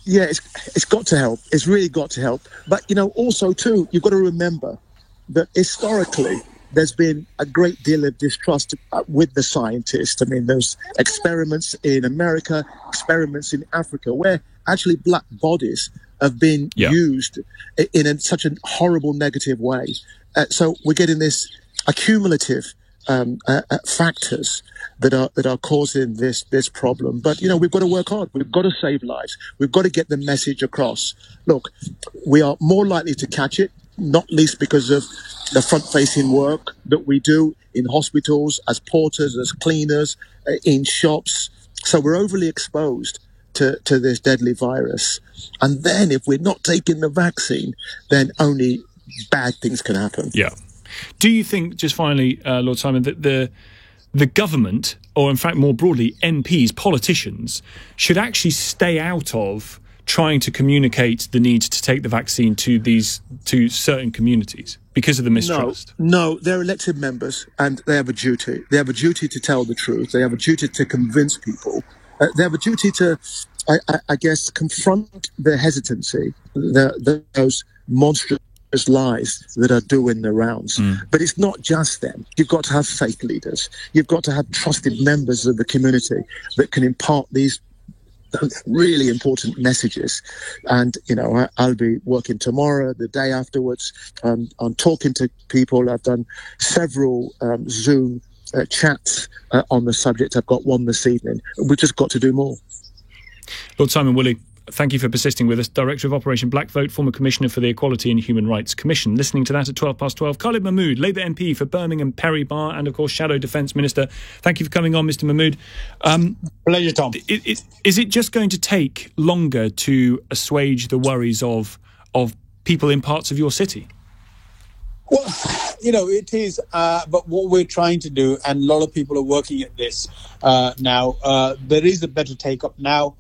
Yeah, it's got to help. It's really got to help. But, also, too, you've got to remember that historically, there's been a great deal of distrust with the scientists. I mean, there's experiments in America, experiments in Africa, where actually Black bodies have been used in such a horrible negative way. So we're getting this accumulative factors that are causing this problem. But, we've got to work hard. We've got to save lives. We've got to get the message across. Look, we are more likely to catch it, not least because of the front-facing work that we do in hospitals, as porters, as cleaners, in shops. So we're overly exposed to this deadly virus. And then if we're not taking the vaccine, then only bad things can happen. Yeah. Do you think, just finally, Lord Simon, that the government, or in fact more broadly MPs, politicians, should actually stay out of trying to communicate the need to take the vaccine to certain communities because of the mistrust? No, they're elected members and they have a duty. They have a duty to tell the truth. They have a duty to convince people. They have a duty to, I guess, confront the hesitancy, those monstrous lies that are doing the rounds. But it's not just them. You've got to have faith leaders. You've got to have trusted members of the community that can impart these really important messages. And, I'll be working tomorrow, the day afterwards. I'm talking to people. I've done several Zoom chats on the subject. I've got one this evening. We've just got to do more. Lord Simon Woolley, thank you for persisting with us. Director of Operation Black Vote, former Commissioner for the Equality and Human Rights Commission. Listening to that at 12:12. Khalid Mahmood, Labour MP for Birmingham, Perry Barr, and of course Shadow Defence Minister. Thank you for coming on, Mr. Mahmood. Pleasure, Tom. Is it just going to take longer to assuage the worries of people in parts of your city? Well, it is. But what we're trying to do, and a lot of people are working at this now, there is a better take-up now.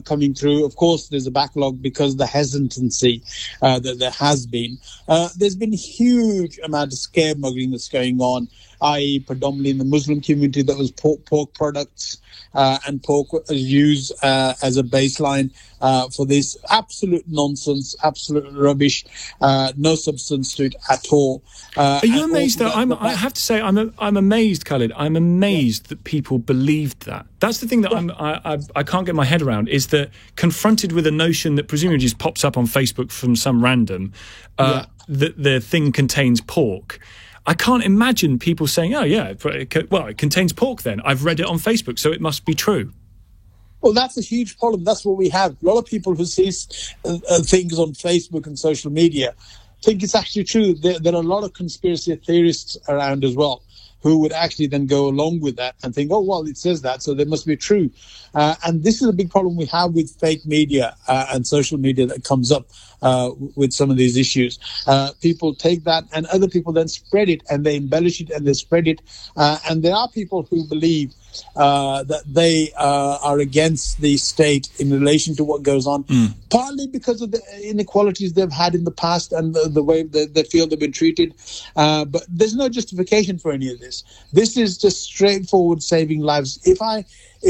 Coming through. Of course, there's a backlog because of the hesitancy that there has been. There's been a huge amount of scaremongering that's going on, i.e. predominantly in the Muslim community. That was pork products and pork used as a baseline for this. Absolute nonsense, absolute rubbish, no substance to it at all. Are you amazed that I have to say I'm amazed, Khalid. I'm amazed that people believed that. That's the thing that I can't get my head around, is that confronted with a notion that presumably just pops up on Facebook from some random, that the thing contains pork. I can't imagine people saying, oh, yeah, well, it contains pork then. I've read it on Facebook, so it must be true. Well, that's a huge problem. That's what we have. A lot of people who see things on Facebook and social media think it's actually true. There are a lot of conspiracy theorists around as well who would actually then go along with that and think, oh, well, it says that, so they must be true. And this is a big problem we have with fake media and social media that comes up with some of these issues. People take that and other people then spread it and they embellish it and they spread it. And there are people who believe that they are against the state in relation to what goes on, partly because of the inequalities they've had in the past and the way they feel they've been treated. But there's no justification for any of this. This is just straightforward saving lives. If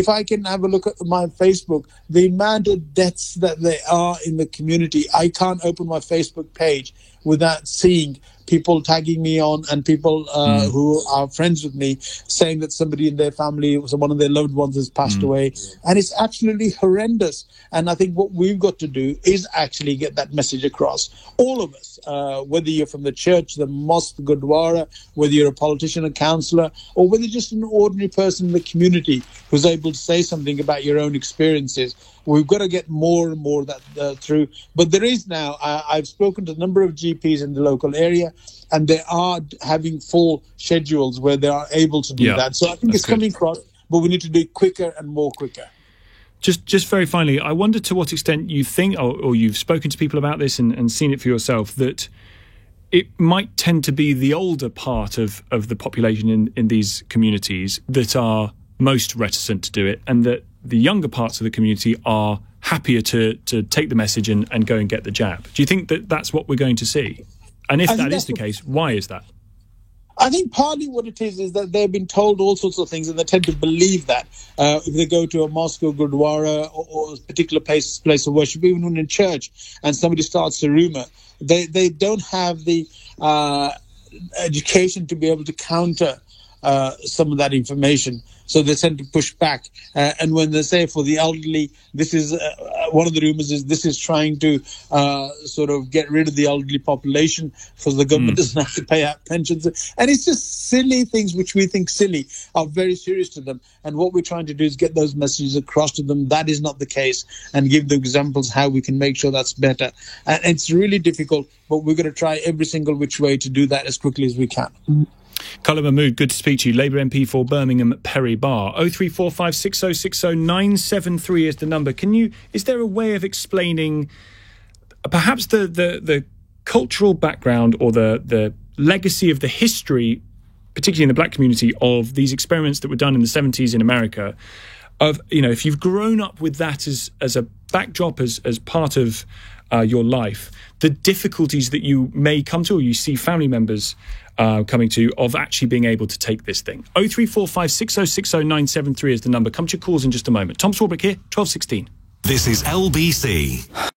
I can have a look at my Facebook, the amount of deaths that there are in the community, I can't open my Facebook page without seeing people tagging me on and people who are friends with me saying that somebody in their family, one of their loved ones has passed away. And it's absolutely horrendous. And I think what we've got to do is actually get that message across. All of us, whether you're from the church, the mosque, the Gurdwara, whether you're a politician, a councillor, or whether you're just an ordinary person in the community who's able to say something about your own experiences. We've got to get more and more of that through. But there is now, I've spoken to a number of GPs in the local area, and they are having full schedules where they are able to do that. So I think it's coming across, but we need to do it quicker and more quicker. Just very finally, I wonder to what extent you think, or you've spoken to people about this and seen it for yourself, that it might tend to be the older part of the population in these communities that are most reticent to do it, and that the younger parts of the community are happier to take the message and go and get the jab. Do you think that that's what we're going to see? And if that is the case, why is that? I think partly what it is that they've been told all sorts of things and they tend to believe that. If they go to a mosque or Gurdwara or a particular place of worship, even when in church, and somebody starts a rumour, they don't have the education to be able to counter some of that information. So they tend to push back. And when they say for the elderly, this is one of the rumors is this is trying to sort of get rid of the elderly population because the government doesn't have to pay out pensions. And it's just silly things which we think silly are very serious to them. And what we're trying to do is get those messages across to them. That is not the case, and give them examples how we can make sure that's better. And it's really difficult, but we're going to try every single which way to do that as quickly as we can. Khalid Mahmood, good to speak to you. Labour MP for Birmingham Perry Barr. 0345 6060 973 is the number. Is there a way of explaining perhaps the cultural background or the legacy of the history, particularly in the black community, of these experiments that were done in the 70s in America? Of, if you've grown up with that as a backdrop, as part of your life, the difficulties that you may come to, or you see family members coming to, of actually being able to take this thing. 0345 6060 973 is the number. Come to your calls in just a moment. Tom Swarbrick here, 1216. This is LBC.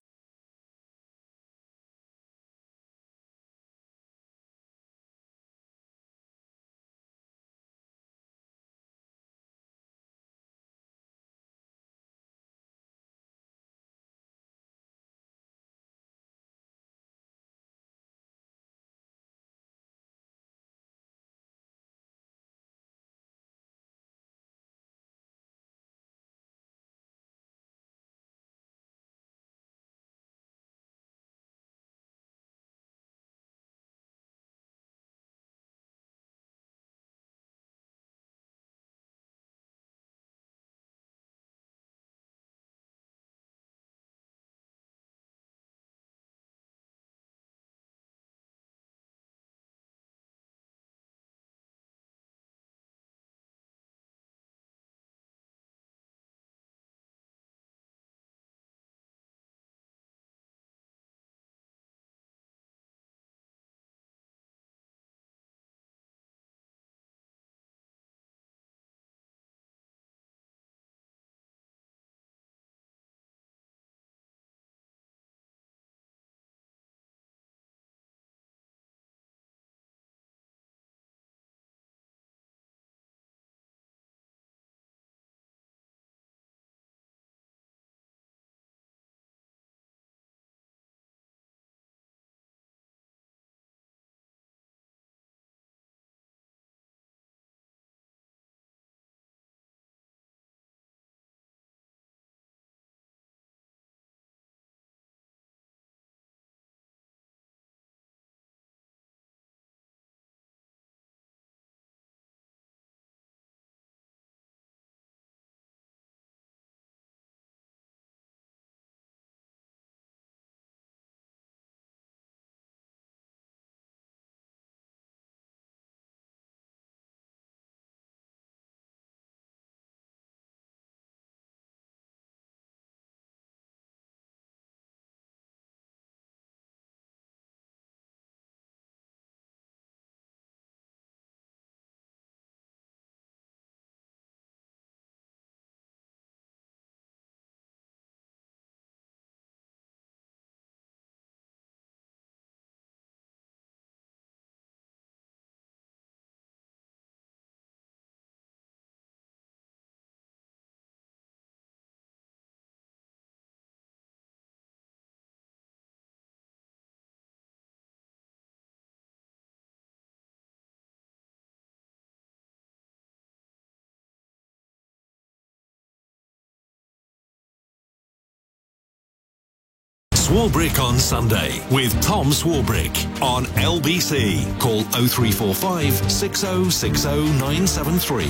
Swarbrick on Sunday with Tom Swarbrick on LBC. Call 0345 6060 973.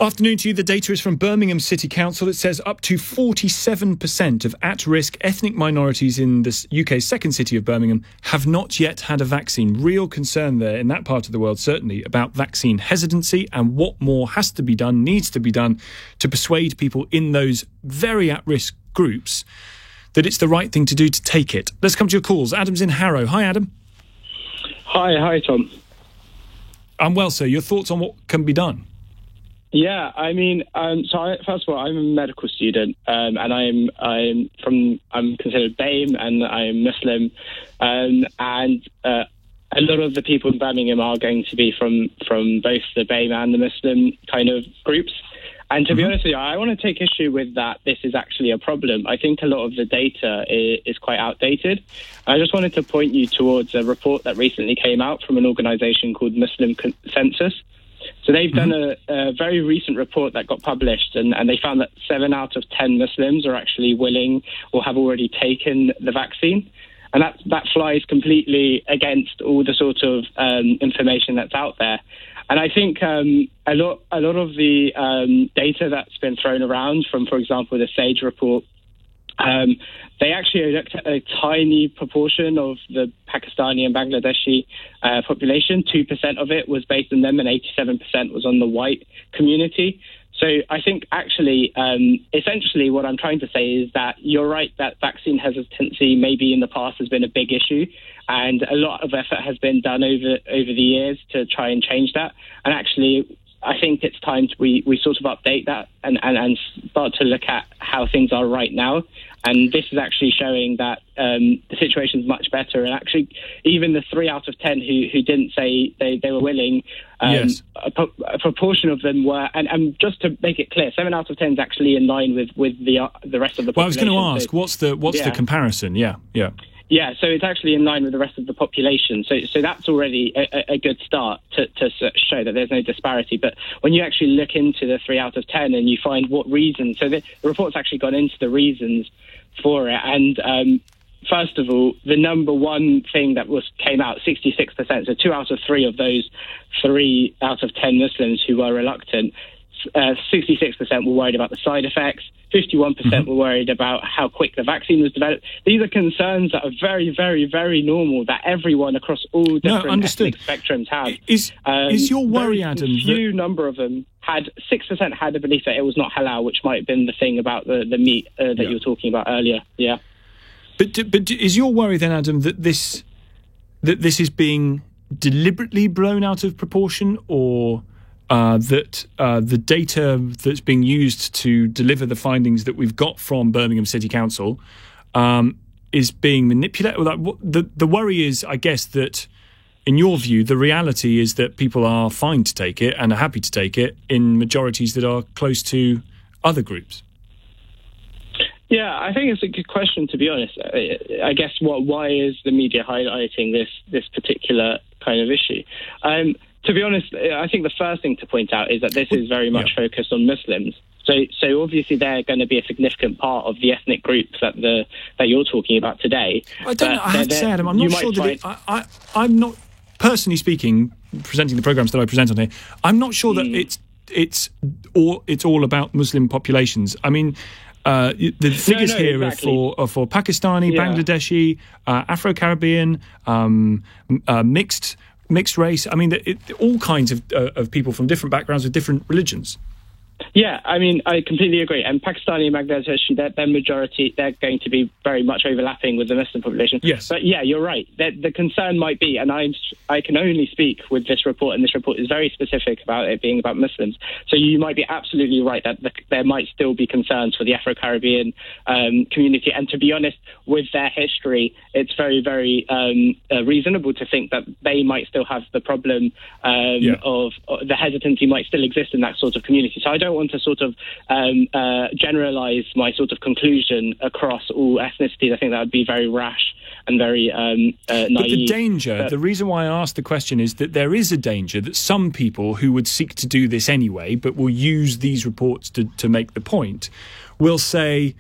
Afternoon to you. The data is from Birmingham City Council. It says up to 47% of at-risk ethnic minorities in the UK's second city of Birmingham have not yet had a vaccine. Real concern there in that part of the world, certainly, about vaccine hesitancy and what more has to be done, needs to be done to persuade people in those very at-risk groups that it's the right thing to do to take it. Let's come to your calls. Adam's in Harrow. Hi, Adam. Hi, Tom. I'm well, sir. Your thoughts on what can be done? Yeah, I mean, first of all, I'm a medical student, and I'm considered BAME, and I'm Muslim, and a lot of the people in Birmingham are going to be from both the BAME and the Muslim kind of groups. And to be honest with you, I want to take issue with that. This is actually a problem. I think a lot of the data is quite outdated. I just wanted to point you towards a report that recently came out from an organisation called Muslim Consensus. So they've done a very recent report that got published, and they found that 7 out of 10 Muslims are actually willing or have already taken the vaccine. And that flies completely against all the sort of information that's out there. And I think a lot of the data that's been thrown around from, for example, the SAGE report, they actually looked at a tiny proportion of the Pakistani and Bangladeshi population. 2% of it was based on them and 87% was on the white community. So I think actually, essentially what I'm trying to say is that you're right that vaccine hesitancy maybe in the past has been a big issue, and a lot of effort has been done over the years to try and change that. And actually, I think it's time we sort of update that and start to look at how things are right now. And this is actually showing that the situation is much better. And actually, even the 3 out of 10 who didn't say they were willing, yes. a proportion of them were. And just to make it clear, 7 out of 10 is actually in line with the rest of the population. Well, I was going to ask, what's the comparison? Yeah. Yeah, so it's actually in line with the rest of the population. So that's already a good start to show that there's no disparity. But when you actually look into the 3 out of 10 and you find what reasons, so the report's actually gone into the reasons for it. And first of all, the number one thing that came out, 66%, so 2 out of 3 of those 3 out of 10 Muslims who were reluctant, 66% were worried about the side effects. 51% were worried about how quick the vaccine was developed. These are concerns that are very, very, very normal that everyone across all different ethnic spectrums have. Is your worry, Adam? Few number of them had 6% had the belief that it was not halal, which might have been the thing about the meat that you were talking about earlier. Yeah. But is your worry then, Adam, that this is being deliberately blown out of proportion, or that the data that's being used to deliver the findings that we've got from Birmingham City Council is being manipulated? The worry is, I guess, that in your view, the reality is that people are fine to take it and are happy to take it in majorities that are close to other groups. Yeah, I think it's a good question, to be honest. I guess why is the media highlighting this particular kind of issue? To be honest, I think the first thing to point out is that this is very much focused on Muslims. So obviously they're going to be a significant part of the ethnic groups that you're talking about today. I have to say, Adam, I'm not sure that I'm not, personally speaking, presenting the programmes that I present on here, I'm not sure that it's all about Muslim populations. I mean, the figures here exactly. are for Pakistani, Bangladeshi, Afro-Caribbean, mixed race. I mean, all kinds of people from different backgrounds with different religions. Yeah, I mean, I completely agree. And Pakistani and Bangladeshi, their majority, they're going to be very much overlapping with the Muslim population. Yes. But yeah, you're right. The concern might be, and I can only speak with this report, and this report is very specific about it being about Muslims. So you might be absolutely right that there might still be concerns for the Afro-Caribbean community. And to be honest, with their history, it's very, very reasonable to think that they might still have the problem of the hesitancy might still exist in that sort of community. So I don't want to sort of generalize my sort of conclusion across all ethnicities. I think that would be very rash and very naive. But the danger, the reason why I asked the question is that there is a danger that some people who would seek to do this anyway, but will use these reports to make the point, will say,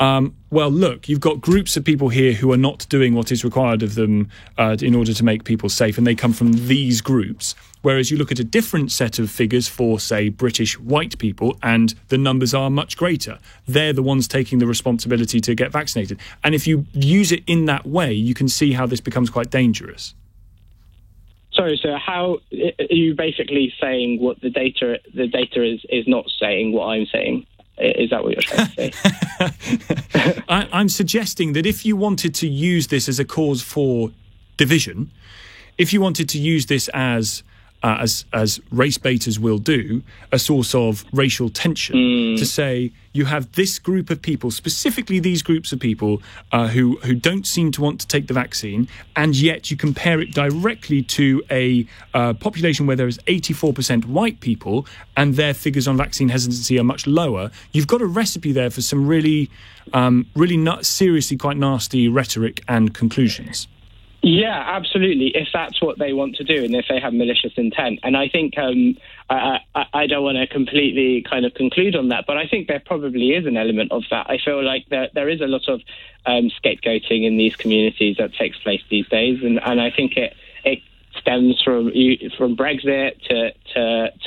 well, look, you've got groups of people here who are not doing what is required of them in order to make people safe, and they come from these groups. Whereas you look at a different set of figures for, say, British white people, and the numbers are much greater. They're the ones taking the responsibility to get vaccinated. And if you use it in that way, you can see how this becomes quite dangerous. Sorry, so how are you basically saying what the data is not saying what I'm saying? Is that what you're trying to say? I'm suggesting that if you wanted to use this as a cause for division, if you wanted to use this as race baiters will do, a source of racial tension, to say you have this group of people, specifically these groups of people who don't seem to want to take the vaccine, and yet you compare it directly to a population where there is 84% white people and their figures on vaccine hesitancy are much lower. You've got a recipe there for some really seriously quite nasty rhetoric and conclusions. Yeah, absolutely. If that's what they want to do and if they have malicious intent. And I think I don't want to completely kind of conclude on that, but I think there probably is an element of that. I feel like there is a lot of scapegoating in these communities that takes place these days. And I think it stems from Brexit to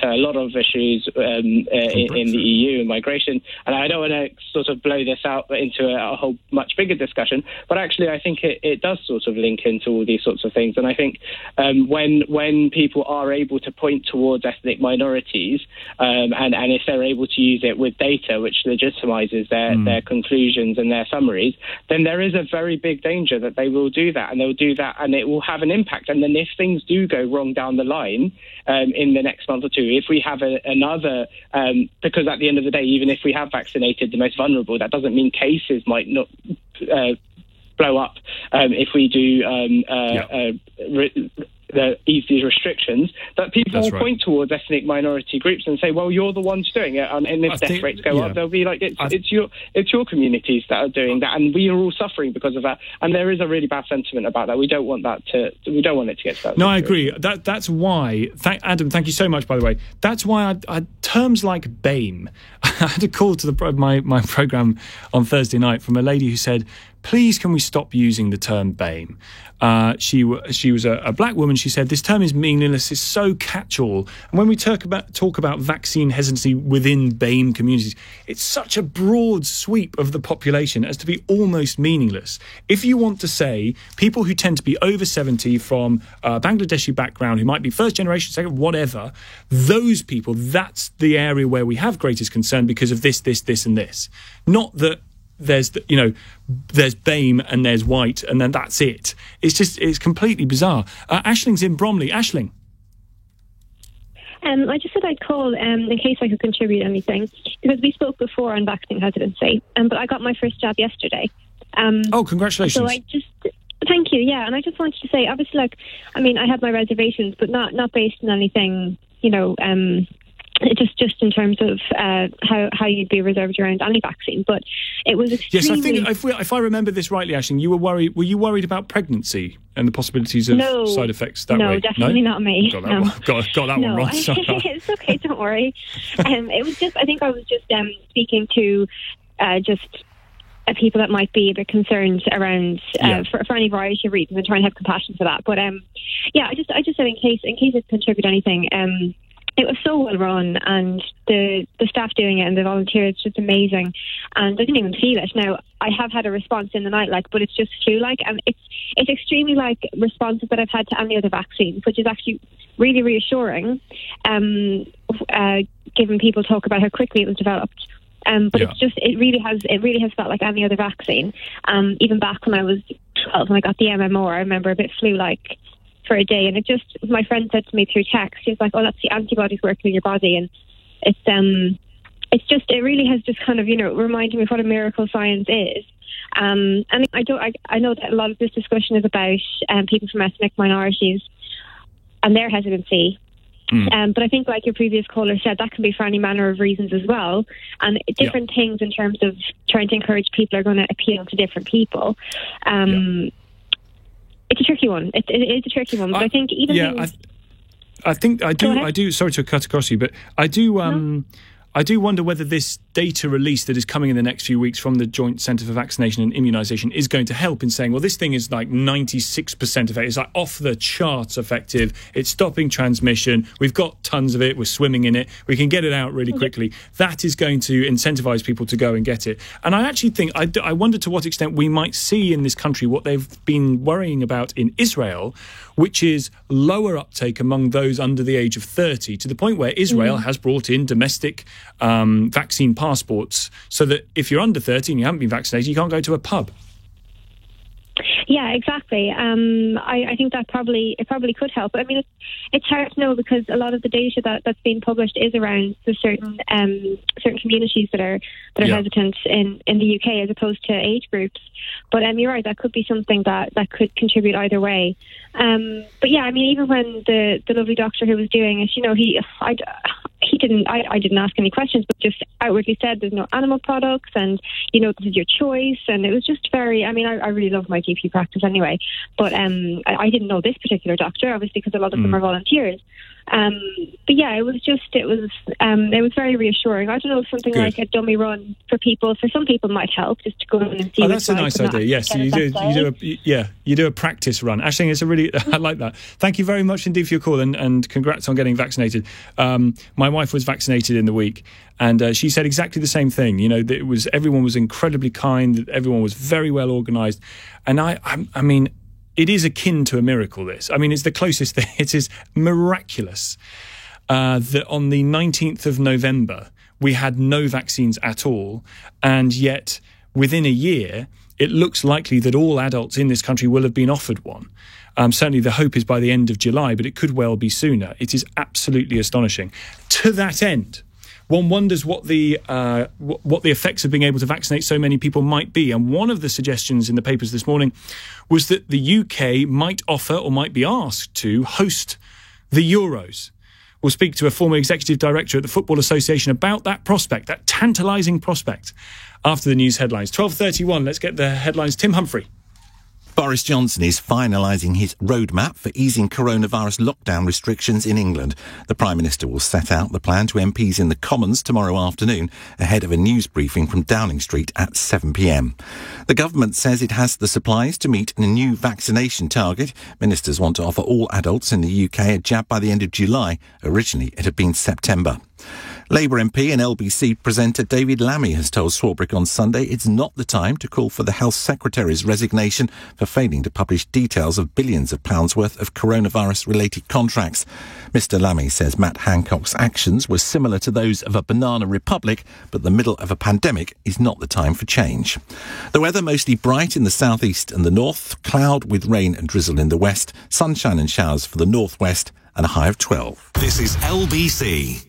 a lot of issues in the EU and migration. And I don't want to sort of blow this out into a whole much bigger discussion, but actually I think it does sort of link into all these sorts of things. And I think when people are able to point towards ethnic minorities and if they're able to use it with data which legitimizes their conclusions and their summaries, then there is a very big danger that they will do that, and they'll do that and it will have an impact. And then if things do go wrong down the line in the next month or two, if we have another, because at the end of the day, even if we have vaccinated the most vulnerable, that doesn't mean cases might not blow up if we do ease these restrictions, that people will point towards ethnic minority groups and say, well, you're the ones doing it, and if death rates go up, they'll be like, it's your communities that are doing that, and we are all suffering because of that. And there is a really bad sentiment about that. We don't want it to get to that. No, I agree. That's why, Adam, thank you so much, by the way. That's why terms like BAME. I had a call to my programme on Thursday night from a lady who said, please, can we stop using the term BAME? She was a black woman. She said, this term is meaningless, it's so catch-all. And when we talk about vaccine hesitancy within BAME communities, it's such a broad sweep of the population as to be almost meaningless. If you want to say people who tend to be over 70 from Bangladeshi background, who might be first generation, second, whatever, those people, that's the area where we have greatest concern because of this, and this. Not that there's BAME and there's white and then that's it. It's completely bizarre. Ashling's in Bromley. Aisling. I just said I'd call in case I could contribute anything, because we spoke before on vaccine hesitancy, but I got my first jab yesterday. Congratulations. So thank you, yeah. And I just wanted to say, obviously, I had my reservations, but not based on anything, just in terms of how you'd be reserved around any vaccine. But it was extremely... Yes, I think if I remember this rightly, Aisling, you were worried. Were you worried about pregnancy and the possibilities of side effects that way? No, definitely not me. Got that one right. It's okay, don't worry. It was just, I think I was just speaking to people that might be a bit concerned around for any variety of reasons, and trying to have compassion for that. But I just said in case it contributed anything. It was so well run, and the staff doing it and the volunteers, just amazing. And I didn't even feel it. Now, I have had a response in the night, but it's just flu-like, and it's extremely like responses that I've had to any other vaccines, which is actually really reassuring, given people talk about how quickly it was developed. But it really has felt like any other vaccine. Even back when I was 12 and I got the MMR, I remember a bit flu-like for a day, and my friend said to me through text, she was like, oh, that's the antibodies working in your body. And it really has just kind of, reminded me of what a miracle science is. And I know that a lot of this discussion is about people from ethnic minorities and their hesitancy. But I think, like your previous caller said, that can be for any manner of reasons as well. And different things in terms of trying to encourage people are going to appeal to different people. It's a tricky one. It is a tricky one. But I think even... I think I do. Sorry to cut across you, but I do... I do wonder whether this data release that is coming in the next few weeks from the Joint Centre for Vaccination and Immunisation is going to help in saying, well, this thing is like 96% effective. It's like off the charts effective. It's stopping transmission. We've got tons of it. We're swimming in it. We can get it out really quickly. That is going to incentivise people to go and get it. And I actually think, I wonder to what extent we might see in this country what they've been worrying about in Israel, which is lower uptake among those under the age of 30, to the point where Israel has brought in domestic vaccine passports so that if you're under 30 and you haven't been vaccinated, you can't go to a pub. Yeah, exactly. I think that probably could help. I mean, it's hard to know because a lot of the data that's being published is around the certain communities that are hesitant in the UK as opposed to age groups. But you're right, that could be something that could contribute either way. But yeah, I mean, even when the lovely doctor who was doing it, I didn't ask any questions, but just outwardly said there's no animal products and, this is your choice. And it was just very, I really love my GP practice anyway, but I didn't know this particular doctor, obviously, because a lot of them are volunteers. But yeah, it was very reassuring. I don't know if something like a dummy run for some people might help, just to go in and see. Oh, that's a nice idea. Yes, you do a practice run. Actually, I like that. Thank you very much indeed for your call and congrats on getting vaccinated. My wife was vaccinated in the week, and she said exactly the same thing. That everyone was incredibly kind. Everyone was very well organised, and I mean. It is akin to a miracle, this. I mean, it's the closest thing. It is miraculous that on the 19th of November, we had no vaccines at all. And yet, within a year, it looks likely that all adults in this country will have been offered one. Certainly, the hope is by the end of July, but it could well be sooner. It is absolutely astonishing. To that end, one wonders what the effects of being able to vaccinate so many people might be. And one of the suggestions in the papers this morning was that the UK might offer or might be asked to host the Euros. We'll speak to a former executive director at the Football Association about that prospect, that tantalising prospect, after the news headlines. 12:31, let's get the headlines. Tim Humphrey. Boris Johnson is finalising his roadmap for easing coronavirus lockdown restrictions in England. The Prime Minister will set out the plan to MPs in the Commons tomorrow afternoon ahead of a news briefing from Downing Street at 7 p.m. The government says it has the supplies to meet a new vaccination target. Ministers want to offer all adults in the UK a jab by the end of July. Originally, it had been September. Labour MP and LBC presenter David Lammy has told Swarbrick on Sunday it's not the time to call for the Health Secretary's resignation for failing to publish details of billions of pounds worth of coronavirus-related contracts. Mr Lammy says Matt Hancock's actions were similar to those of a banana republic, but the middle of a pandemic is not the time for change. The weather mostly bright in the southeast and the north, cloud with rain and drizzle in the west, sunshine and showers for the northwest, and a high of 12. This is LBC.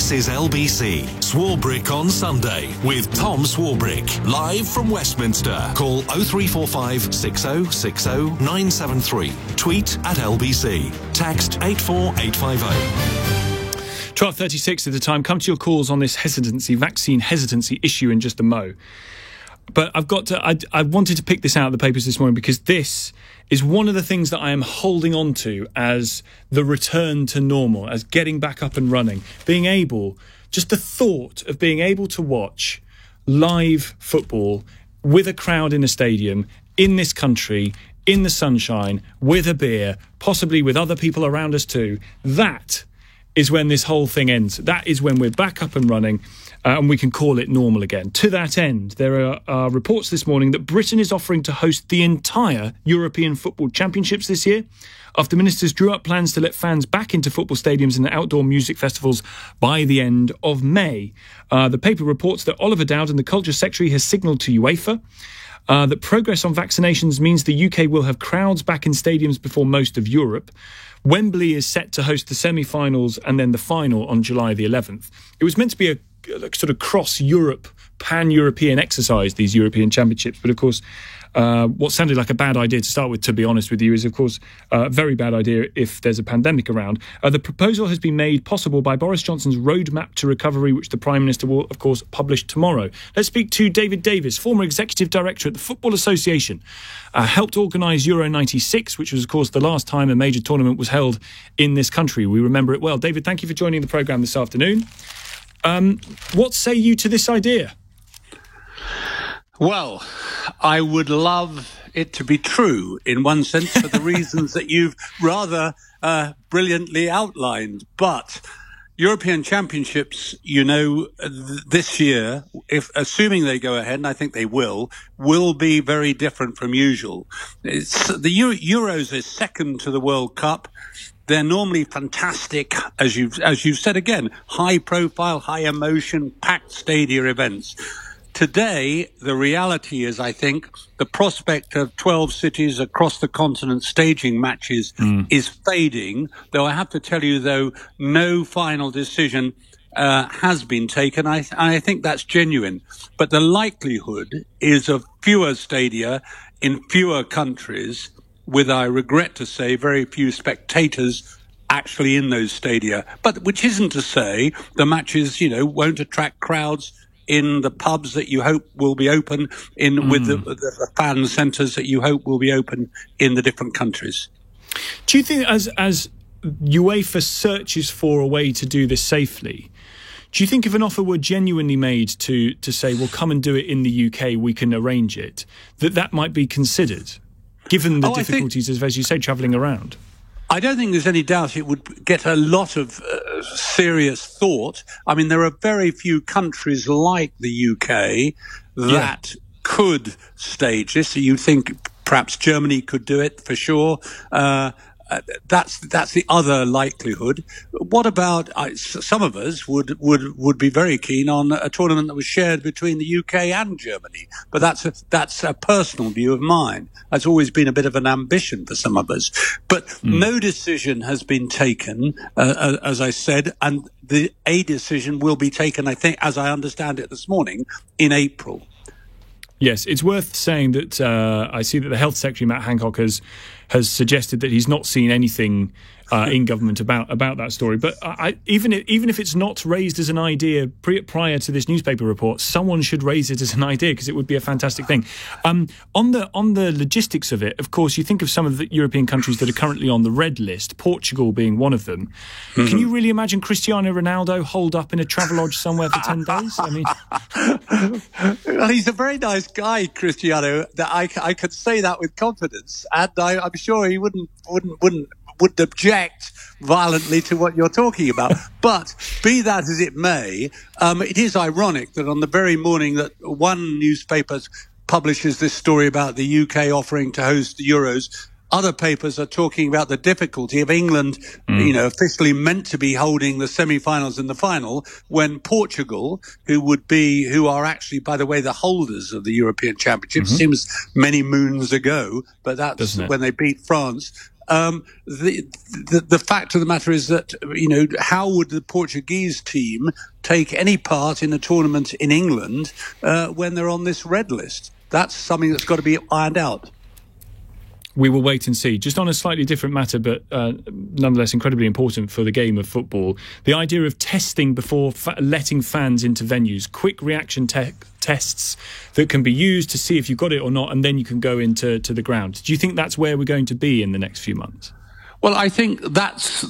This is LBC Swarbrick on Sunday with Tom Swarbrick, live from Westminster. Call 0345 6060 973. Tweet at LBC. Text 84850. 12:36 at the time. Come to your calls on this vaccine hesitancy issue in just a mo. But I wanted to pick this out of the papers this morning because this is one of the things that I am holding on to as the return to normal, as getting back up and running. Just the thought of being able to watch live football with a crowd in a stadium in this country, in the sunshine, with a beer, possibly with other people around us too. That is when this whole thing ends. That is when we're back up and running and we can call it normal again. To that end, there are reports this morning that Britain is offering to host the entire European Football Championships this year after ministers drew up plans to let fans back into football stadiums and outdoor music festivals by the end of May. The paper reports that Oliver Dowden, the Culture Secretary, has signalled to UEFA that progress on vaccinations means the UK will have crowds back in stadiums before most of Europe. Wembley is set to host the semi-finals and then the final on July the 11th. It was meant to be a sort of cross-Europe, pan-European exercise, these European Championships. But, of course, what sounded like a bad idea to start with, to be honest with you, is, of course, a very bad idea if there's a pandemic around. The proposal has been made possible by Boris Johnson's roadmap to recovery, which the Prime Minister will, of course, publish tomorrow. Let's speak to David Davis, former Executive Director at the Football Association, helped organise Euro 96, which was, of course, the last time a major tournament was held in this country. We remember it well. David, thank you for joining the programme this afternoon. What say you to this idea? Well, I would love it to be true in one sense for the reasons that you've rather brilliantly outlined. But European Championships, this year, if assuming they go ahead, and I think they will be very different from usual. The Euros is second to the World Cup. They're normally fantastic, as you've said again, high profile, high emotion, packed stadia events. Today, the reality is, I think, the prospect of 12 cities across the continent staging matches is fading. Though I have to tell you, though, no final decision has been taken. I think that's genuine. But the likelihood is of fewer stadia in fewer countries, with, I regret to say, very few spectators actually in those stadia. But which isn't to say the matches, won't attract crowds in the pubs that you hope will be open with the fan centres that you hope will be open in the different countries. Do you think as UEFA searches for a way to do this safely, do you think if an offer were genuinely made to say, well, come and do it in the UK, we can arrange it, that might be considered, given the difficulties, as you say, travelling around? I don't think there's any doubt it would get a lot of serious thought. I mean, there are very few countries like the UK that could stage this. So you think perhaps Germany could do it for sure. That's the other likelihood. What about some of us would be very keen on a tournament that was shared between the UK and Germany, but that's a personal view of mine. That's always been a bit of an ambition for some of us. But no decision has been taken, as I said, and a decision will be taken, I think, as I understand it this morning, in April. Yes, it's worth saying that I see that the Health Secretary, Matt Hancock, has suggested that he's not seen anything in government about that story. But even if it's not raised as an idea prior to this newspaper report, someone should raise it as an idea because it would be a fantastic thing. On the logistics of it, of course, you think of some of the European countries that are currently on the red list, Portugal being one of them. Mm-hmm. Can you really imagine Cristiano Ronaldo holed up in a Travelodge somewhere for 10 days? I mean, well, he's a very nice guy, Cristiano. That I could say that with confidence, and I'm sure he wouldn't object violently to what you're talking about. But be that as it may, it is ironic that on the very morning that one newspaper publishes this story about the UK offering to host the Euros, other papers are talking about the difficulty of England, officially meant to be holding the semi-finals and the final, when Portugal, who are actually, by the way, the holders of the European Championship, seems many moons ago, but that's when they beat France. The fact of the matter is that, how would the Portuguese team take any part in a tournament in England when they're on this red list? That's something that's got to be ironed out. We will wait and see. Just on a slightly different matter, but nonetheless incredibly important for the game of football, the idea of testing before letting fans into venues, quick reaction tests that can be used to see if you've got it or not, and then you can go into the ground. Do you think that's where we're going to be in the next few months? Well, I think that's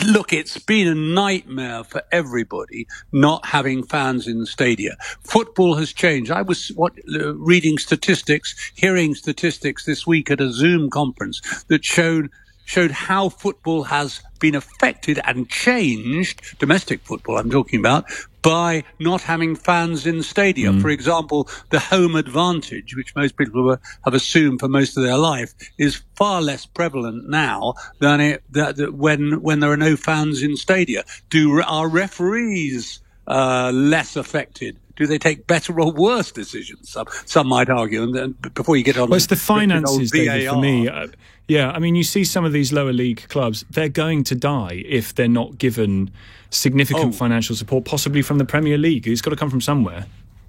look, it's been a nightmare for everybody not having fans in the stadia. Football has changed. I was hearing statistics this week at a Zoom conference that showed how football has been affected and changed, domestic football I'm talking about, by not having fans in the stadium. For example, the home advantage, which most people have assumed for most of their life, is far less prevalent now than when there are no fans in stadia. Are referees less affected? Do they take better or worse decisions? Some might argue. And then before you get on, it's the finances, David, for me. I mean, you see some of these lower league clubs; they're going to die if they're not given significant financial support, possibly from the Premier League. It's got to come from somewhere.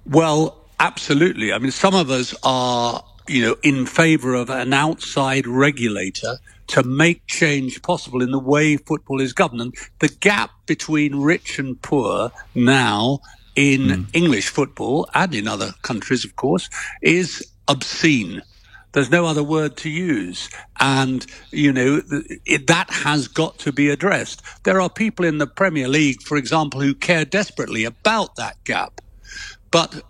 Well, absolutely. I mean, some of us are, in favour of an outside regulator to make change possible in the way football is governed. And the gap between rich and poor now in English football and in other countries, of course, is obscene. There's no other word to use. And, that has got to be addressed. There are people in the Premier League, for example, who care desperately about that gap. But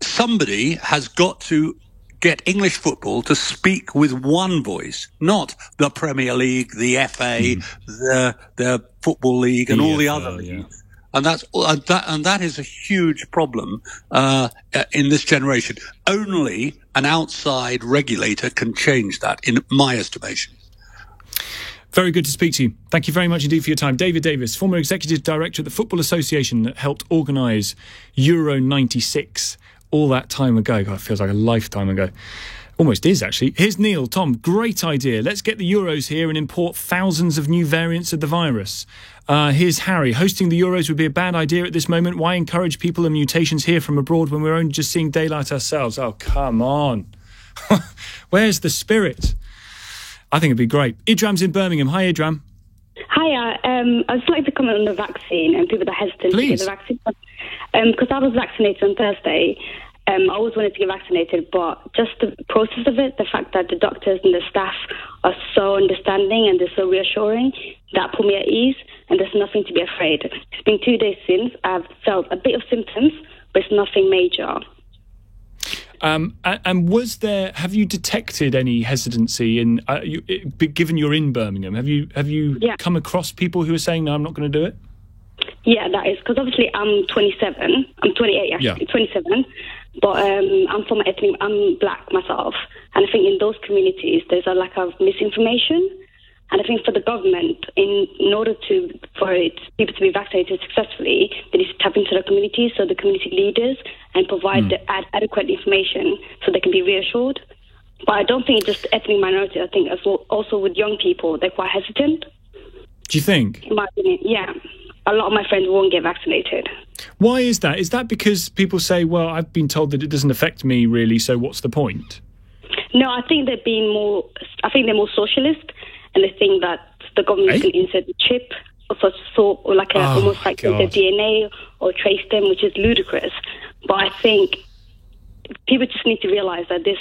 somebody has got to get English football to speak with one voice, not the Premier League, the FA, the Football League and all the other leagues. And that is a huge problem in this generation. Only an outside regulator can change that, in my estimation. Very good to speak to you. Thank you very much indeed for your time. David Davis, former Executive Director at the Football Association that helped organise Euro 96 all that time ago. God, it feels like a lifetime ago. Almost is, actually. Here's Neil. Tom, great idea. Let's get the Euros here and import thousands of new variants of the virus. Here's Harry. Hosting the Euros would be a bad idea at this moment. Why encourage people and mutations here from abroad when we're only just seeing daylight ourselves? Oh, come on. Where's the spirit? I think it'd be great. Idram's in Birmingham. Hi, Idram. Hiya. I'd just like to comment on the vaccine and people that are hesitant to get the vaccine. Because I was vaccinated on Thursday. I always wanted to get vaccinated, but just the process of it, the fact that the doctors and the staff are so understanding and they're so reassuring, that put me at ease, and there's nothing to be afraid. It's been 2 days since I've felt a bit of symptoms, but it's nothing major. And have you detected any hesitancy in, given you're in Birmingham, have you come across people who are saying, no, I'm not going to do it? Yeah, that is, because obviously I'm 27. I'm 28, actually, 27. But I'm black myself. And I think in those communities, there's a lack of misinformation. And I think for the government, in order for people to be vaccinated successfully, they need to tap into the communities, so the community leaders, and provide the adequate information so they can be reassured. But I don't think it's just ethnic minority. I think as well, also with young people, they're quite hesitant. Do you think? In my opinion, yeah. A lot of my friends won't get vaccinated. Why is that? Is that because people say, well, I've been told that it doesn't affect me really, so what's the point? No, I think they're more socialist, and they think that the government can insert a chip almost like their DNA or trace them, which is ludicrous. But I think people just need to realise that this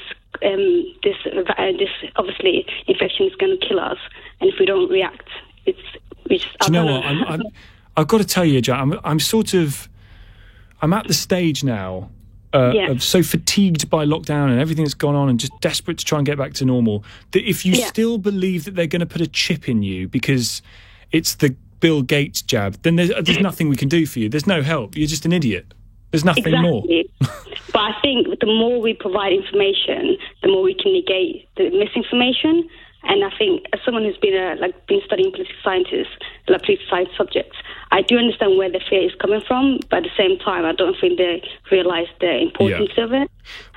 obviously infection is going to kill us, and if we don't react, Do you know what? I've got to tell you, Jack, I'm at the stage now of so fatigued by lockdown and everything that's gone on and just desperate to try and get back to normal, that if you still believe that they're going to put a chip in you because it's the Bill Gates jab, then there's nothing we can do for you. There's no help. You're just an idiot. There's nothing more. But I think the more we provide information, the more we can negate the misinformation. And I think as someone who's been studying political science subjects, I do understand where the fear is coming from, but at the same time, I don't think they realise the importance of it.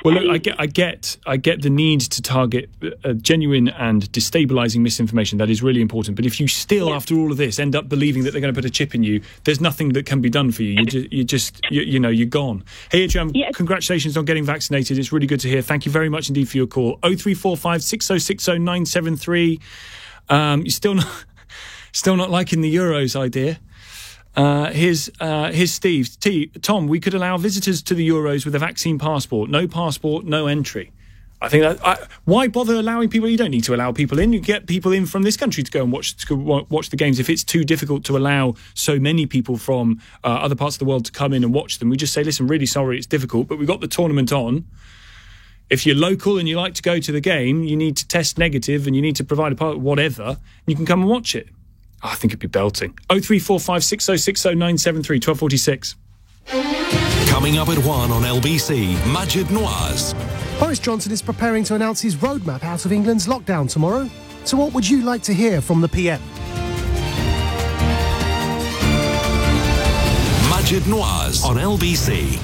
Well, look, I get the need to target genuine and destabilising misinformation. That is really important. But if you still, after all of this, end up believing that they're going to put a chip in you, there's nothing that can be done for you. You're gone. Hey, Adrian, congratulations on getting vaccinated. It's really good to hear. Thank you very much indeed for your call. 0345 6060 973. You're still not liking the Euros idea. Here's Steve. Tom, we could allow visitors to the Euros with a vaccine passport. No passport, no entry. I think why bother allowing people? You don't need to allow people in. You get people in from this country to go and watch the games. If it's too difficult to allow so many people from other parts of the world to come in and watch them, we just say, listen, really sorry, it's difficult, but we've got the tournament on. If you're local and you like to go to the game, you need to test negative and you need to provide a part, whatever, you can come and watch it. I think it'd be belting. 0345 6060 973 1246. Coming up at 1 on LBC, Maajid Nawaz. Boris Johnson is preparing to announce his roadmap out of England's lockdown tomorrow. So what would you like to hear from the PM? Maajid Nawaz on LBC.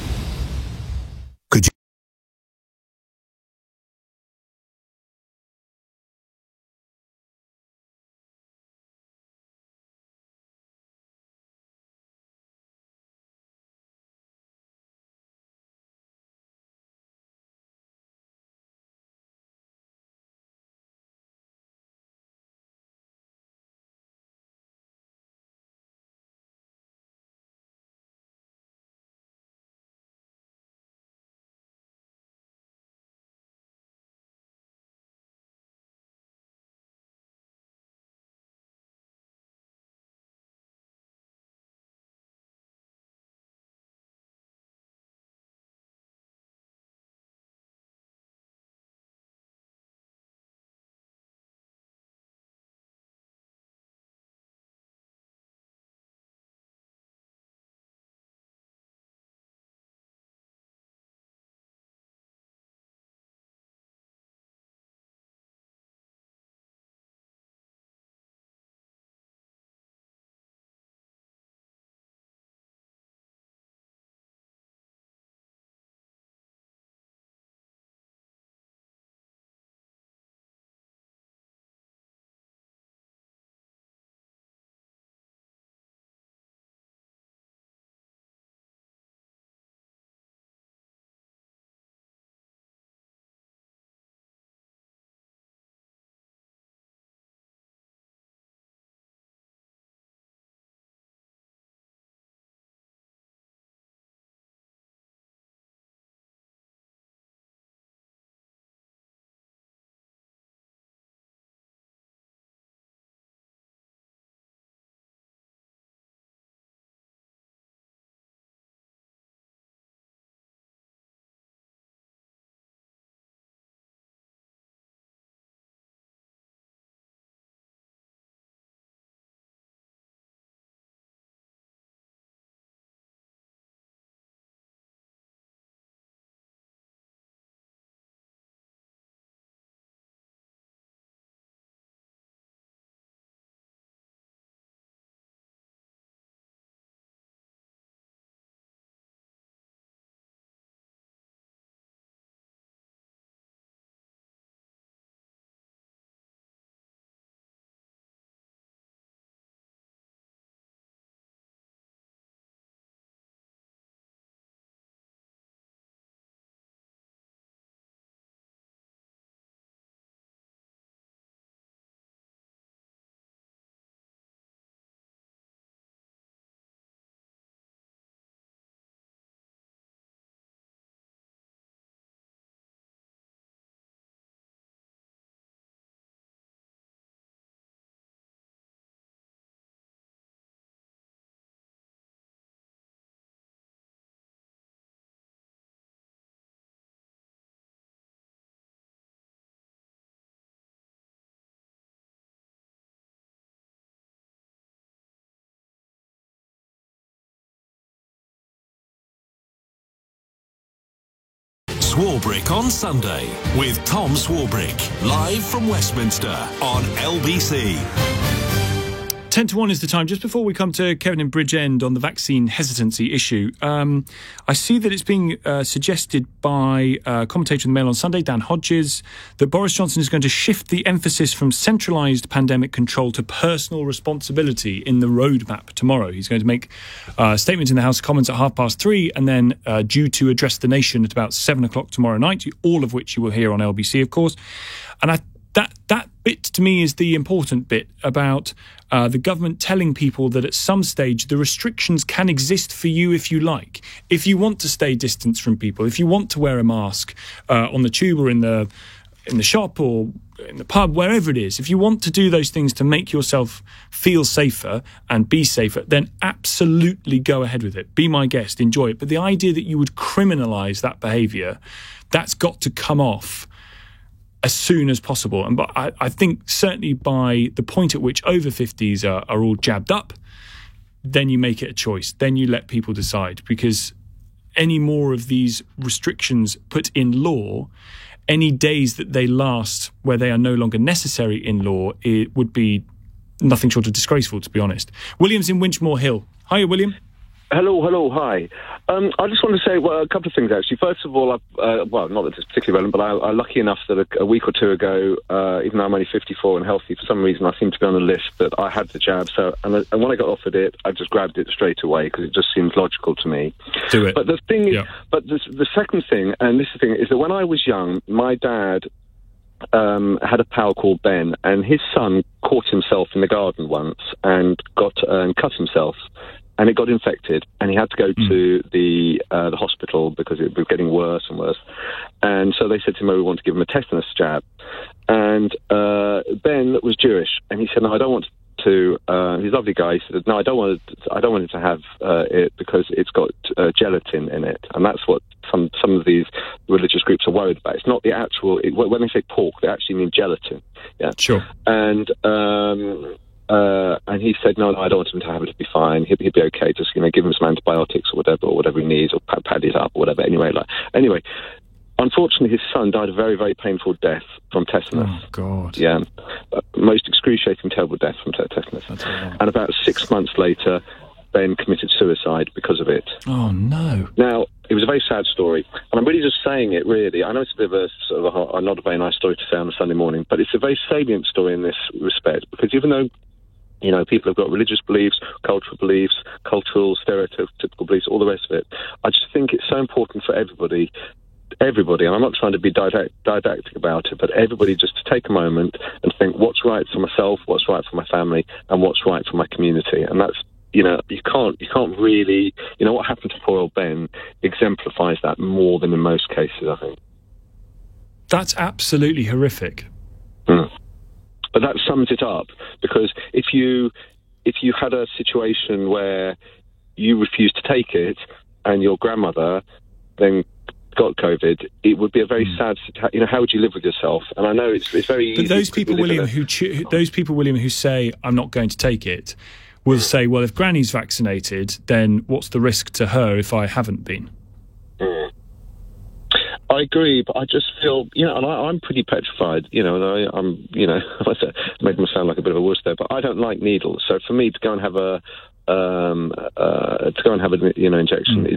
Swarbrick on Sunday with Tom Swarbrick, live from Westminster on LBC. 10 to 1 is the time. Just before we come to Kevin in Bridgend on the vaccine hesitancy issue, I see that it's being suggested by a commentator in the Mail on Sunday, Dan Hodges, that Boris Johnson is going to shift the emphasis from centralised pandemic control to personal responsibility in the roadmap tomorrow. He's going to make statements in the House of Commons at 3:30 and then due to address the nation at about 7 o'clock tomorrow night, all of which you will hear on LBC, of course. And that bit to me is the important bit about the government telling people that at some stage the restrictions can exist for you if you like. If you want to stay distanced from people, if you want to wear a mask on the tube or in the shop or in the pub, wherever it is, if you want to do those things to make yourself feel safer and be safer, then absolutely go ahead with it. Be my guest, enjoy it. But the idea that you would criminalise that behaviour, that's got to come off as soon as possible. And but I think certainly by the point at which over 50s are all jabbed up, then you make it a choice. Then you let people decide, because any more of these restrictions put in law, any days that they last where they are no longer necessary in law, it would be nothing short of disgraceful, to be honest. William's in Winchmore Hill. Hiya, William. Hello, hi. I just want to say a couple of things, actually. First of all, not that it's particularly relevant, but I'm lucky enough that a week or two ago, even though I'm only 54 and healthy, for some reason I seem to be on the list that I had the jab. So, and when I got offered it, I just grabbed it straight away because it just seems logical to me. Do it. But the thing is, the second thing, and this is the thing, is that when I was young, my dad had a pal called Ben, and his son caught himself in the garden once and got cut himself. And it got infected, and he had to go to the hospital because it was getting worse and worse. And so they said to him, we want to give him a tetanus jab. And Ben was Jewish, and he said, no, I don't want to. He's a lovely guy. He said, no, I don't want it to have it because it's got gelatin in it, and that's what some of these religious groups are worried about. It's not the actual. When they say pork, they actually mean gelatin. Yeah, sure. And he said, no, I don't want him to have it. It'll be fine. He'll be okay. Just, give him some antibiotics or whatever he needs, or pad it up or whatever. Anyway, unfortunately, his son died a very, very painful death from tetanus. Oh, God. Yeah. Most excruciating, terrible death from tetanus. And about 6 months later, Ben committed suicide because of it. Oh, no. Now, it was a very sad story, and I'm really just saying it, really. I know it's a bit of a not a very nice story to say on a Sunday morning, but it's a very salient story in this respect, because even though people have got religious beliefs, cultural beliefs, cultural, stereotypical beliefs, all the rest of it. I just think it's so important for everybody, and I'm not trying to be didactic about it, but everybody just to take a moment and think what's right for myself, what's right for my family, and what's right for my community. And that's, you can't really, what happened to poor old Ben exemplifies that more than in most cases, I think. That's absolutely horrific. But that sums it up, because if you had a situation where you refused to take it and your grandmother then got COVID, it would be a very sad. How would you live with yourself? And I know it's very easy. But those people, William, who say I'm not going to take it, will say, well, if Granny's vaccinated, then what's the risk to her if I haven't been? I agree, but I just feel, and I'm pretty petrified, and I'm making me sound like a bit of a wuss there, but I don't like needles. So for me to go and have an injection,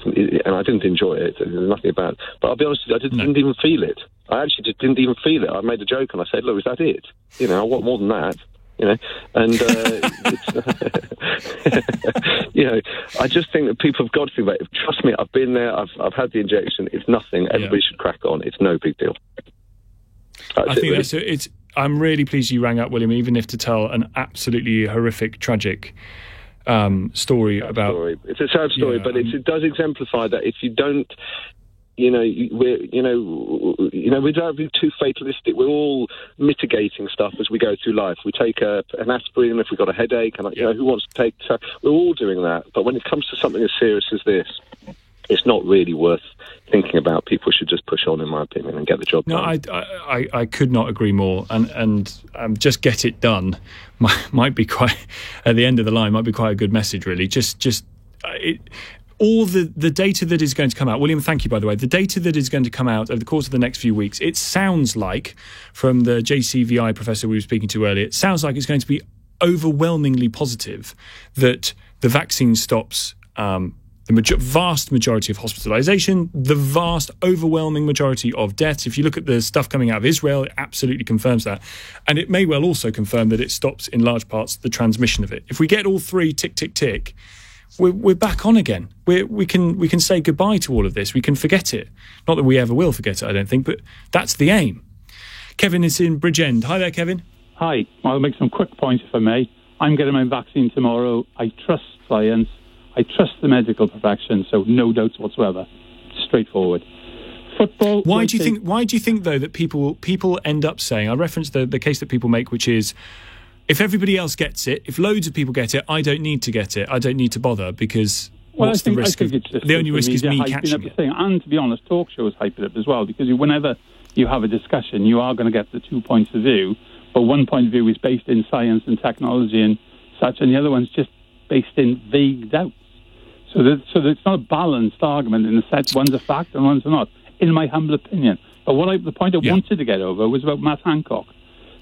and I didn't enjoy it. There's nothing about it. But I'll be honest with you, I didn't even feel it. I actually just didn't even feel it. I made a joke and I said, look, is that it? I want more than that. And I just think that people have got to think about it. Trust me, I've been there. I've had the injection. It's nothing. Everybody should crack on. It's no big deal. I'm really pleased you rang up, William, even if to tell an absolutely horrific, tragic story about. It's a sad story, but it does exemplify that if you don't. We're without being too fatalistic, we're all mitigating stuff as we go through life. We take an aspirin if we've got a headache, and who wants to take? So we're all doing that. But when it comes to something as serious as this, it's not really worth thinking about. People should just push on, in my opinion, and get the job done. I could not agree more. And just get it done might be quite at the end of the line. Might be quite a good message, really. all the data that is going to come out, William, thank you, by the way, the data that is going to come out over the course of the next few weeks, it sounds like, from the JCVI professor we were speaking to earlier, it sounds like it's going to be overwhelmingly positive that the vaccine stops the vast majority of hospitalisation, the vast overwhelming majority of deaths. If you look at the stuff coming out of Israel, it absolutely confirms that. And it may well also confirm that it stops, in large parts, the transmission of it. If we get all three tick, tick, tick, we're back on again. We can say goodbye to all of this. We can forget it. Not that we ever will forget it, I don't think, but that's the aim. Kevin is in Bridgend. Hi there, Kevin. Hi. I'll make some quick points, if I may. I'm getting my vaccine tomorrow. I trust science. I trust the medical profession, so no doubts whatsoever. Straightforward. Football. Why do you think though that people end up saying? I referenced the case that people make, which is, if everybody else gets it, if loads of people get it, I don't need to get it. I don't need to bother because what's the risk? The only risk is me catching it. And to be honest, talk shows hype it up as well, because whenever you have a discussion, you are going to get the 2 points of view, but one point of view is based in science and technology and such, and the other one's just based in vague doubts. So it's not a balanced argument in the sense one's a fact and one's not, in my humble opinion. But the point I wanted to get over was about Matt Hancock.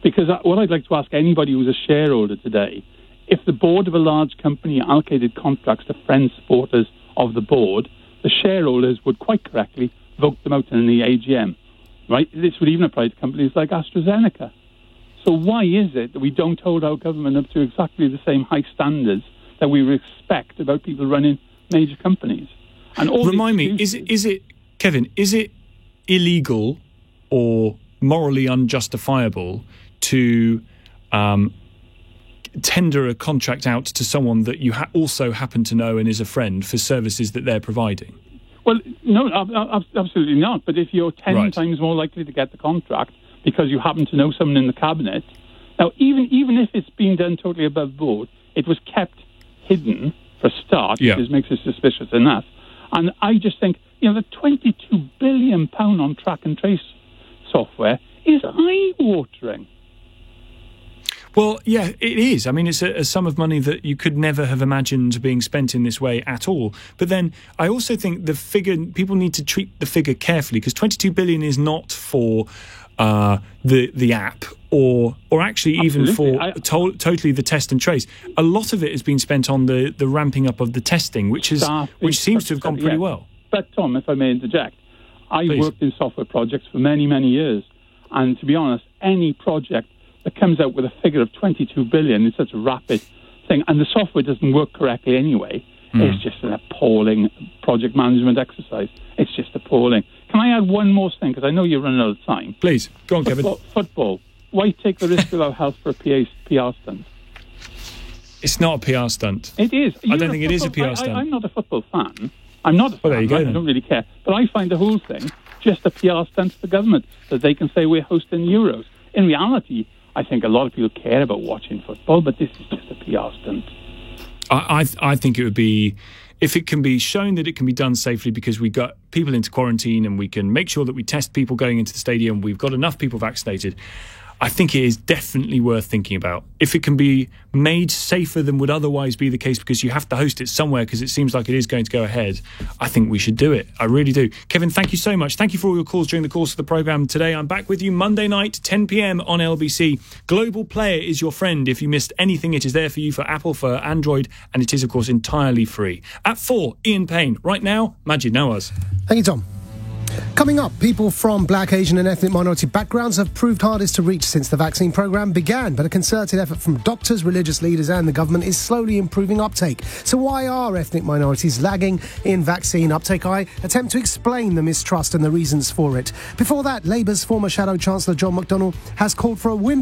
Because what I'd like to ask anybody who's a shareholder today, if the board of a large company allocated contracts to friends, supporters of the board, the shareholders would quite correctly vote them out in the AGM, right? This would even apply to companies like AstraZeneca. So why is it that we don't hold our government up to exactly the same high standards that we expect about people running major companies? And remind me, is it, Kevin, is it illegal or morally unjustifiable to tender a contract out to someone that you also happen to know and is a friend for services that they're providing? Well, no, absolutely not. But if you're 10 times more likely to get the contract because you happen to know someone in the cabinet, now even if it's been done totally above board, it was kept hidden for a start, which makes it suspicious enough. And I just think, the £22 billion on track and trace software is eye-watering. Well, yeah, it is. I mean, it's a sum of money that you could never have imagined being spent in this way at all. But then I also think the figure, people need to treat the figure carefully, because 22 billion is not for the app or actually even for totally the test and trace. A lot of it has been spent on the ramping up of the testing, which seems to have gone pretty well. But Tom, if I may interject, I worked in software projects for many, many years. And to be honest, any project that comes out with a figure of 22 billion is such a rapid thing, and the software doesn't work correctly anyway. It's just an appalling project management exercise. It's just appalling. Can I add one more thing? Because I know you're running out of time. Please. Go on, Kevin. Football. Why take the risk of our health for a PR stunt? It's not a PR stunt. It is. I don't think it is a PR stunt. I'm not a football fan. I'm not a fan. Well, there you go, I don't really care. But I find the whole thing just a PR stunt for the government, that they can say we're hosting Euros. In reality, I think a lot of people care about watching football, but this is just a PR stunt. I think it would be, if it can be shown that it can be done safely because we got people into quarantine and we can make sure that we test people going into the stadium, we've got enough people vaccinated, I think it is definitely worth thinking about. If it can be made safer than would otherwise be the case because you have to host it somewhere because it seems like it is going to go ahead, I think we should do it. I really do. Kevin, thank you so much. Thank you for all your calls during the course of the programme today. I'm back with you Monday night, 10 p.m. on LBC. Global Player is your friend. If you missed anything, it is there for you for Apple, for Android, and it is, of course, entirely free. At 4, Ian Payne. Right now, Majid Nawaz. Thank you, Tom. Coming up, people from black, Asian and ethnic minority backgrounds have proved hardest to reach since the vaccine programme began, but a concerted effort from doctors, religious leaders and the government is slowly improving uptake. So why are ethnic minorities lagging in vaccine uptake? I attempt to explain the mistrust and the reasons for it. Before that, Labour's former Shadow Chancellor John McDonnell has called for a win